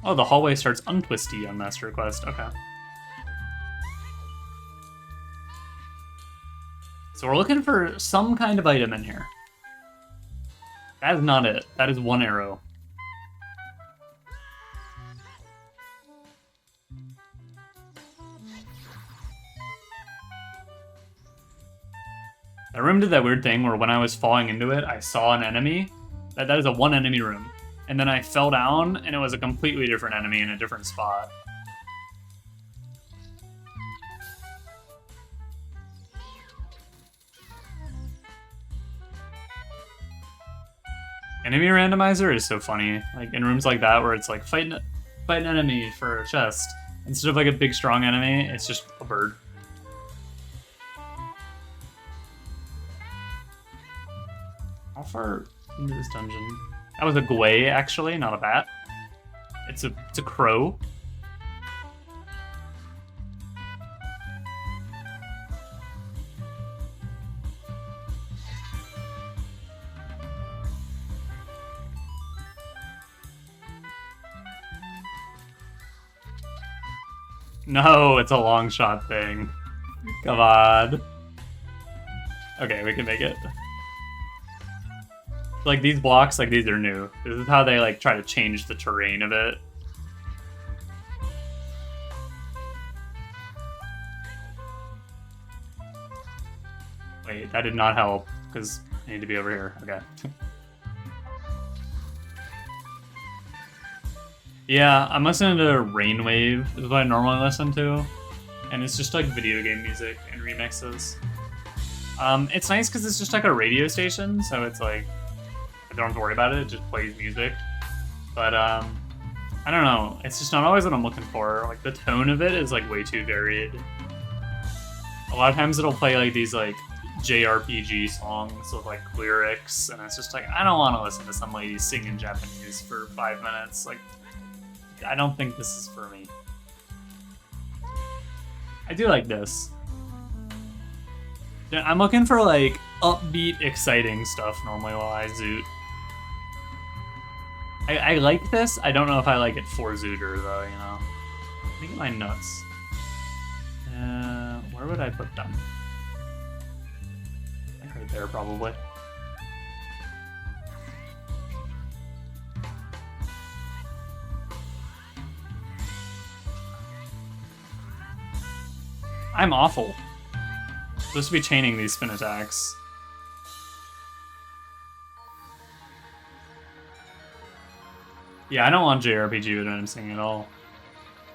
Oh, the hallway starts untwisty on Master Quest. Okay. So we're looking for some kind of item in here. That is not it. That is one arrow. That room did that weird thing where when I was falling into it, I saw an enemy. That is a one enemy room. And then I fell down, and it was a completely different enemy in a different spot. Enemy randomizer is so funny. Like in rooms like that where it's like fight an enemy for a chest. Instead of like a big strong enemy, it's just a bird. How far into this dungeon? That was a gway, actually, not a bat. It's a crow. No, it's a long shot thing. Come on. Okay, we can make it. Like these blocks, like these are new. This is how they like try to change the terrain of it. Wait, that did not help because I need to be over here. Okay. Yeah, I'm listening to Rainwave. This is what I normally listen to, and it's just like video game music and remixes. It's nice because it's just like a radio station, so it's like I don't have to worry about it. It just plays music. But I don't know. It's just not always what I'm looking for. Like the tone of it is like way too varied. A lot of times it'll play like these like JRPG songs with like lyrics, and it's just like I don't want to listen to some lady sing in Japanese for 5 minutes. Like I don't think this is for me. I do like this. I'm looking for like upbeat, exciting stuff normally while I Zoot. I like this. I don't know if I like it for Zootr though, you know. I think my nuts. Where would I put them? I think right there probably. I'm awful. I'm supposed to be chaining these spin attacks. Yeah, I don't want JRPG when I'm singing at all.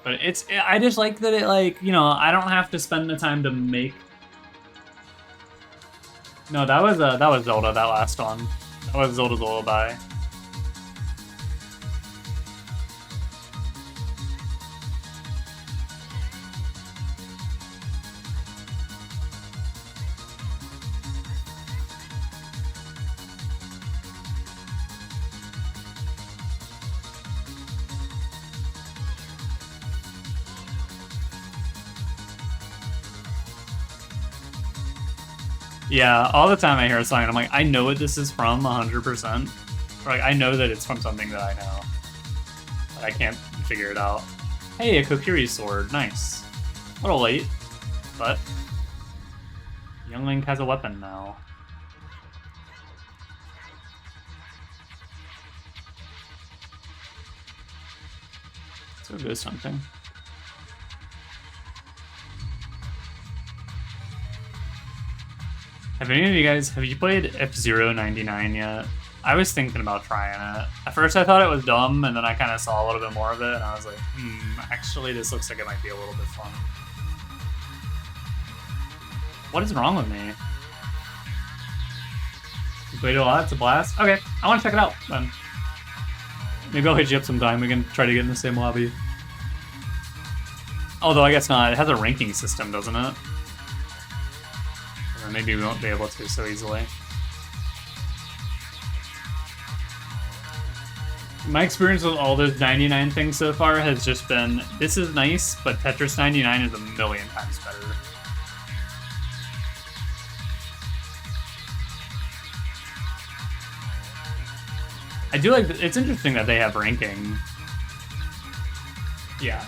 But I just like that it like, you know, I don't have to spend the time to make... No, that was Zelda, that last one. That was Zelda's Lullaby. Yeah, all the time I hear a song and I'm like, I know what this is from 100%. Or like, I know that it's from something that I know. But I can't figure it out. Hey, a Kokiri sword. Nice. A little late, but Young Link has a weapon now. Let's go ghost hunting. Have any of you guys, have you played F-Zero 99 yet? I was thinking about trying it. At first I thought it was dumb, and then I kind of saw a little bit more of it, and I was like, actually this looks like it might be a little bit fun. What is wrong with me? You played it a lot? It's a blast? Okay, I want to check it out, then. Maybe I'll hit you up sometime. We can try to get in the same lobby. Although I guess not. It has a ranking system, doesn't it? Or maybe we won't be able to so easily. My experience with all those 99 things so far has just been, this is nice, but Tetris 99 is a million times better. I do like, it's interesting that they have ranking. Yeah,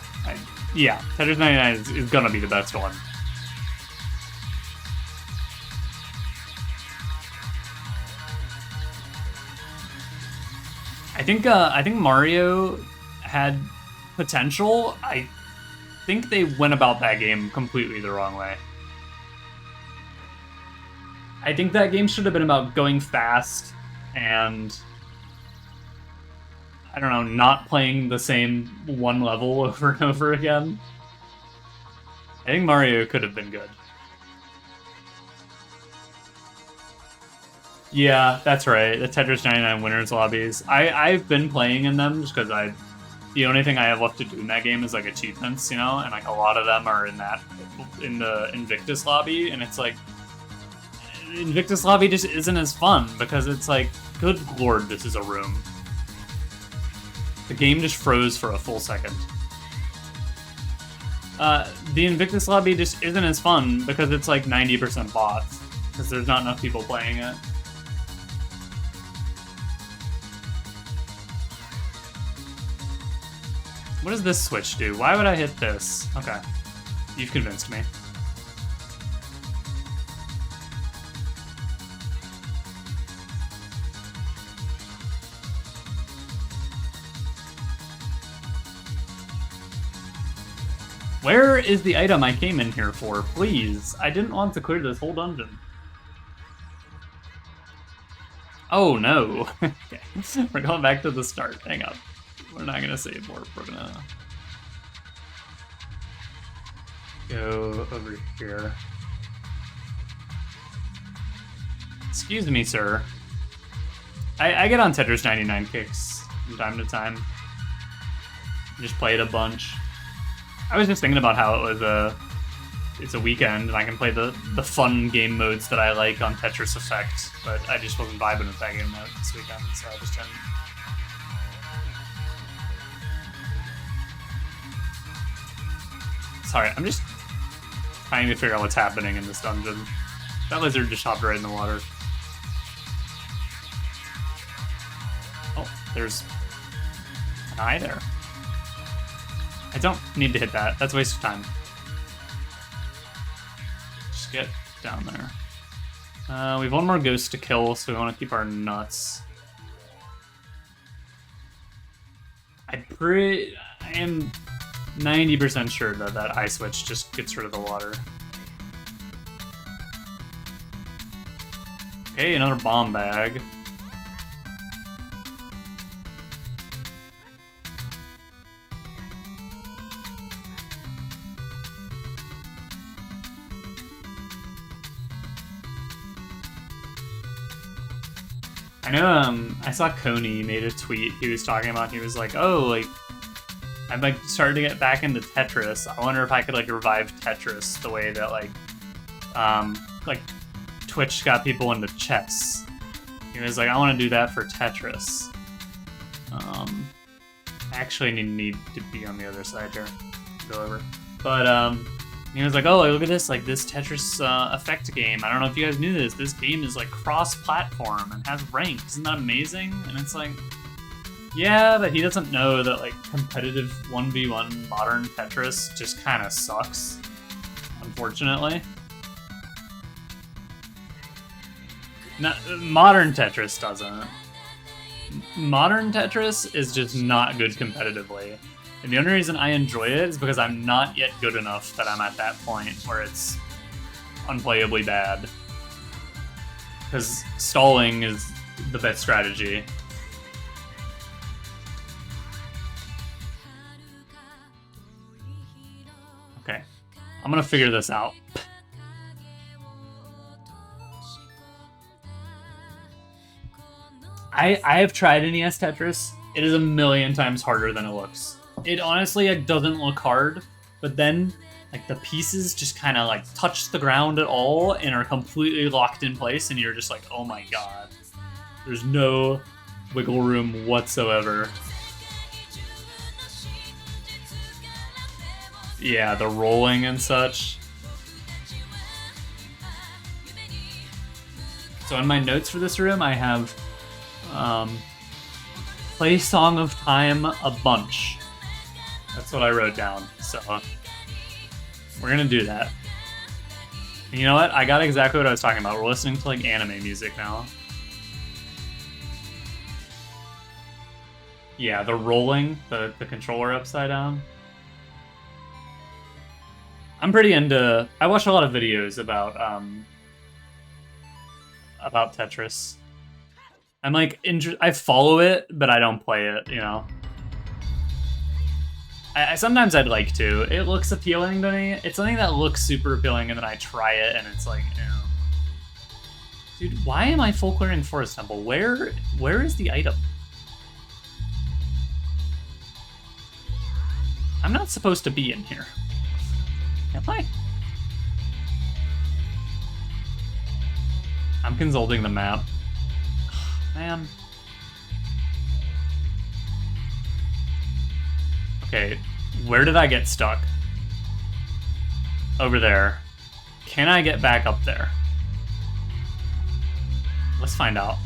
yeah, Tetris 99 is gonna be the best one. I think Mario had potential. I think they went about that game completely the wrong way. I think that game should have been about going fast and, I don't know, not playing the same one level over and over again. I think Mario could have been good. Yeah, that's right. The Tetris 99 winners lobbies. I've been playing in them just because the only thing I have left to do in that game is like achievements, you know, and like a lot of them are in the Invictus lobby, and it's like Invictus lobby just isn't as fun because it's like, good lord, this is a room. The game just froze for a full second. The Invictus lobby just isn't as fun because it's like 90% bots because there's not enough people playing it. What does this switch do? Why would I hit this? Okay. You've convinced me. Where is the item I came in here for? Please. I didn't want to clear this whole dungeon. Oh no. Okay. We're going back to the start. Hang on. We're not gonna save more. We're gonna go over here. Excuse me, sir. I get on Tetris 99 kicks from time to time. Just play it a bunch. I was just thinking about how it's a weekend and I can play the fun game modes that I like on Tetris Effect, but I just wasn't vibing with that game mode this weekend, so I just didn't. Sorry, I'm just trying to figure out what's happening in this dungeon. That lizard just hopped right in the water. Oh, there's an eye there. I don't need to hit that. That's a waste of time. Just get down there. We have one more ghost to kill, so we want to keep our nuts. I am 90% sure that that eye switch just gets rid of the water. Okay, another bomb bag. I know, I saw Coney made a tweet. He was talking about, he was like, oh, like, I'm like starting to get back into Tetris. I wonder if I could like revive Tetris the way that like Twitch got people into chess. He was like, I want to do that for Tetris. I actually need to be on the other side here. Go over. But he was like, oh, look at this, like, this Tetris effect game. I don't know if you guys knew this. This game is, like, cross-platform and has rank. Isn't that amazing? And it's like, yeah, but he doesn't know that, like, competitive 1v1 modern Tetris just kind of sucks, unfortunately. Modern Tetris doesn't. Modern Tetris is just not good competitively. And the only reason I enjoy it is because I'm not yet good enough that I'm at that point where it's unplayably bad. Because stalling is the best strategy. Okay, I'm gonna figure this out. I have tried NES Tetris. It is a million times harder than it looks. It honestly, like, doesn't look hard, but then, like, the pieces just kind of, like, touch the ground at all and are completely locked in place, and you're just like, oh my god. There's no wiggle room whatsoever. Yeah, the rolling and such. So in my notes for this room, I have play Song of Time a bunch. That's what I wrote down. So we're gonna do that. And you know what? I got exactly what I was talking about. We're listening to, like, anime music now. Yeah, the rolling, the controller upside down. I'm pretty into... I watch a lot of videos about Tetris. I'm like, I follow it, but I don't play it, you know? I sometimes I'd like to. It looks appealing to me. It's something that looks super appealing, and then I try it, and it's like, you know. Dude, why am I full clearing Forest Temple? Where is the item? I'm not supposed to be in here. Am I? I'm consulting the map. Man. Okay, where did I get stuck? Over there. Can I get back up there? Let's find out.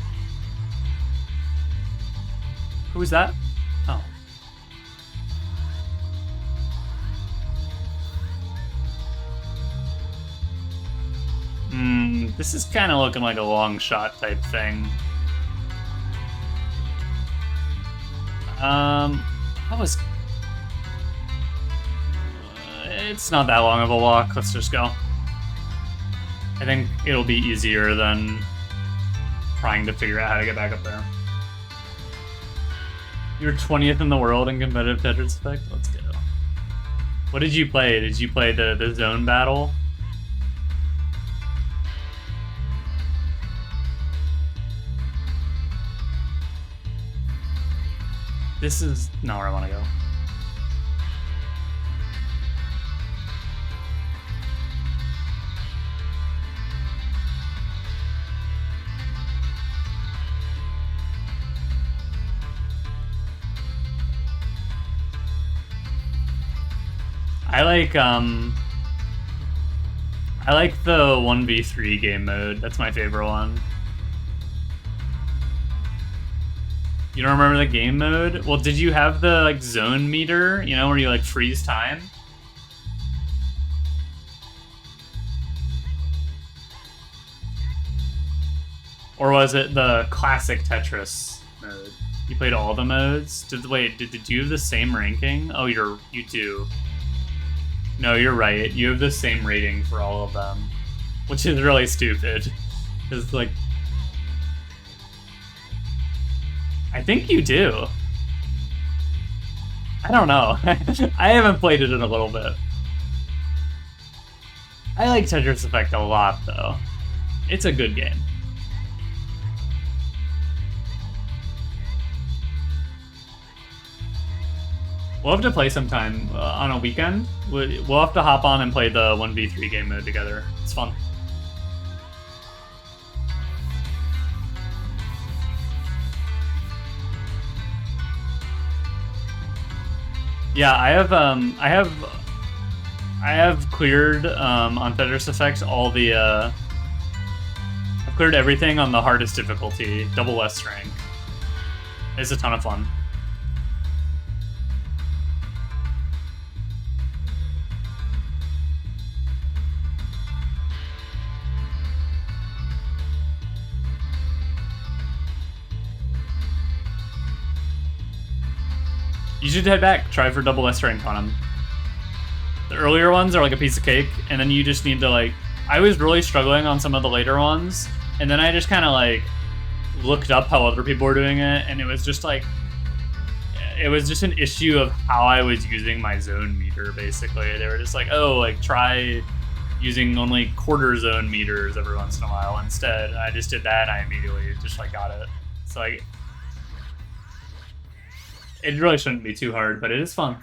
Who is that? Oh. This is kind of looking like a long shot type thing. It's not that long of a walk. Let's just go. I think it'll be easier than trying to figure out how to get back up there. You're 20th in the world in competitive Tetris Effect? Let's go. What did you play? Did you play the zone battle? This is not where I want to go. I like the 1v3 game mode. That's my favorite one. You don't remember the game mode? Well, did you have the, like, zone meter, you know, where you, like, freeze time? Or was it the classic Tetris mode? You played all the modes? Did you have the same ranking? Oh, you do. No, you're right. You have the same rating for all of them, which is really stupid. Because, like, I think you do. I don't know. I haven't played it in a little bit. I like Tetris Effect a lot, though. It's a good game. We'll have to play sometime on a weekend. We'll have to hop on and play the 1v3 game mode together. It's fun. I I have cleared on Tetris Effect all the I've cleared everything on the hardest difficulty, double S rank. It's a ton of fun. You should head back, try for double S rank on them. The earlier ones are like a piece of cake, and then you just need to like... I was really struggling on some of the later ones, and then I just kind of like looked up how other people were doing it, and it was just like... It was just an issue of how I was using my zone meter, basically. They were just like, oh, like try using only quarter zone meters every once in a while instead. And I just did that, and I immediately just like got it. So like... It really shouldn't be too hard, but it is fun.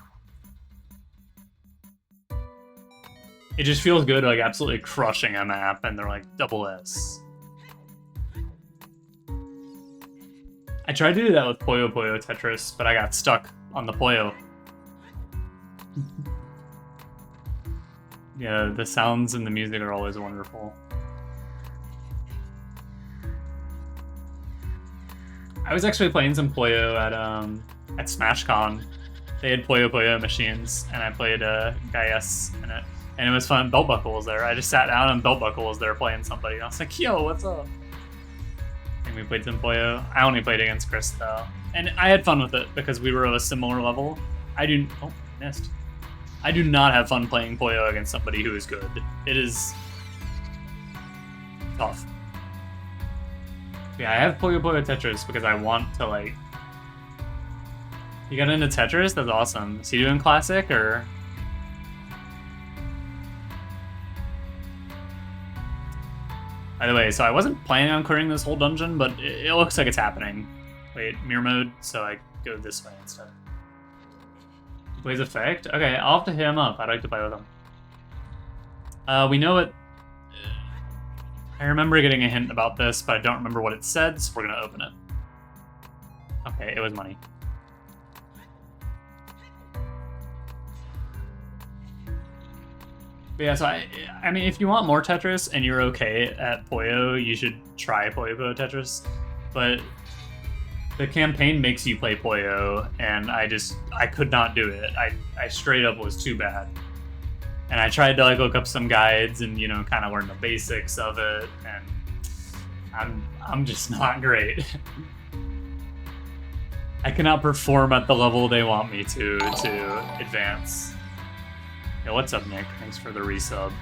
It just feels good, like absolutely crushing a map, and they're like double S. I tried to do that with Puyo Puyo Tetris, but I got stuck on the Puyo. Yeah, the sounds and the music are always wonderful. I was actually playing some Puyo at SmashCon. They had Puyo Puyo machines, and I played Gaius in it. And it was fun. Belt Buckle was there. I just sat down and Belt Buckle was there playing somebody. And I was like, yo, what's up? And we played some Puyo. I only played against Chris, though. And I had fun with it because we were of a similar level. Oh, missed. I do not have fun playing Puyo against somebody who is good. It is tough. Yeah, I have Puyo Puyo Tetris because I want to, like... You got into Tetris? That's awesome. Is he doing Classic, or...? By the way, so I wasn't planning on clearing this whole dungeon, but it looks like it's happening. Wait, mirror mode, so I go this way instead. He plays Effect? Okay, I'll have to hit him up. I'd like to play with him. We know it... I remember getting a hint about this, but I don't remember what it said, so we're gonna open it. Okay, it was money. But yeah, so I mean, if you want more Tetris and you're okay at Puyo, you should try Puyo Puyo Tetris. But the campaign makes you play Puyo, and I could not do it. I straight up was too bad. And I tried to like look up some guides and, you know, kind of learn the basics of it, and I'm just not great. I cannot perform at the level they want me to advance. Yo, what's up, Nick? Thanks for the resub.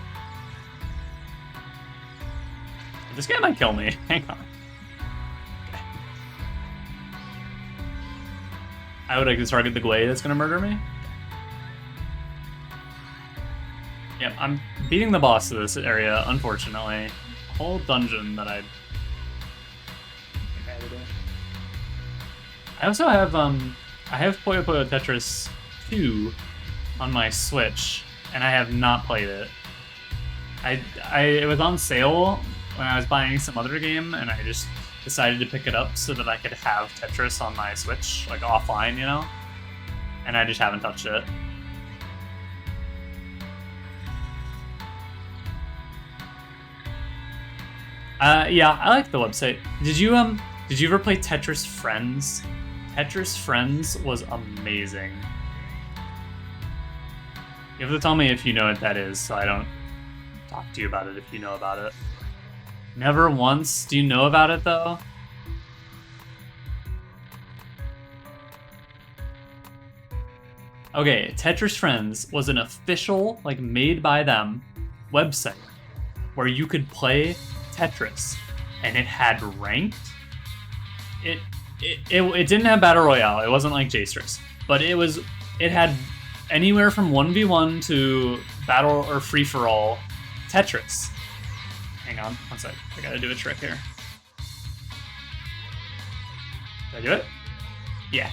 This guy might kill me. Hang on. Okay. I would like to target the Glade that's gonna murder me. Yep, I'm beating the boss of this area, unfortunately. A whole dungeon that I think I had to do. I also have I have Puyo Puyo Tetris 2 on my Switch, and I have not played it. It was on sale when I was buying some other game, and I just decided to pick it up so that I could have Tetris on my Switch, like offline, you know? And I just haven't touched it. Yeah, I like the website. Did you ever play Tetris Friends? Tetris Friends was amazing. You have to tell me if you know what that is, so I don't talk to you about it if you know about it. Never once? Do you know about it, though? Okay, Tetris Friends was an official, like, made by them website where you could play Tetris, and it had ranked. It didn't have Battle Royale. It wasn't like J-Strix, but it had anywhere from 1v1 to battle or free-for-all Tetris. Hang on, one sec. I gotta do a trick here. Did I do it? Yeah.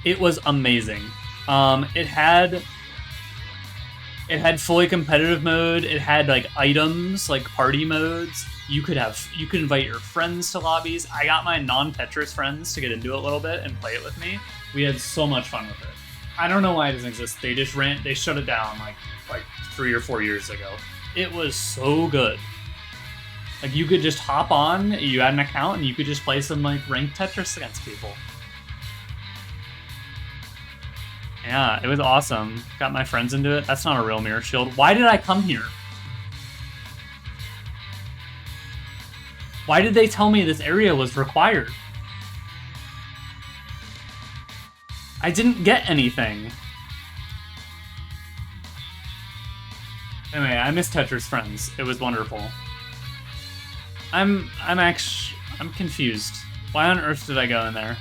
It was amazing. It had fully competitive mode. It had like items, like party modes. You could invite your friends to lobbies. I got my non-Tetris friends to get into it a little bit and play it with me. We had so much fun with it. I don't know why it doesn't exist. They just they shut it down like 3 or 4 years ago. It was so good. Like you could just hop on, you had an account, and you could just play some like ranked Tetris against people. Yeah, it was awesome. Got my friends into it. That's not a real mirror shield. Why did I come here? Why did they tell me this area was required? I didn't get anything. Anyway, I miss Tetris Friends. It was wonderful. I'm confused. Why on earth did I go in there?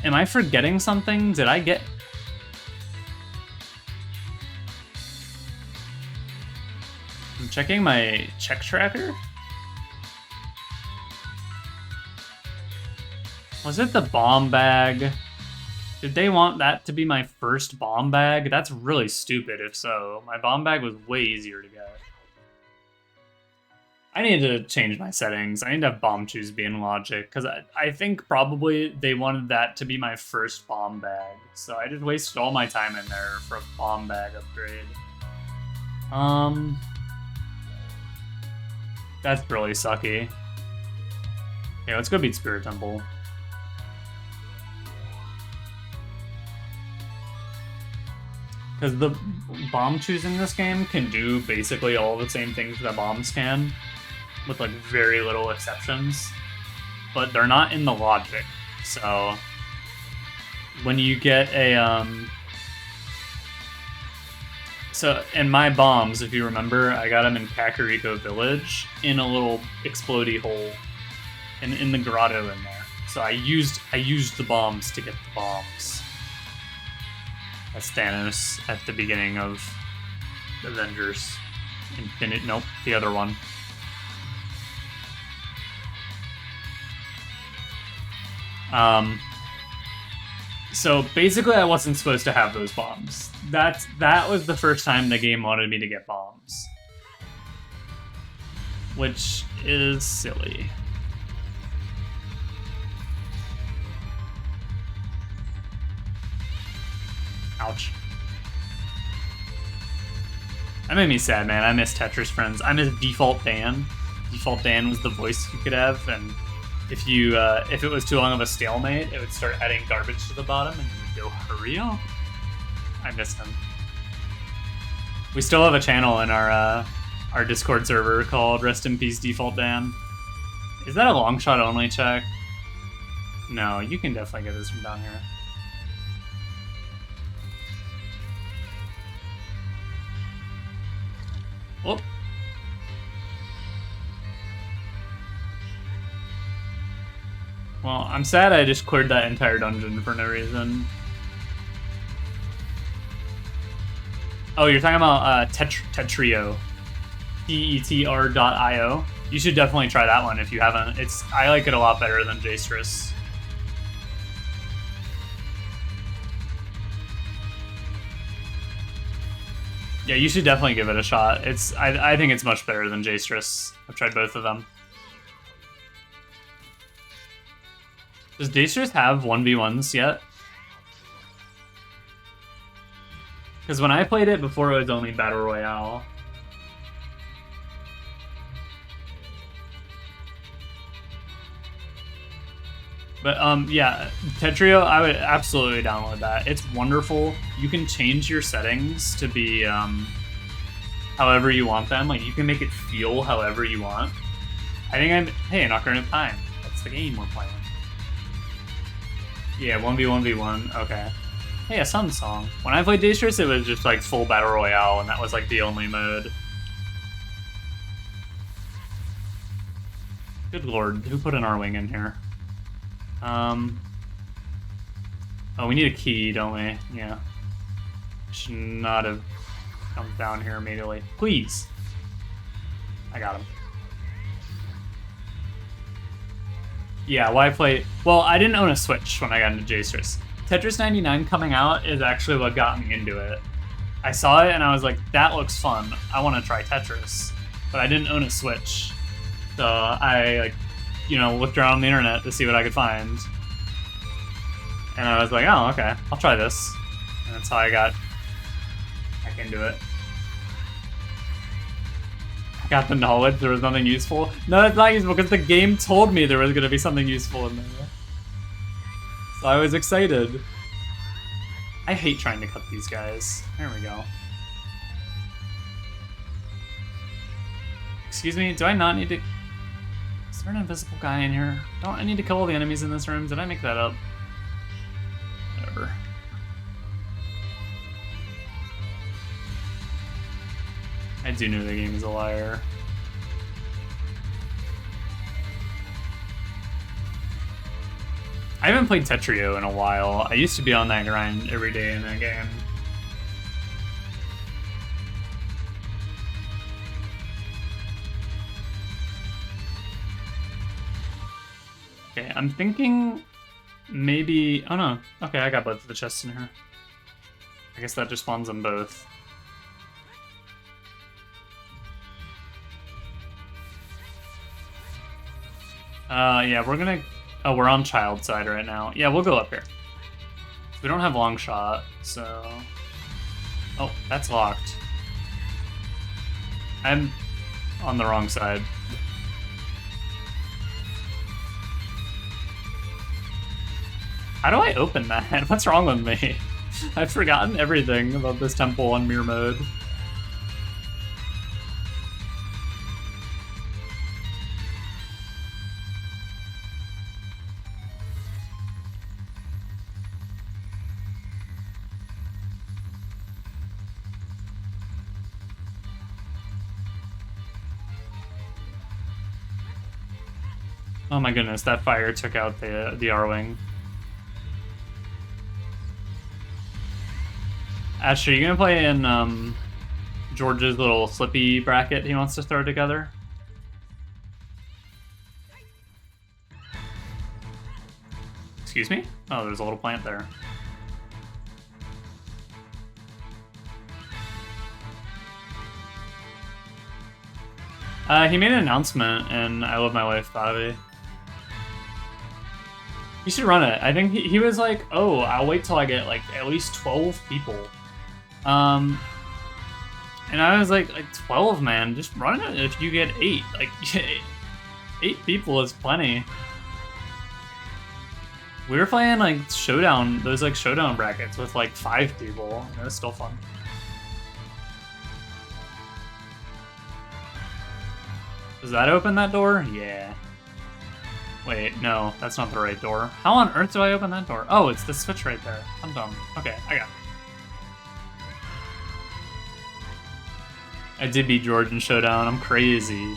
Am I forgetting something? Did I get... I'm checking my check tracker. Was it the bomb bag? Did they want that to be my first bomb bag? That's really stupid if so. My bomb bag was way easier to get. I need to change my settings. I need to have bomb choose be in logic, because I think probably they wanted that to be my first bomb bag. So I just wasted all my time in there for a bomb bag upgrade. That's really sucky. Okay, let's go beat Spirit Temple. Because the bomb choose in this game can do basically all the same things that bombs can, with like very little exceptions, but they're not in the logic. So when you get a so in my bombs, if you remember, I got them in Kakariko Village in a little explodey hole in the grotto in there. So I used the bombs to get the bombs. That's Thanos at the beginning of Avengers Infinite. Nope, the other one. So basically I wasn't supposed to have those bombs. That was the first time the game wanted me to get bombs. Which is silly. Ouch. That made me sad, man. I miss Tetris Friends. I miss Default Dan. Default Dan was the voice you could have, and if it was too long of a stalemate, it would start adding garbage to the bottom, and you would go, hurry up. I miss him. We still have a channel in our Discord server called Rest in Peace Default Dan. Is that a long shot only check? No, you can definitely get this from down here. Oh. Well, I'm sad I just cleared that entire dungeon for no reason. Oh, you're talking about Tetrio. Tetr.io. You should definitely try that one if you haven't. I like it a lot better than Jstris. Yeah, you should definitely give it a shot. I think it's much better than Jstris. I've tried both of them. Does Jstris have 1v1s yet? Because when I played it before, it was only Battle Royale. But yeah, Tetrio, I would absolutely download that. It's wonderful. You can change your settings to be however you want them. Like, you can make it feel however you want. Hey, Ocarina of Time. That's the game we're playing. Yeah, 1v1v1, okay. Hey, a Sun Song. When I played Jstris, it was just like full Battle Royale, and that was like the only mode. Good lord, who put an R-Wing in here? Oh, we need a key, don't we? Yeah. Should not have come down here immediately. Please! I got him. Yeah, why play... Well, I didn't own a Switch when I got into Jstris. Tetris 99 coming out is actually what got me into it. I saw it and I was like, that looks fun. I want to try Tetris. But I didn't own a Switch. So I looked around the internet to see what I could find. And I was like, oh, okay, I'll try this. And that's how I got back into it. Got the knowledge there was nothing useful. No, it's not useful because the game told me there was going to be something useful in there. So I was excited. I hate trying to cut these guys. There we go. Excuse me, do I not need to... Is there an invisible guy in here? Don't I need to kill all the enemies in this room? Did I make that up? Whatever. I do know the game is a liar. I haven't played Tetrio in a while. I used to be on that grind every day in that game. Okay, I'm thinking maybe... Oh no. Okay, I got both of the chests in here. I guess that just spawns them both. Yeah, we're gonna... Oh, we're on child side right now. Yeah, we'll go up here. We don't have long shot, so... Oh, that's locked. I'm on the wrong side. How do I open that? What's wrong with me? I've forgotten everything about this temple on mirror mode. Oh my goodness, that fire took out the R-Wing. Ash, are you gonna play in George's little slippy bracket he wants to throw together? Excuse me? Oh, there's a little plant there. He made an announcement in I Love My Life, Bobby. You should run it. I think he was like, oh, I'll wait till I get like at least 12 people. And I was like 12, man, just run it if you get 8. Like, 8 people is plenty. We were playing like showdown, those like showdown brackets with like 5 people. It was still fun. Does that open that door? Yeah. Wait, no, that's not the right door. How on earth do I open that door? Oh, it's the switch right there. I'm dumb. Okay, I got it. I did beat George in Showdown. I'm crazy.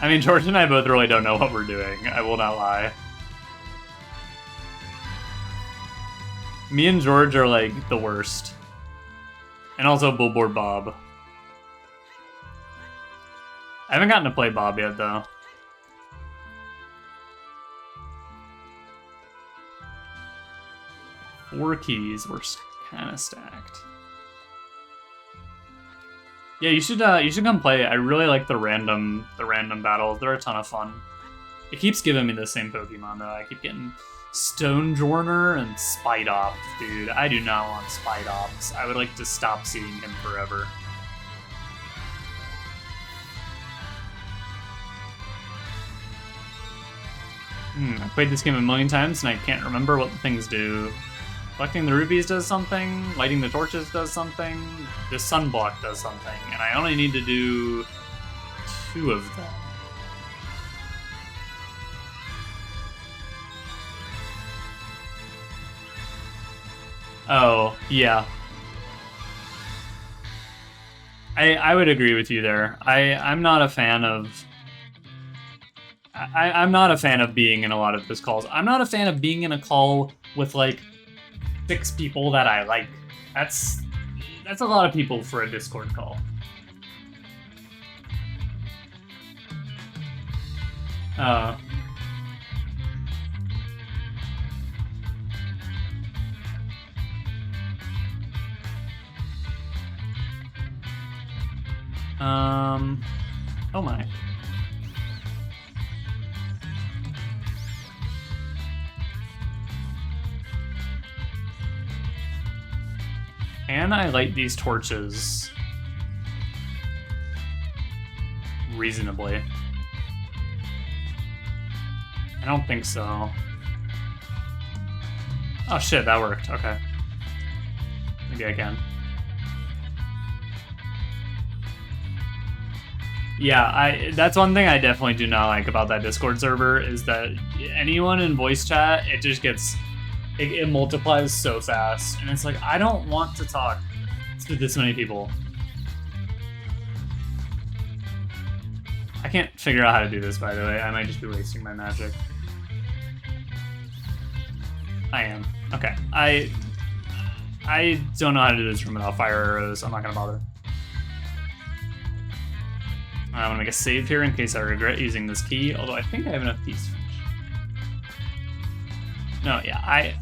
I mean, George and I both really don't know what we're doing. I will not lie. Me and George are like the worst. And also Billboard Bob. I haven't gotten to play Bob yet, though. Four keys were kind of stacked. Yeah, you should come play. I really like the random battles. They're a ton of fun. It keeps giving me the same Pokemon though. I keep getting Stonejourner and Spidops, dude. I do not want Spidops. I would like to stop seeing him forever. I played this game a million times and I can't remember what the things do. Collecting the rubies does something, lighting the torches does something, the sunblock does something, and I only need to do 2 of them. Oh, yeah. I would agree with you there. I'm not a fan of... I'm not a fan of being in a lot of those calls. I'm not a fan of being in a call with, like, 6 people that I like. That's a lot of people for a Discord call. Oh my. Can I light these torches reasonably? I don't think so. Oh shit, that worked. Okay. Maybe I can. Yeah, that's one thing I definitely do not like about that Discord server is that anyone in voice chat, it just gets, it multiplies so fast. And it's like, I don't want to talk to this many people. I can't figure out how to do this, by the way. I might just be wasting my magic. I am. Okay. I don't know how to do this room without fire arrows. I'm not gonna bother. I want to make a save here in case I regret using this key, although I think I have enough keys to finish. No, yeah,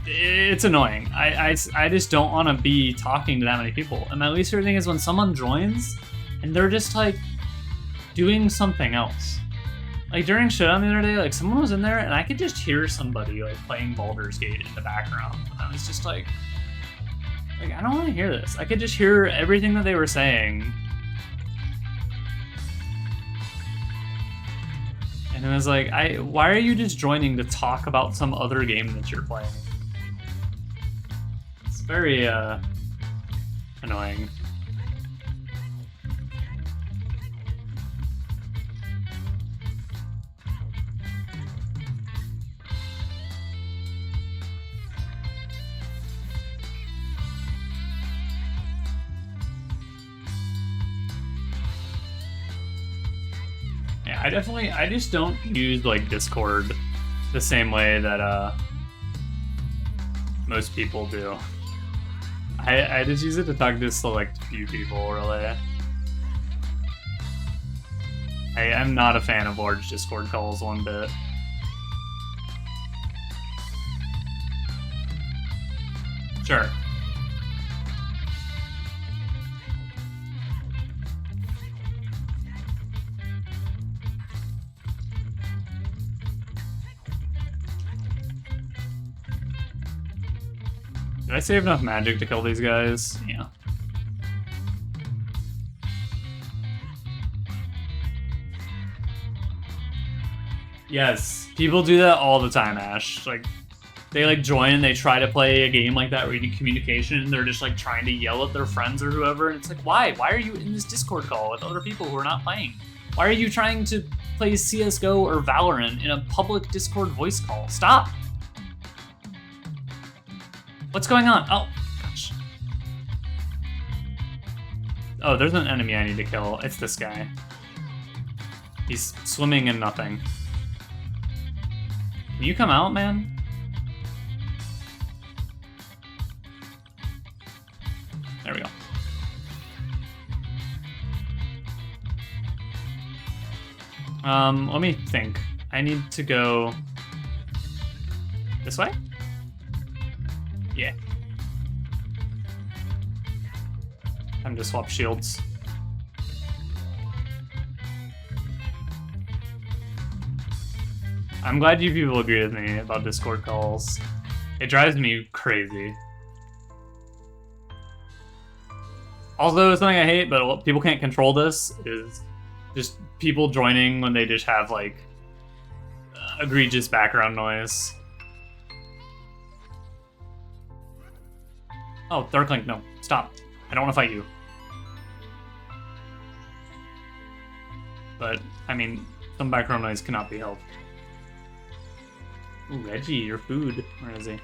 it's annoying. I just don't want to be talking to that many people. And my least favorite thing is when someone joins and they're just like doing something else. Like during Showdown the other day, like someone was in there and I could just hear somebody like playing Baldur's Gate in the background. And I was just like I don't want to hear this. I could just hear everything that they were saying. And I was like, why are you just joining to talk about some other game that you're playing? It's very annoying. Yeah, I just don't use like Discord the same way that most people do. I just use it to talk to select few people, really. I'm not a fan of large Discord calls one bit. Sure. Did I save enough magic to kill these guys? Yeah. Yes, people do that all the time, Ash. Like, they like join and they try to play a game like that where you need communication and they're just like trying to yell at their friends or whoever, and it's like, why? Why are you in this Discord call with other people who are not playing? Why are you trying to play CSGO or Valorant in a public Discord voice call? Stop! What's going on? Oh, gosh. Oh, there's an enemy I need to kill. It's this guy. He's swimming in nothing. Can you come out, man? There we go. Let me think. I need to go this way? Yeah. Time to swap shields. I'm glad you people agree with me about Discord calls. It drives me crazy. Also, something I hate, but people can't control this, is just people joining when they just have, like, egregious background noise. Oh, Darklink, no. Stop. I don't want to fight you. But, I mean, some background noise cannot be helped. Ooh, Reggie, your food. Where is he?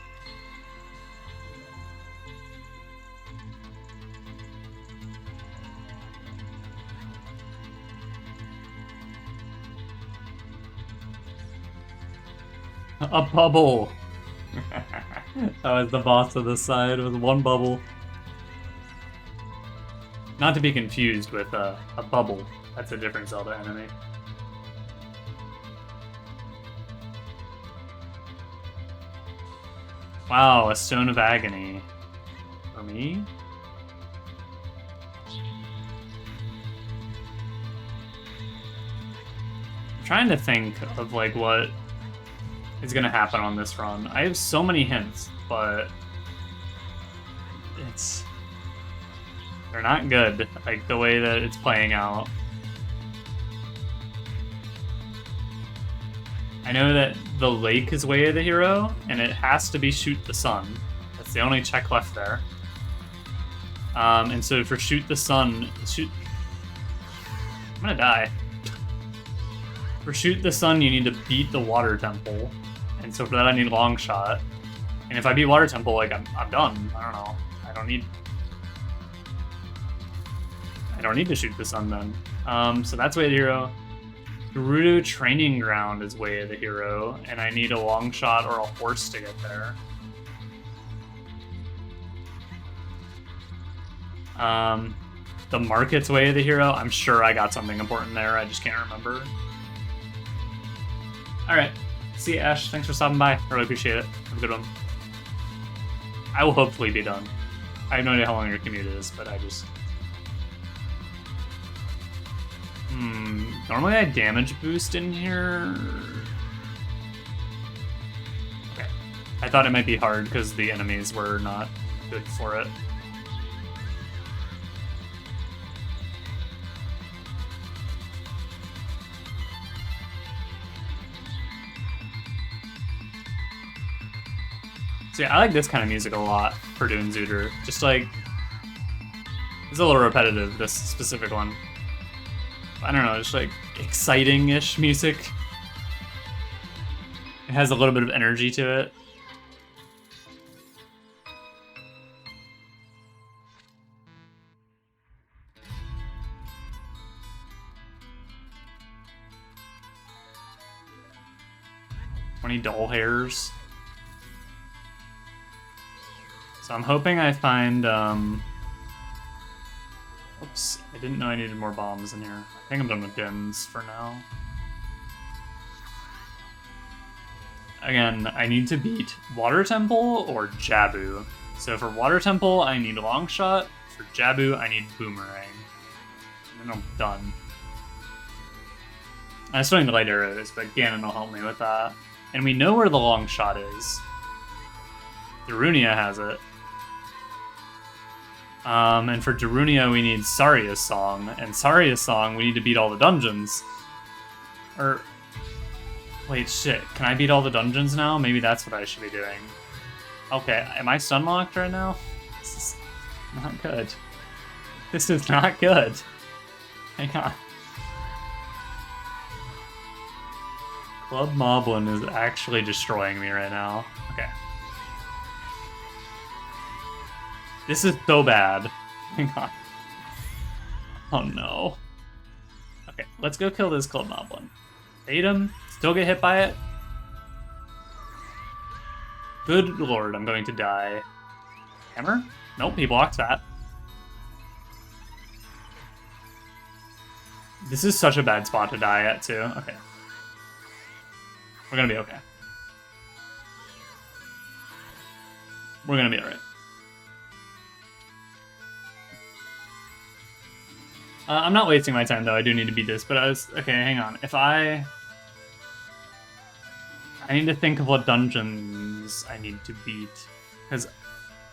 A bubble! That was the boss of the side with one bubble. Not to be confused with a bubble. That's a different Zelda enemy. Wow, a Stone of Agony. For me? I'm trying to think of like what is gonna happen on this run. I have so many hints, but They're not good, like the way that it's playing out. I know that the lake is way of the hero, and it has to be shoot the sun. That's the only check left there. And so for shoot the sun, I'm gonna die. For shoot the sun, you need to beat the water temple, and so for that I need long shot. And if I beat water temple, like I'm done. I don't know. I don't need to shoot the sun then. So that's way of the hero. Gerudo Training Ground is way of the hero, and I need a long shot or a horse to get there. The market's way of the hero. I'm sure I got something important there. I just can't remember. All right. See you, Ash. Thanks for stopping by. I really appreciate it. Have a good one. I will hopefully be done. I have no idea how long your commute is, but I just... Normally I damage boost in here. Okay. I thought it might be hard because the enemies were not good for it. So yeah, I like this kind of music a lot for doing Zootr. Just like, it's a little repetitive, this specific one. I don't know, just like exciting-ish music. It has a little bit of energy to it. $20 hairs. So I'm hoping I find, oops, I didn't know I needed more bombs in here. I think I'm done with dims for now. Again, I need to beat Water Temple or Jabu. So for Water Temple, I need Long Shot. For Jabu, I need Boomerang. And then I'm done. I still need the Light Arrows, but Ganon will help me with that. And we know where the Long Shot is. Darunia has it. And for Darunia, we need Saria's Song. And Saria's Song, we need to beat all the dungeons. Or... Wait, shit. Can I beat all the dungeons now? Maybe that's what I should be doing. Okay, am I stun locked right now? This is not good. This is not good. Hang on. Club Moblin is actually destroying me right now. Okay. This is so bad. Hang on. Oh no. Okay, let's go kill this Club Moblin. Bait him. Still get hit by it. Good lord, I'm going to die. Hammer? Nope, he blocked that. This is such a bad spot to die at, too. Okay. We're gonna be okay. We're gonna be alright. I'm not wasting my time, though. I do need to beat this, but I was... Okay, hang on. If I need to think of what dungeons I need to beat. Because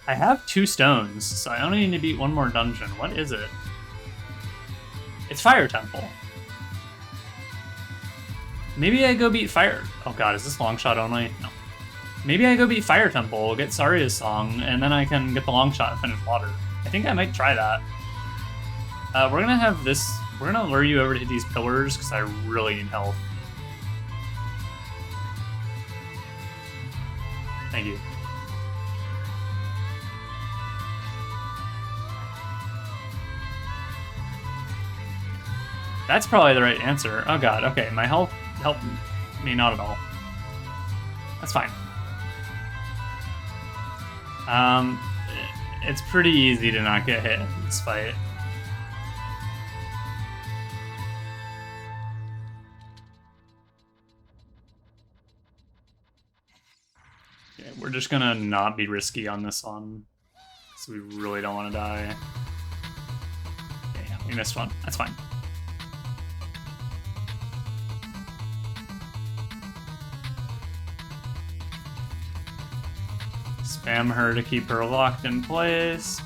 I have 2 stones, so I only need to beat 1 more dungeon. What is it? It's Fire Temple. Maybe I go beat Fire... Oh god, is this long shot only? No. Maybe I go beat Fire Temple, get Saria's Song, and then I can get the long shot and finish water. I think I might try that. We're gonna have this... We're gonna lure you over to these pillars, because I really need health. Thank you. That's probably the right answer. Oh god, okay, my health helped me not at all. That's fine. It's pretty easy to not get hit in this fight. Okay, we're just gonna not be risky on this one, so we really don't want to die. Okay, yeah, we missed one. That's fine. Spam her to keep her locked in place.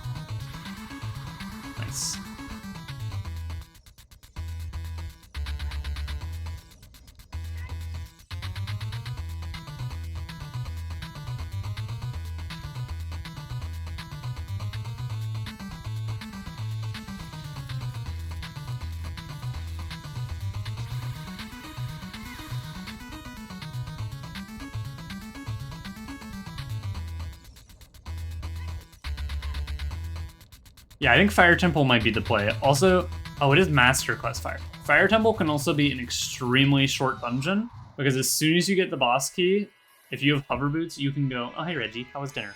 Yeah, I think Fire Temple might be the play. Also, oh, it is Master Quest Fire. Fire Temple can also be an extremely short dungeon, because as soon as you get the boss key, if you have hover boots, you can go, oh, hey, Reggie, how was dinner?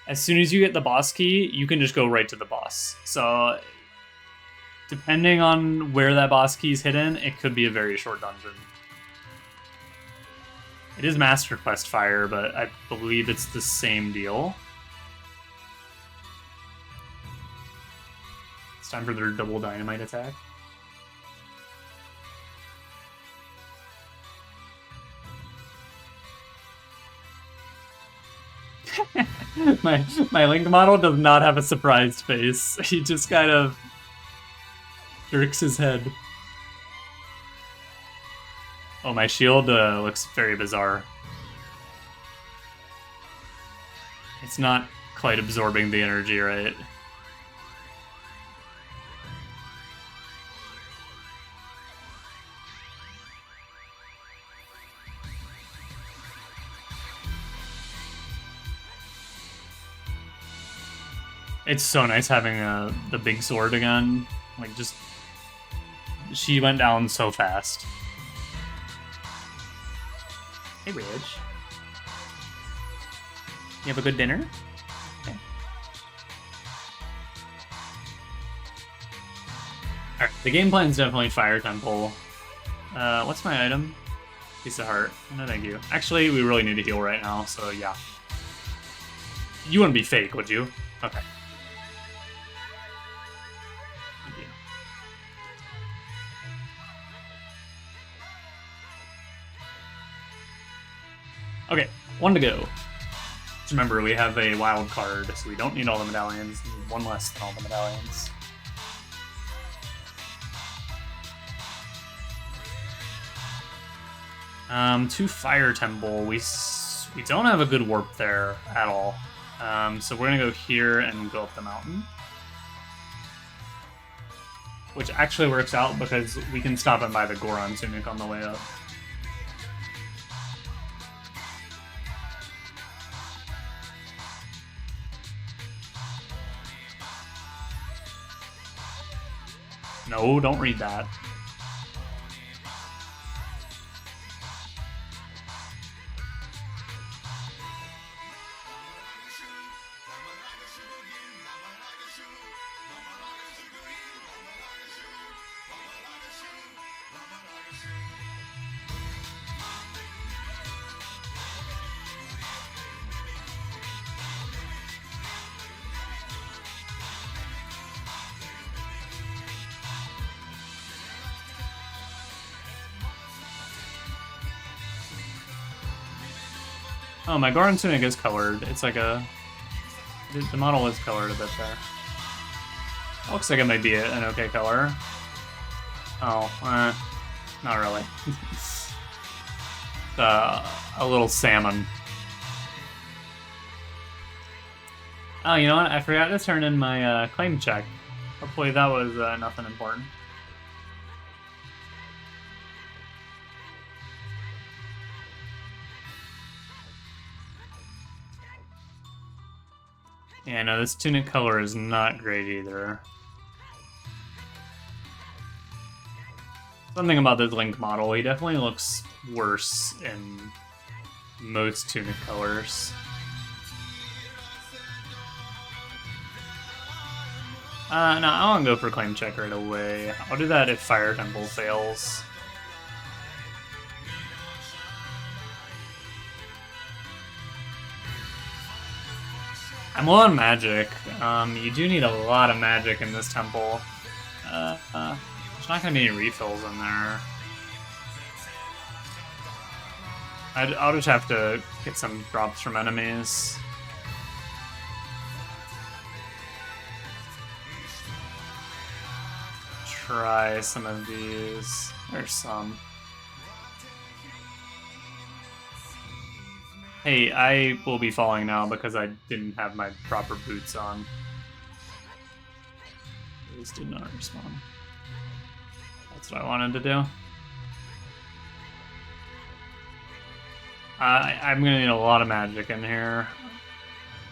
As soon as you get the boss key, you can just go right to the boss. So, depending on where that boss key is hidden, it could be a very short dungeon. It is Master Quest Fire, but I believe it's the same deal. It's time for their double dynamite attack. my Link model does not have a surprised face. He just kind of jerks his head. Oh, my shield looks very bizarre. It's not quite absorbing the energy, right? It's so nice having the big sword again. Like, just... She went down so fast. Hey, Reg. You have a good dinner? Okay. Alright, the game plan is definitely Fire Temple. What's my item? Piece of heart. No, thank you. Actually, we really need to heal right now, so yeah. You wouldn't be fake, would you? Okay. Okay, one to go. Just remember, we have a wild card, so we don't need all the medallions. We need one less than all the medallions. To Fire Temple, we don't have a good warp there at all. So we're gonna go here and go up the mountain. Which actually works out because we can stop and buy the Goron Tunic on the way up. No, don't read that. Oh, my Goron Tunic is colored. It's like a... The model is colored a bit there. It looks like it might be an okay color. Oh, not really. A little salmon. Oh, you know what? I forgot to turn in my claim check. Hopefully that was nothing important. Yeah, no, this tunic color is not great either. Something about this Link model, he definitely looks worse in most tunic colors. No, I won't go for claim check right away. I'll do that if Fire Temple fails. I'm low on magic. You do need a lot of magic in this temple. There's not gonna be any refills in there. I'll just have to get some drops from enemies. Try some of these. There's some. Hey, I will be falling now because I didn't have my proper boots on. These did not respond. That's what I wanted to do. I'm gonna need a lot of magic in here.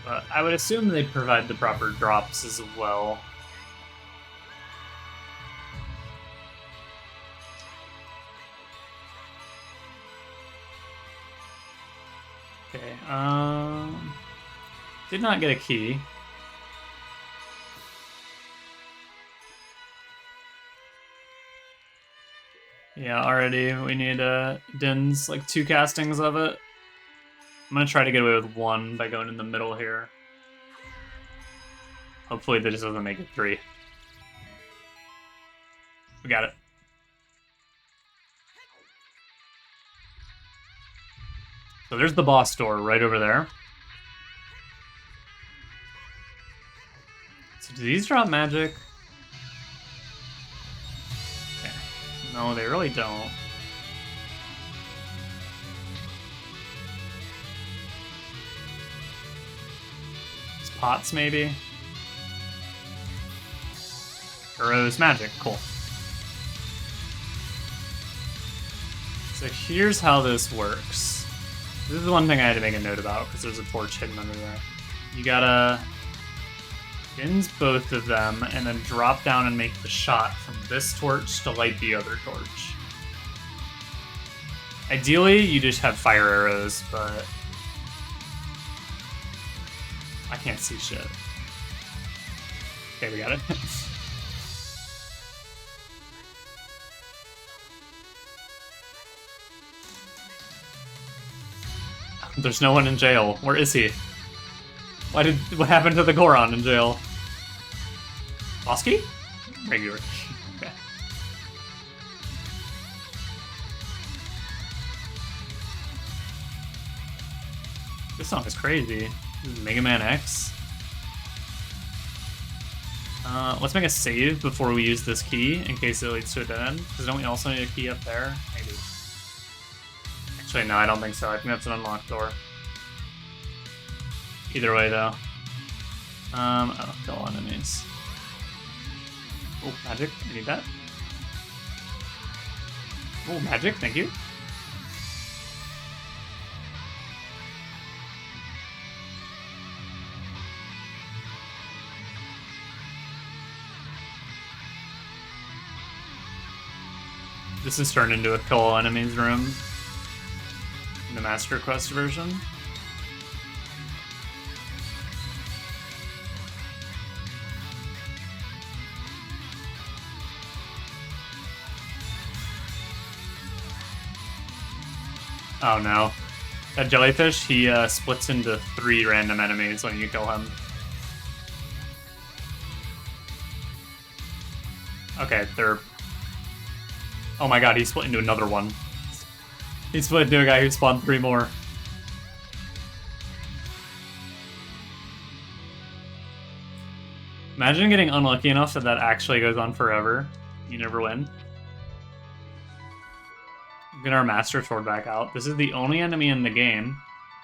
But I would assume they provide the proper drops as well. Okay, did not get a key. Yeah, already we need Din's like 2 castings of it. I'm gonna try to get away with 1 by going in the middle here. Hopefully that just doesn't make it 3. We got it. So there's the boss door right over there. So do these drop magic? Okay. No, they really don't. These pots, maybe? Arrows magic, cool. So here's how this works. This is the one thing I had to make a note about, because there's a torch hidden under there. You gotta Din's both of them, and then drop down and make the shot from this torch to light the other torch. Ideally, you just have fire arrows, but I can't see shit. Okay, we got it. There's no one in jail. Where is he? What happened to the Goron in jail? Boss key? Regular key. Okay. This song is crazy. This is Mega Man X. Let's make a save before we use this key in case it leads to a dead end. Because don't we also need a key up there? Maybe. Actually, no, I don't think so. I think that's an unlocked door. Either way, though. Oh, kill enemies. Oh, magic. I need that. Oh, magic. Thank you. This is turned into a kill all enemies room in the Master Quest version. Oh no. That jellyfish, he splits into 3 random enemies when you kill him. Okay, they're... Oh my god, he split into another one. He split into a guy who spawned 3 more. Imagine getting unlucky enough that that actually goes on forever. You never win. Get our Master Sword back out. This is the only enemy in the game.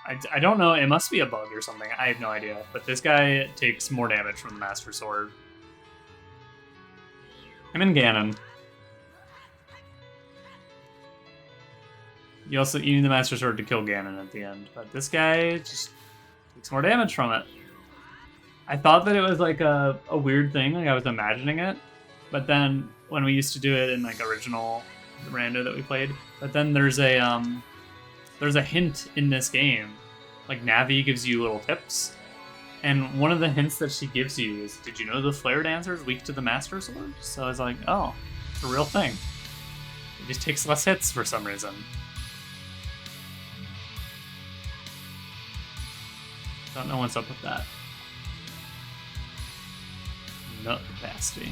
I don't know, it must be a bug or something. I have no idea. But this guy takes more damage from the Master Sword. Him and Ganon. You need the Master Sword to kill Ganon at the end. But this guy just takes more damage from it. I thought that it was like a weird thing, like I was imagining it. But then when we used to do it in like original rando that we played, but then there's a hint in this game. Like Navi gives you little tips. And one of the hints that she gives you is, did you know the Flare Dancer is weak to the Master Sword? So I was like, oh, it's a real thing. It just takes less hits for some reason. Don't know what's up with that. Nut capacity.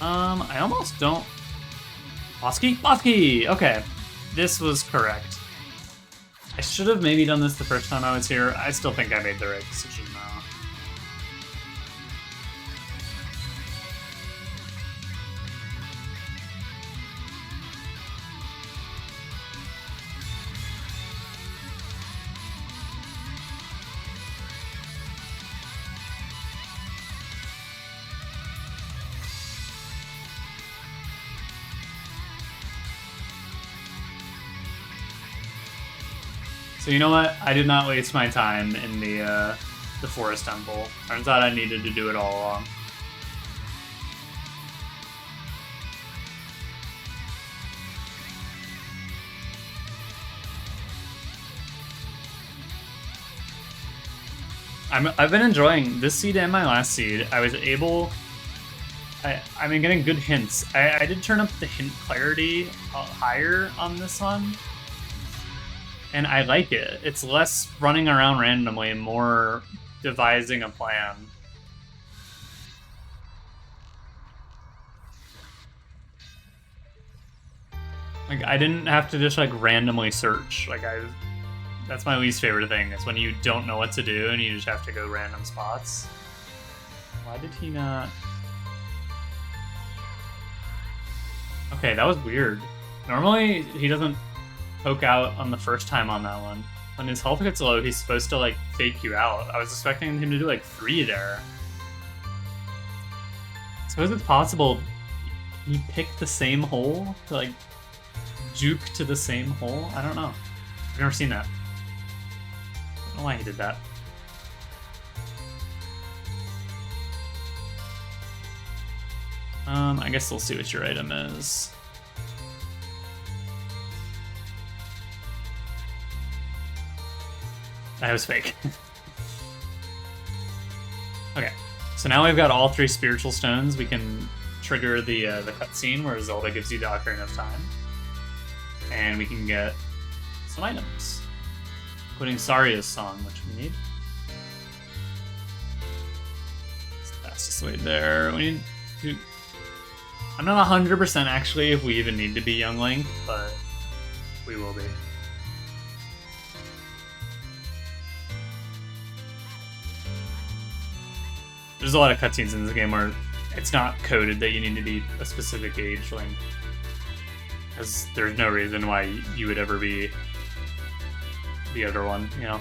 I almost don't... Bosky? Bosky! Okay. This was correct. I should have maybe done this the first time I was here. I still think I made the right decision now. So you know what? I did not waste my time in the forest temple. Turns out I needed to do it all along. I've been enjoying this seed and my last seed. I was able... I've been getting good hints. I did turn up the hint clarity higher on this one. And I like it. It's less running around randomly and more devising a plan. Like, I didn't have to just, like, randomly search. Like, that's my least favorite thing, is when you don't know what to do and you just have to go random spots. Why did he not... Okay, that was weird. Normally, he doesn't poke out on the first time on that one. When his health gets low, he's supposed to, like, fake you out. I was expecting him to do, like, 3 there. So is it possible he picked the same hole to, like, juke to the same hole? I don't know. I've never seen that. I don't know why he did that. I guess we'll see what your item is. That was fake. Okay, so now we've got all 3 spiritual stones. We can trigger the cutscene where Zelda gives you the Ocarina of Time, and we can get some items, including Saria's song, which we need. It's the fastest way there. We need to... I'm not 100% actually if we even need to be Young Link, but we will be. There's a lot of cutscenes in this game where it's not coded that you need to be a specific age Link, because there's no reason why you would ever be the other one, you know?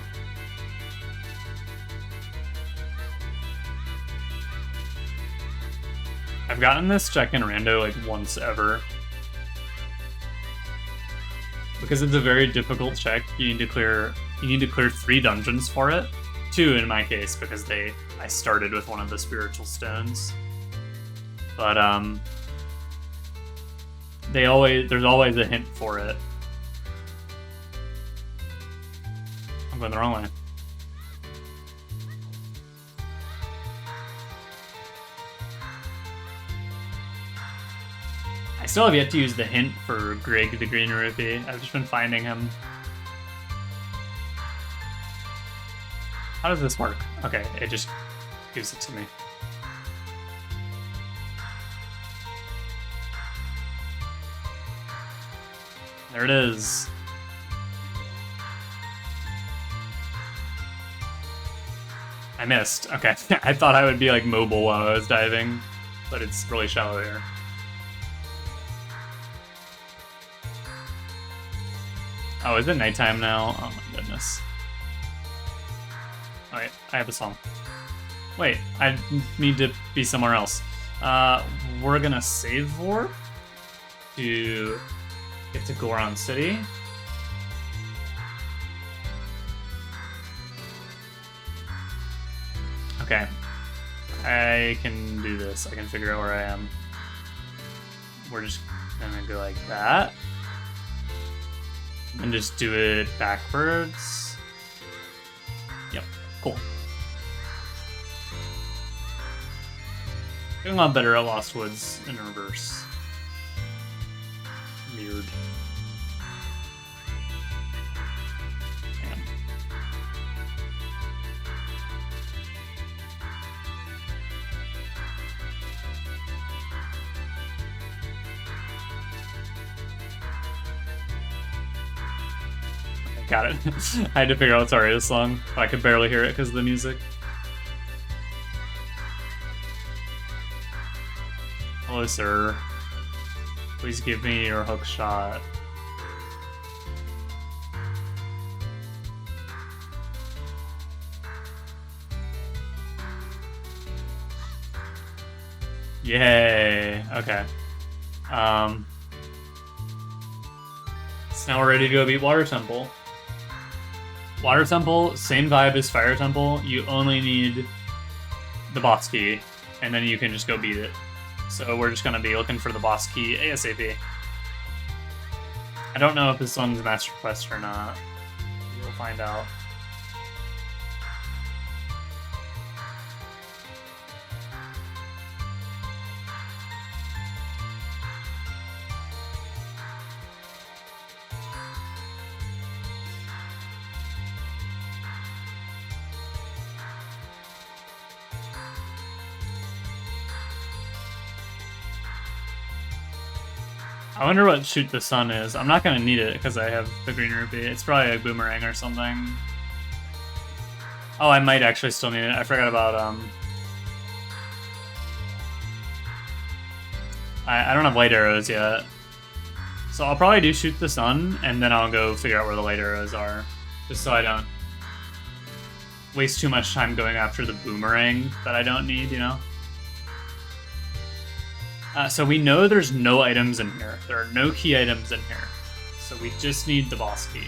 I've gotten this check in rando like once ever. Because it's a very difficult check, you need to clear 3 dungeons for it. 2 in my case, because I started with one of the spiritual stones. But there's always a hint for it. I'm going the wrong way. I still have yet to use the hint for Greg the Green Rupee. I've just been finding him. How does this work? Okay, it just gives it to me. There it is. I missed. Okay, I thought I would be like mobile while I was diving, but it's really shallow here. Oh, is it nighttime now? Oh my goodness. Alright, I have a song. Wait, I need to be somewhere else. We're gonna save warp to get to Goron City. Okay. I can do this. I can figure out where I am. We're just gonna go like that. And just do it backwards. Yep, cool. Doing a lot better at Lost Woods in reverse. Weird. Damn. Got it. I had to figure out sorry this song. I could barely hear it because of the music. Hello, sir. Please give me your hook shot. Yay. Okay. So now we're ready to go beat Water Temple. Water Temple, same vibe as Fire Temple. You only need the boss key, and then you can just go beat it. So we're just gonna be looking for the boss key ASAP. I don't know if this one's Master Quest or not. We'll find out. I wonder what Shoot the Sun is. I'm not gonna need it because I have the green rupee. It's probably a boomerang or something. Oh, I might actually still need it. I forgot about I don't have light arrows yet. So I'll probably do Shoot the Sun, and then I'll go figure out where the light arrows are. Just so I don't waste too much time going after the boomerang that I don't need, you know? So we know there's no items in here. There are no key items in here. So we just need the boss key.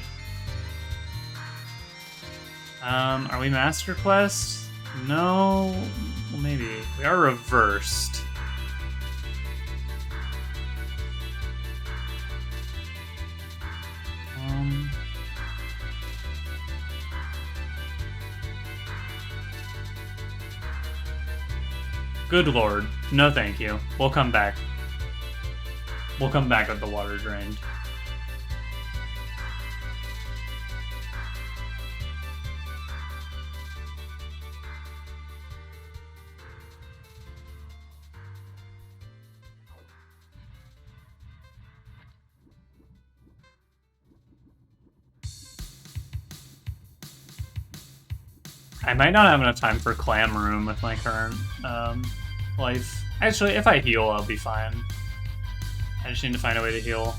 Are we Master Quest? No. Well, maybe. We are reversed. Good lord. No thank you. We'll come back. We'll come back with the water drained. I might not have enough time for Clam Room with my current life. Actually, if I heal, I'll be fine. I just need to find a way to heal.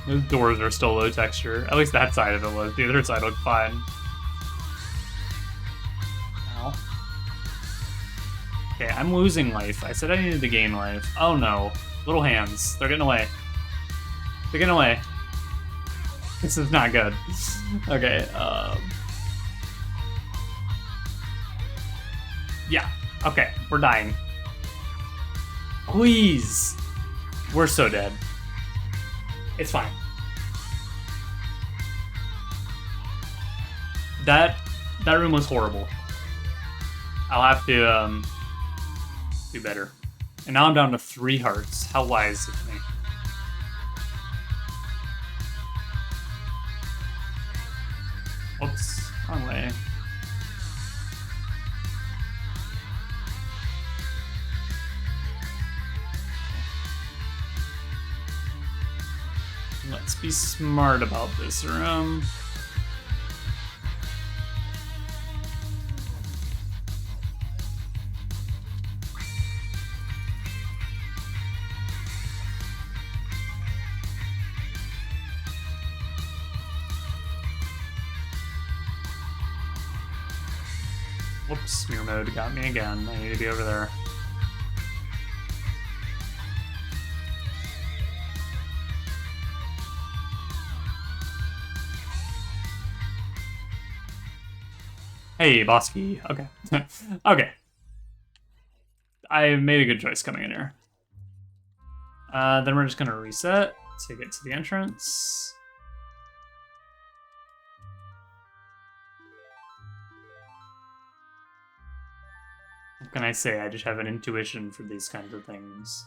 Those doors are still low texture. At least that side of it was. The other side looked fine. Ow. Okay, I'm losing life. I said I needed to gain life. Oh no. Little hands. They're getting away. They're getting away. This is not good. Okay, yeah. Okay, we're dying. Please. We're so dead. It's fine. That room was horrible. I'll have to do better. And now I'm down to 3 hearts. How wise of me. Oops, wrong way. Let's be smart about this room. Whoops, smear mode got me again. I need to be over there. Hey, boss key. Okay. Okay. I made a good choice coming in here. Then we're just gonna reset to get to the entrance. What can I say? I just have an intuition for these kinds of things.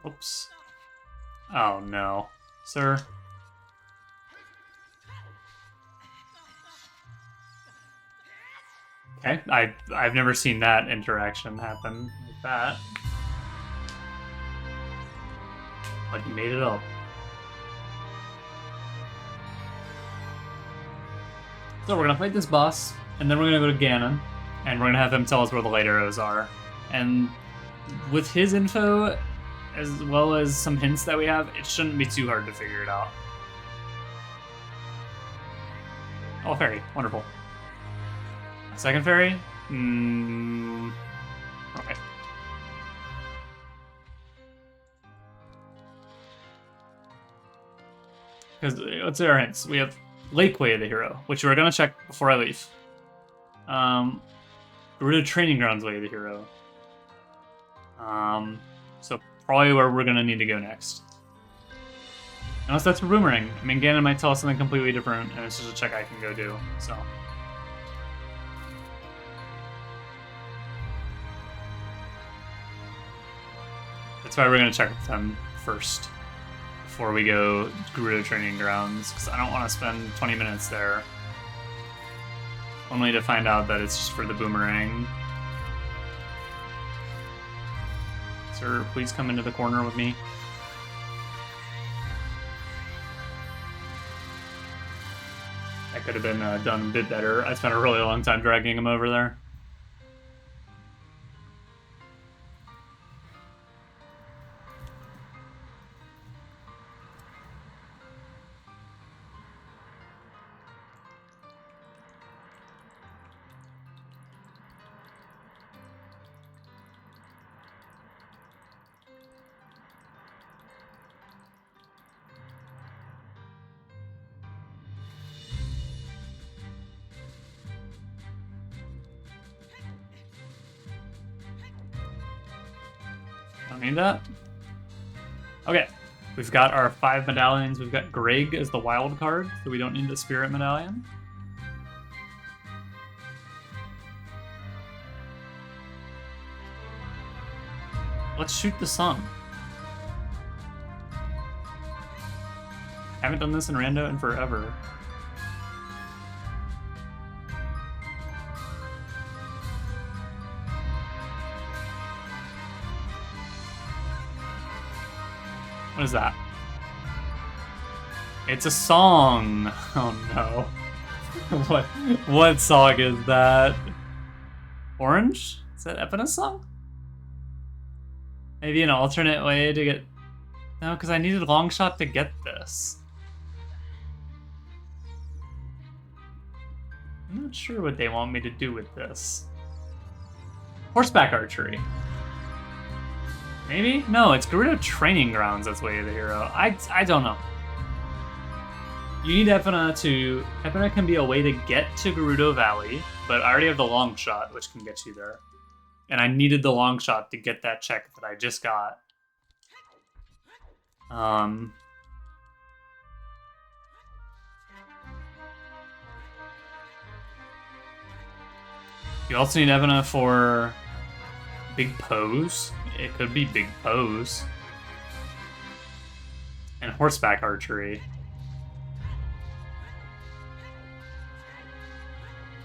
Oops. Oh no. Sir? Okay, I've never seen that interaction happen like that. But you made it up. So we're gonna fight this boss, and then we're gonna go to Ganon, and we're gonna have him tell us where the light arrows are. And with his info, as well as some hints that we have, it shouldn't be too hard to figure it out. Oh, a fairy. Wonderful. Second fairy? Okay. Because let's say our hints. We have Lakeway of the Hero, which we're going to check before I leave. Gerudo Training Grounds Way of the Hero. So probably where we're going to need to go next. Unless that's for Boomerang. I mean, Ganon might tell us something completely different, and it's just a check I can go do, so. That's why we're going to check with them first, before we go Gerudo Training Grounds, because I don't want to spend 20 minutes there. Only to find out that it's just for the Boomerang. Sir, please come into the corner with me. That could have been done a bit better. I spent a really long time dragging him over there. Don't need that. Okay, we've got our 5 medallions. We've got Greg as the wild card, so we don't need the spirit medallion. Let's shoot the sun. Haven't done this in Rando in forever. What is that? It's a song. Oh no. What song is that? Orange? Is that Epina's song? Maybe an alternate way to get... No, because I needed Longshot to get this. I'm not sure what they want me to do with this. Horseback archery. Maybe? No, it's Gerudo Training Grounds that's Way of the Hero. I don't know. You need Epina to... Epina can be a way to get to Gerudo Valley, but I already have the long shot, which can get you there. And I needed the long shot to get that check that I just got. You also need Epina for Big Pose. It could be Big Pose. And horseback archery.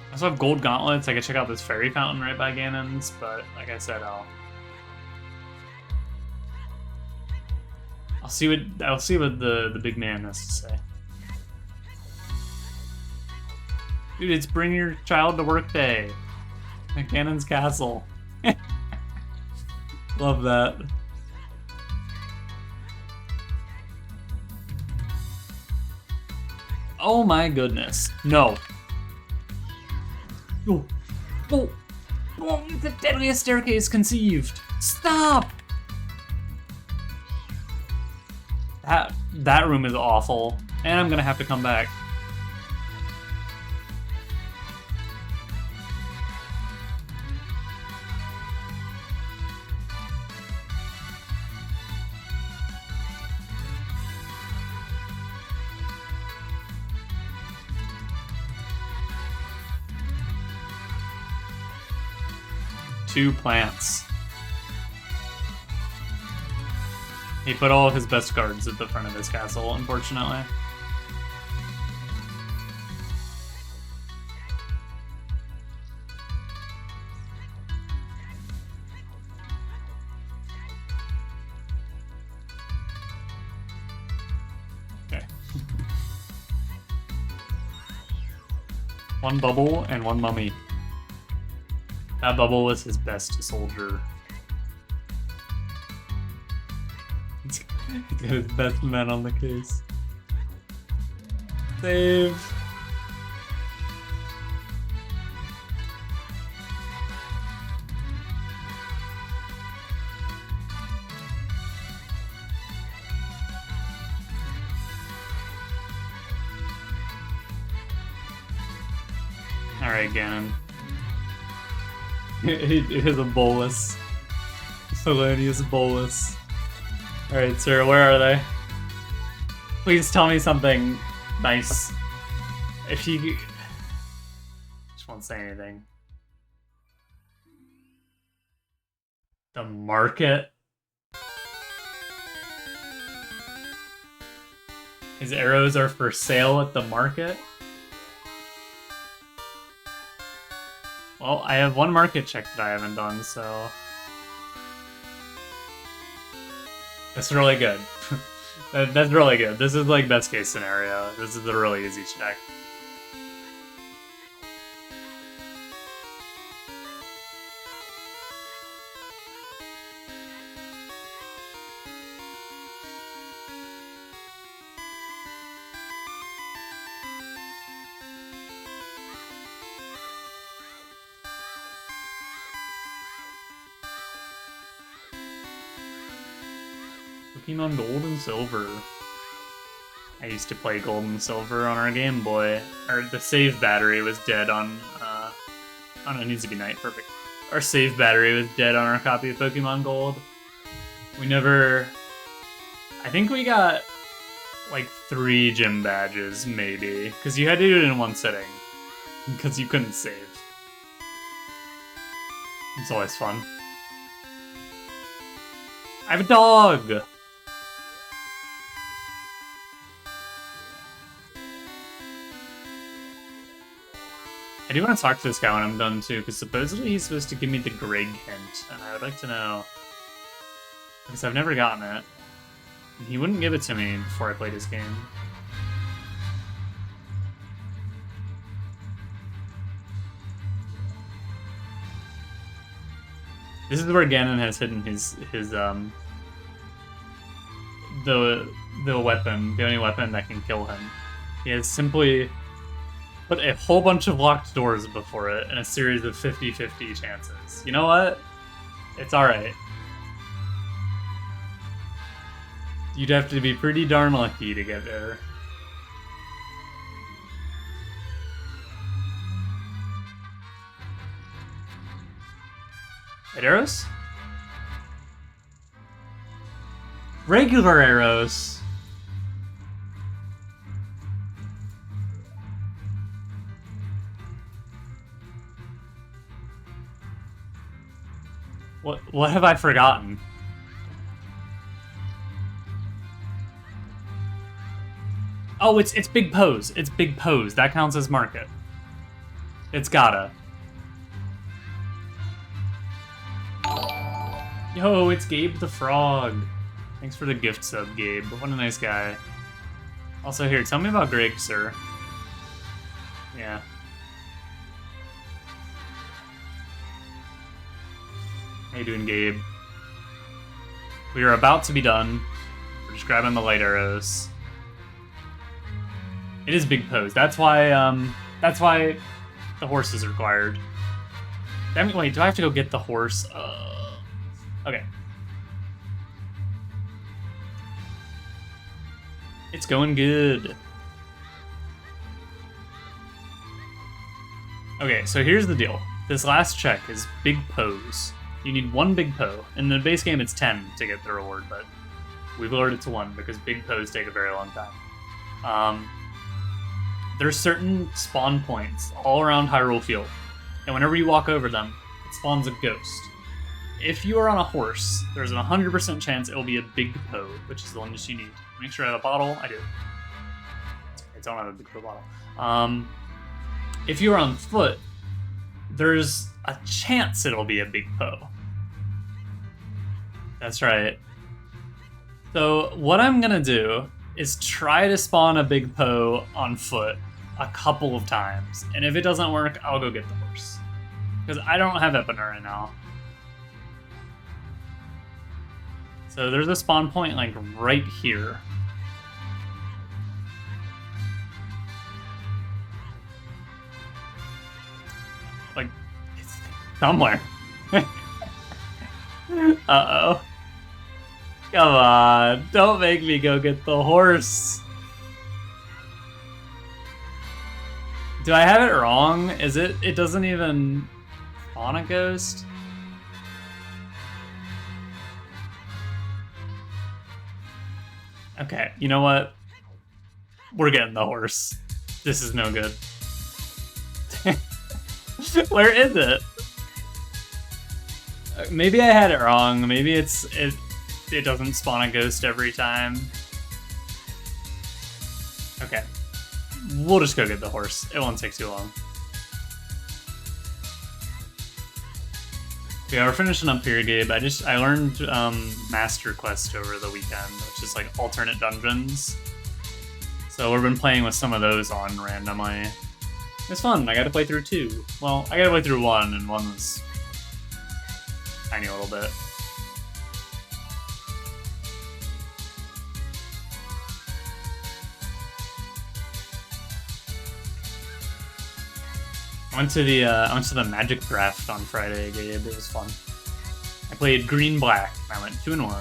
I also have gold gauntlets. I could check out this fairy fountain right by Ganon's, but like I said, I'll see what the big man has to say. Dude, it's bring your child to work day at Ganon's castle. Love that. Oh my goodness. No. Oh. Oh. Oh, the deadliest staircase conceived. Stop! That room is awful. And I'm gonna have to come back. Two plants. He put all of his best guards at the front of his castle, unfortunately. Okay. One bubble and one mummy. That bubble was his best soldier. He's got his best man on the case. Save. Alright, Ganon. He has a bolus. Felonious bolus. Alright, sir, where are they? Please tell me something nice. If you... Just won't say anything. The market? His arrows are for sale at the market? Well, I have one market check that I haven't done, so... That's really good. That's really good. This is like best case scenario. This is a really easy check. Pokemon Gold and Silver. I used to play Gold and Silver on our Game Boy. Or the save battery was dead on, oh no, it needs to be night, perfect. Our save battery was dead on our copy of Pokemon Gold. We never... I think we got like 3 gym badges, maybe. Because you had to do it in one sitting. Because you couldn't save. It's always fun. I have a dog! I do want to talk to this guy when I'm done too, because supposedly he's supposed to give me the Greg hint, and I would like to know, because I've never gotten it. And he wouldn't give it to me before I played his game. This is where Ganon has hidden his the weapon, the only weapon that can kill him. He has simply put a whole bunch of locked doors before it and a series of 50-50 chances. You know what? It's alright. You'd have to be pretty darn lucky to get there. Red arrows? Regular arrows. What have I forgotten? Oh, it's Big Pose. It's Big Pose. That counts as market. It's gotta. Yo, it's Gabe the Frog. Thanks for the gift sub, Gabe. What a nice guy. Also, here, tell me about Greg, sir. Yeah. How you doing, Gabe? We are about to be done. We're just grabbing the light arrows. It is Big Pose. That's why the horse is required. Damn it, wait, do I have to go get the horse? Okay. It's going good. Okay, so here's the deal. This last check is Big Pose. You need 1 Big Po. In the base game, it's 10 to get the reward, but we've lowered it to 1 because Big Pos take a very long time. There's certain spawn points all around Hyrule Field, and whenever you walk over them, it spawns a ghost. If you are on a horse, there's a 100% chance it will be a Big Po, which is the one that you need. Make sure I have a bottle. I do. I don't have a Big Po bottle. If you're on foot, there's a chance it'll be a Big Po. That's right. So what I'm gonna do is try to spawn a Big Po on foot a couple of times, and if it doesn't work, I'll go get the horse. Because I don't have Epina right now. So there's a spawn point like right here. Like, it's somewhere. Uh-oh. Come on, don't make me go get the horse. Do I have it wrong? Is it doesn't even spawn a ghost? Okay, you know what? We're getting the horse. This is no good. Where is it? Maybe I had it wrong. Maybe it doesn't spawn a ghost every time. Okay. We'll just go get the horse. It won't take too long. Yeah, we're finishing up here, Gabe. I learned Master Quest over the weekend, which is like alternate dungeons. So we've been playing with some of those on randomly. It's fun. I got to play through 2. Well, I got to play through 1, and 1 was tiny a little bit. I went to the Magic Draft on Friday, Gabe. It was fun. I played Green Black. I went 2-1.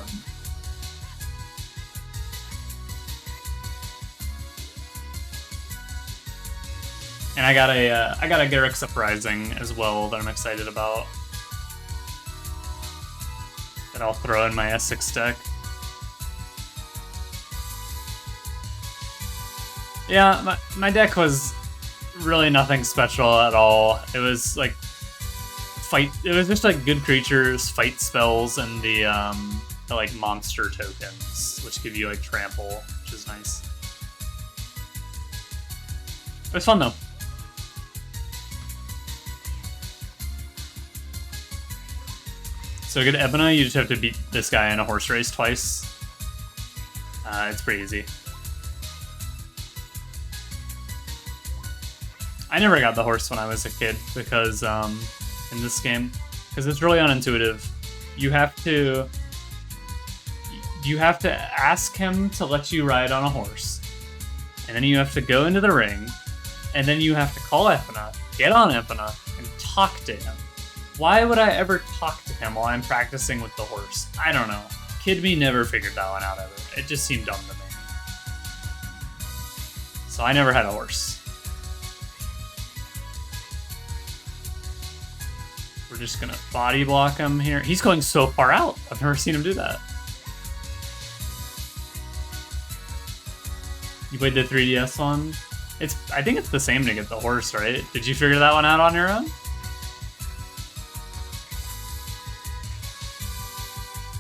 And I got a Garrick Surprising as well that I'm excited about. That I'll throw in my S6 deck. Yeah, my deck was really nothing special at all. It was like it was just like good creatures, fight spells, and the like monster tokens, which give you like trample, which is nice. It was fun though. So to get Ebona, you just have to beat this guy in a horse race twice. It's pretty easy. I never got the horse when I was a kid because in this game, because it's really unintuitive. You have to ask him to let you ride on a horse, and then you have to go into the ring, and then you have to call Epona, get on Epona, and talk to him. Why would I ever talk to him while I'm practicing with the horse? I don't know. Kid me never figured that one out ever. It just seemed dumb to me. So I never had a horse. We're just gonna body block him here. He's going so far out. I've never seen him do that. You played the 3DS one? I think it's the same to get the horse, right? Did you figure that one out on your own?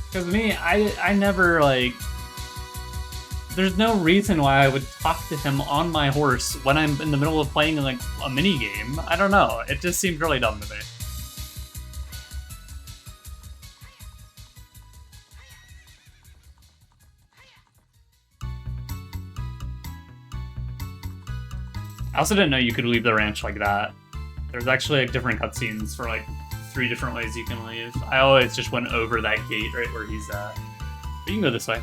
Because me, I never, like... There's no reason why I would talk to him on my horse when I'm in the middle of playing, like, a mini-game. I don't know. It just seemed really dumb to me. I also didn't know you could leave the ranch like that. There's actually, like, different cutscenes for, like, 3 different ways you can leave. I always just went over that gate right where he's at. But you can go this way.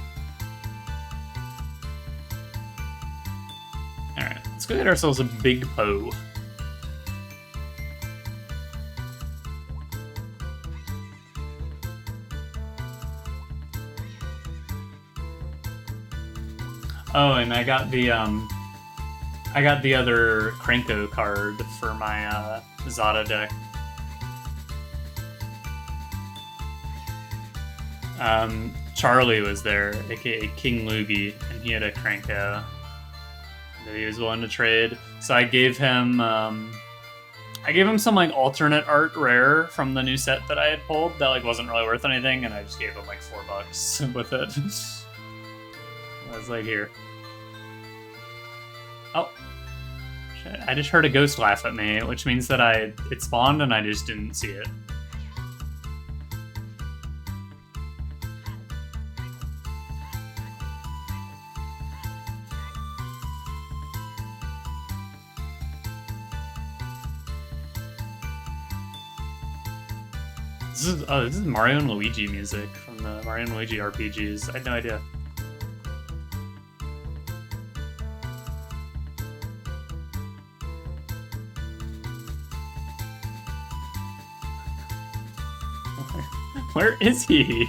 Alright, let's go get ourselves a big Poe. Oh, and I got the other Krenko card for my Zootr deck. Charlie was there, aka King Loogie, and he had a Krenko that he was willing to trade. So I gave him some like alternate art rare from the new set that I had pulled that like wasn't really worth anything, and I just gave him like $4 with it. I was like, here. Oh, shit. I just heard a ghost laugh at me, which means that it spawned and I just didn't see it. This is Mario and Luigi music from the Mario and Luigi RPGs. I had no idea. Where is he?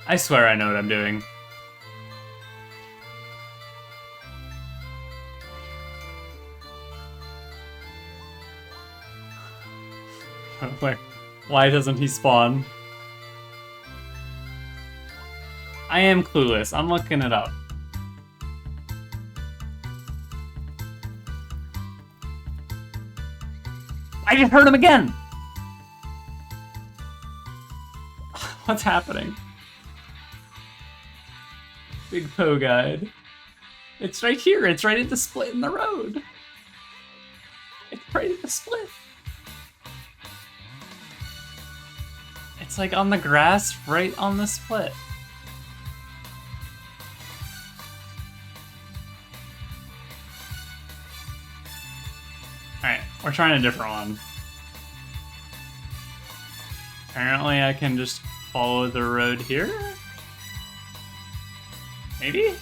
I swear I know what I'm doing. Where? Why doesn't he spawn? I am clueless. I'm looking it up. I just heard him again! What's happening? Big Poe guide. It's right here. It's right at the split in the road. It's right at the split. It's like on the grass right on the split. Alright, we're trying a different one. Apparently I can just follow the road here? Maybe?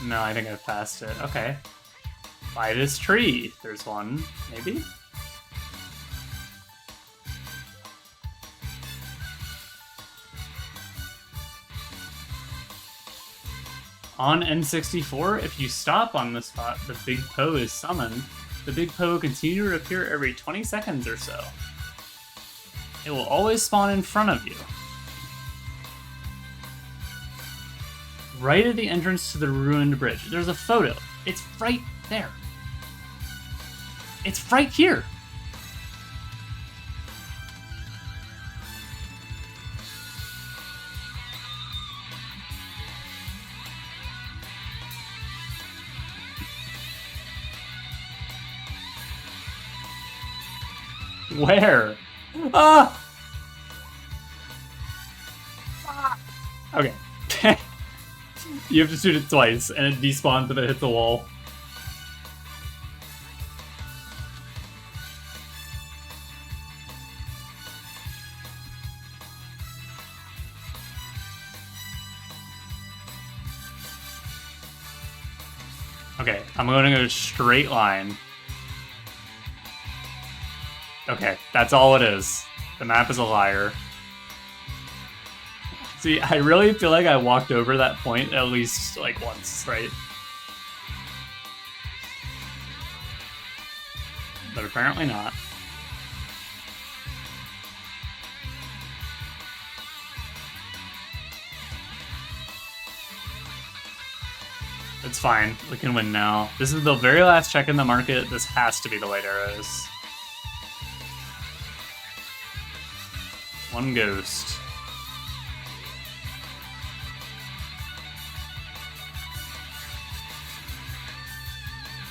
No, I think I've passed it. Okay. By this tree, there's one. Maybe? On N64, if you stop on the spot, the Big Poe is summoned. The Big Poe will continue to appear every 20 seconds or so. It will always spawn in front of you. Right at the entrance to the ruined bridge. There's a photo. It's right there. It's right here. Where? Ah! Okay. You have to shoot it twice, and it despawns if it hits a wall. Okay, I'm going to go straight line. Okay, that's all it is. The map is a liar. See, I really feel like I walked over that point at least, like, once, right? But apparently not. It's fine. We can win now. This is the very last check in the market. This has to be the white arrows. One ghost.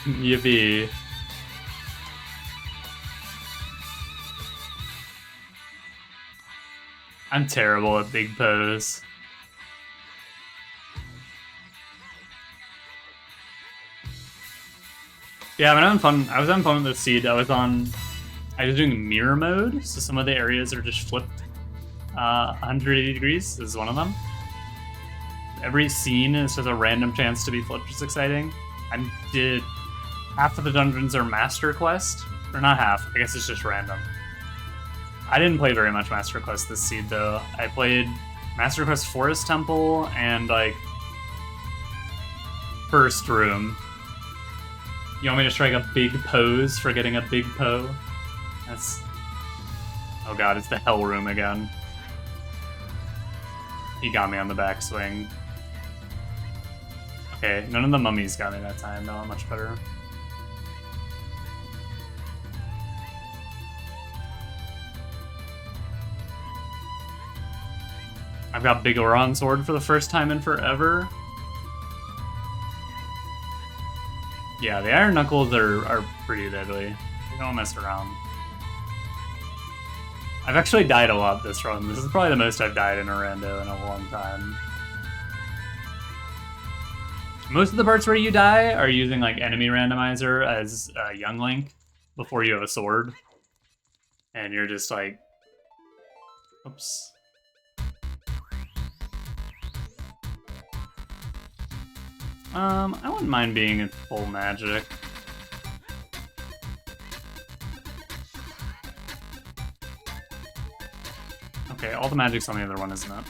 Yippee. I'm terrible at big pose. Yeah, I'm having fun. I was having fun with the seed. I was doing mirror mode, so some of the areas are just flipped 180 degrees. This is one of them. Every scene is just a random chance to be flipped, which is exciting. I did half of the dungeons are Master Quest, or not half. I guess it's just random. I didn't play very much Master Quest this seed though. I played Master Quest Forest Temple and like First Room. You want me to strike a big pose for getting a big Poe? That's... Oh god, it's the Hell Room again. He got me on the backswing. Okay, none of the mummies got me that time, though. Much better. I've got Big Oron Sword for the first time in forever. Yeah, the Iron Knuckles are pretty deadly. They don't mess around. I've actually died a lot this run. This is probably the most I've died in a rando in a long time. Most of the parts where you die are using like enemy randomizer as young Link before you have a sword. And you're just like, oops. I wouldn't mind being at full magic. Okay, all the magic's on the other one, isn't it?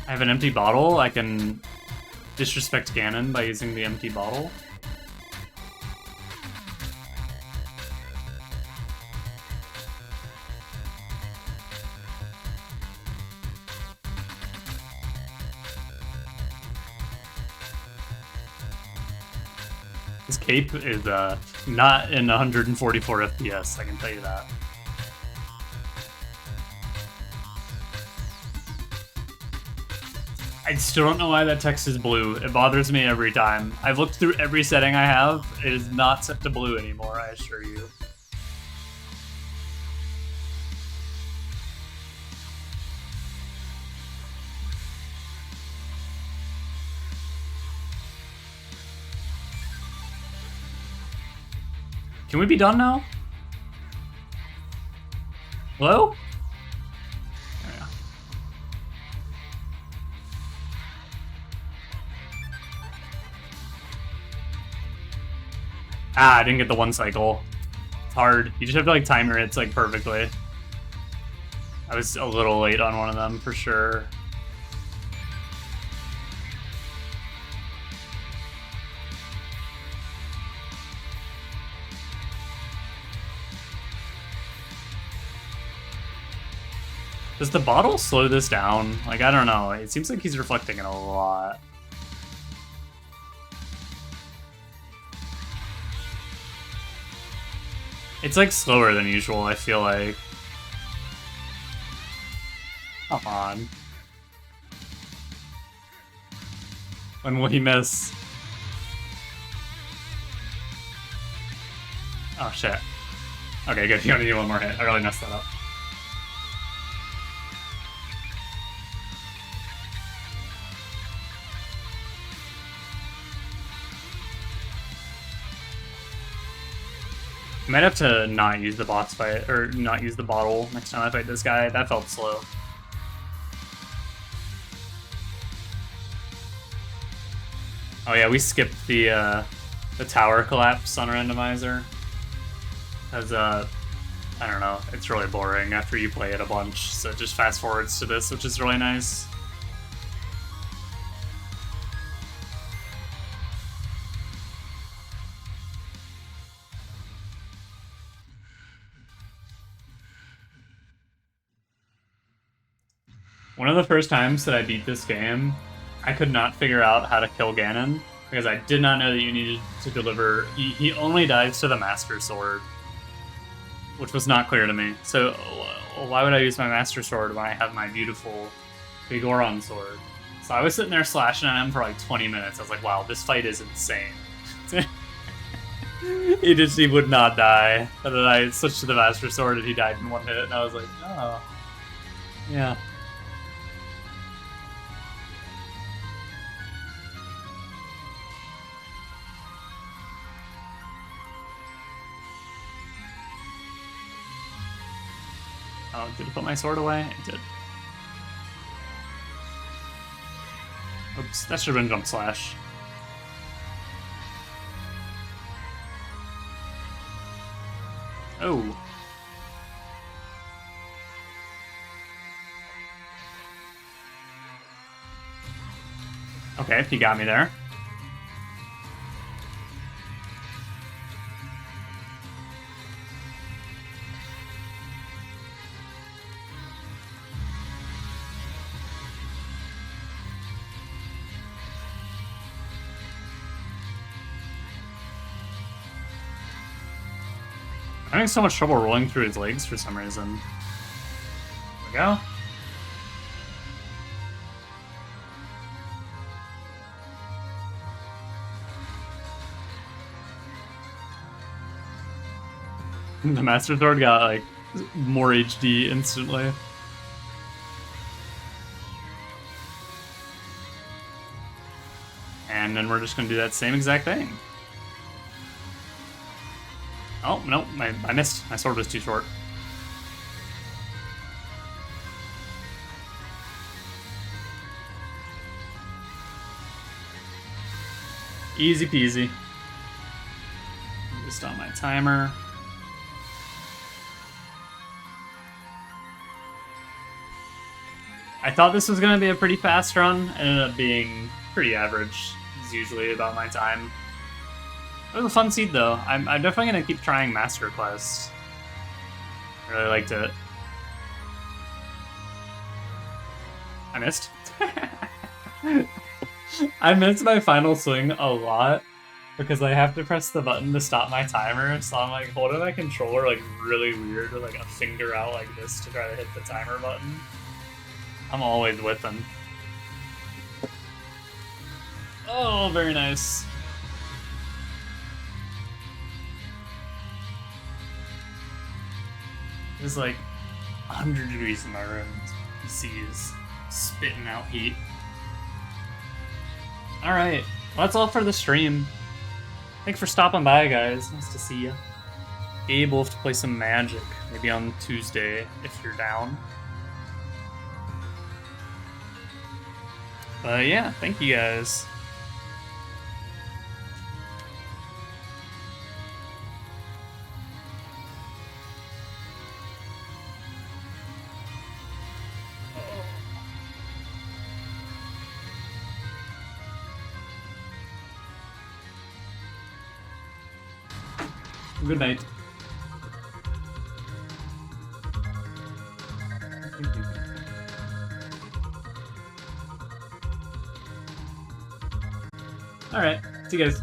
I have an empty bottle. I can disrespect Ganon by using the empty bottle. This cape is not in 144 FPS, I can tell you that. I still don't know why that text is blue. It bothers me every time. I've looked through every setting I have. It is not set to blue anymore, I assure you. Can we be done now? Hello? There we go. Ah, I didn't get the one cycle. It's hard. You just have to like time your hits like perfectly. I was a little late on one of them for sure. Does the bottle slow this down? Like, I don't know. It seems like he's reflecting it a lot. It's like slower than usual, I feel like. Come on. When will he miss? Oh, shit. Okay, good. You only need one more hit. I really messed that up. I might have to not use the boss fight, or not use the bottle next time I fight this guy. That felt slow. Oh yeah, we skipped the tower collapse on randomizer. As I don't know, it's really boring after you play it a bunch, so it just fast forwards to this, which is really nice. One of the first times that I beat this game, I could not figure out how to kill Ganon, because I did not know that you needed to deliver... He only dives to the Master Sword, which was not clear to me. So why would I use my Master Sword when I have my beautiful Vigoron sword? So I was sitting there slashing at him for like 20 minutes. I was like, wow, this fight is insane. He would not die. And then I switched to the Master Sword and he died in one hit, and I was like, oh, yeah. Oh, did it put my sword away? It did. Oops, that should have been Jump Slash. Oh. Okay, he got me there. I'm having so much trouble rolling through his legs for some reason. There we go. The Master Sword got like more HD instantly. And then we're just gonna do that same exact thing. Oh, no, I missed. My sword was too short. Easy peasy. Just on my timer. I thought this was gonna be a pretty fast run. It ended up being pretty average. It's usually about my time. It was a fun seed though. I'm definitely gonna keep trying Master Quest. I really liked it. I missed. I missed my final swing a lot because I have to press the button to stop my timer, so I'm like holding my controller like really weird with like a finger out like this to try to hit the timer button. I'm always with them. Oh, very nice. It's like 100 degrees in my room. PC is spitting out heat. Alright, well, that's all for the stream. Thanks for stopping by, guys. Nice to see you. Gabe will have to play some Magic, maybe on Tuesday, if you're down. But yeah, thank you guys. Good night. Alright, see you guys.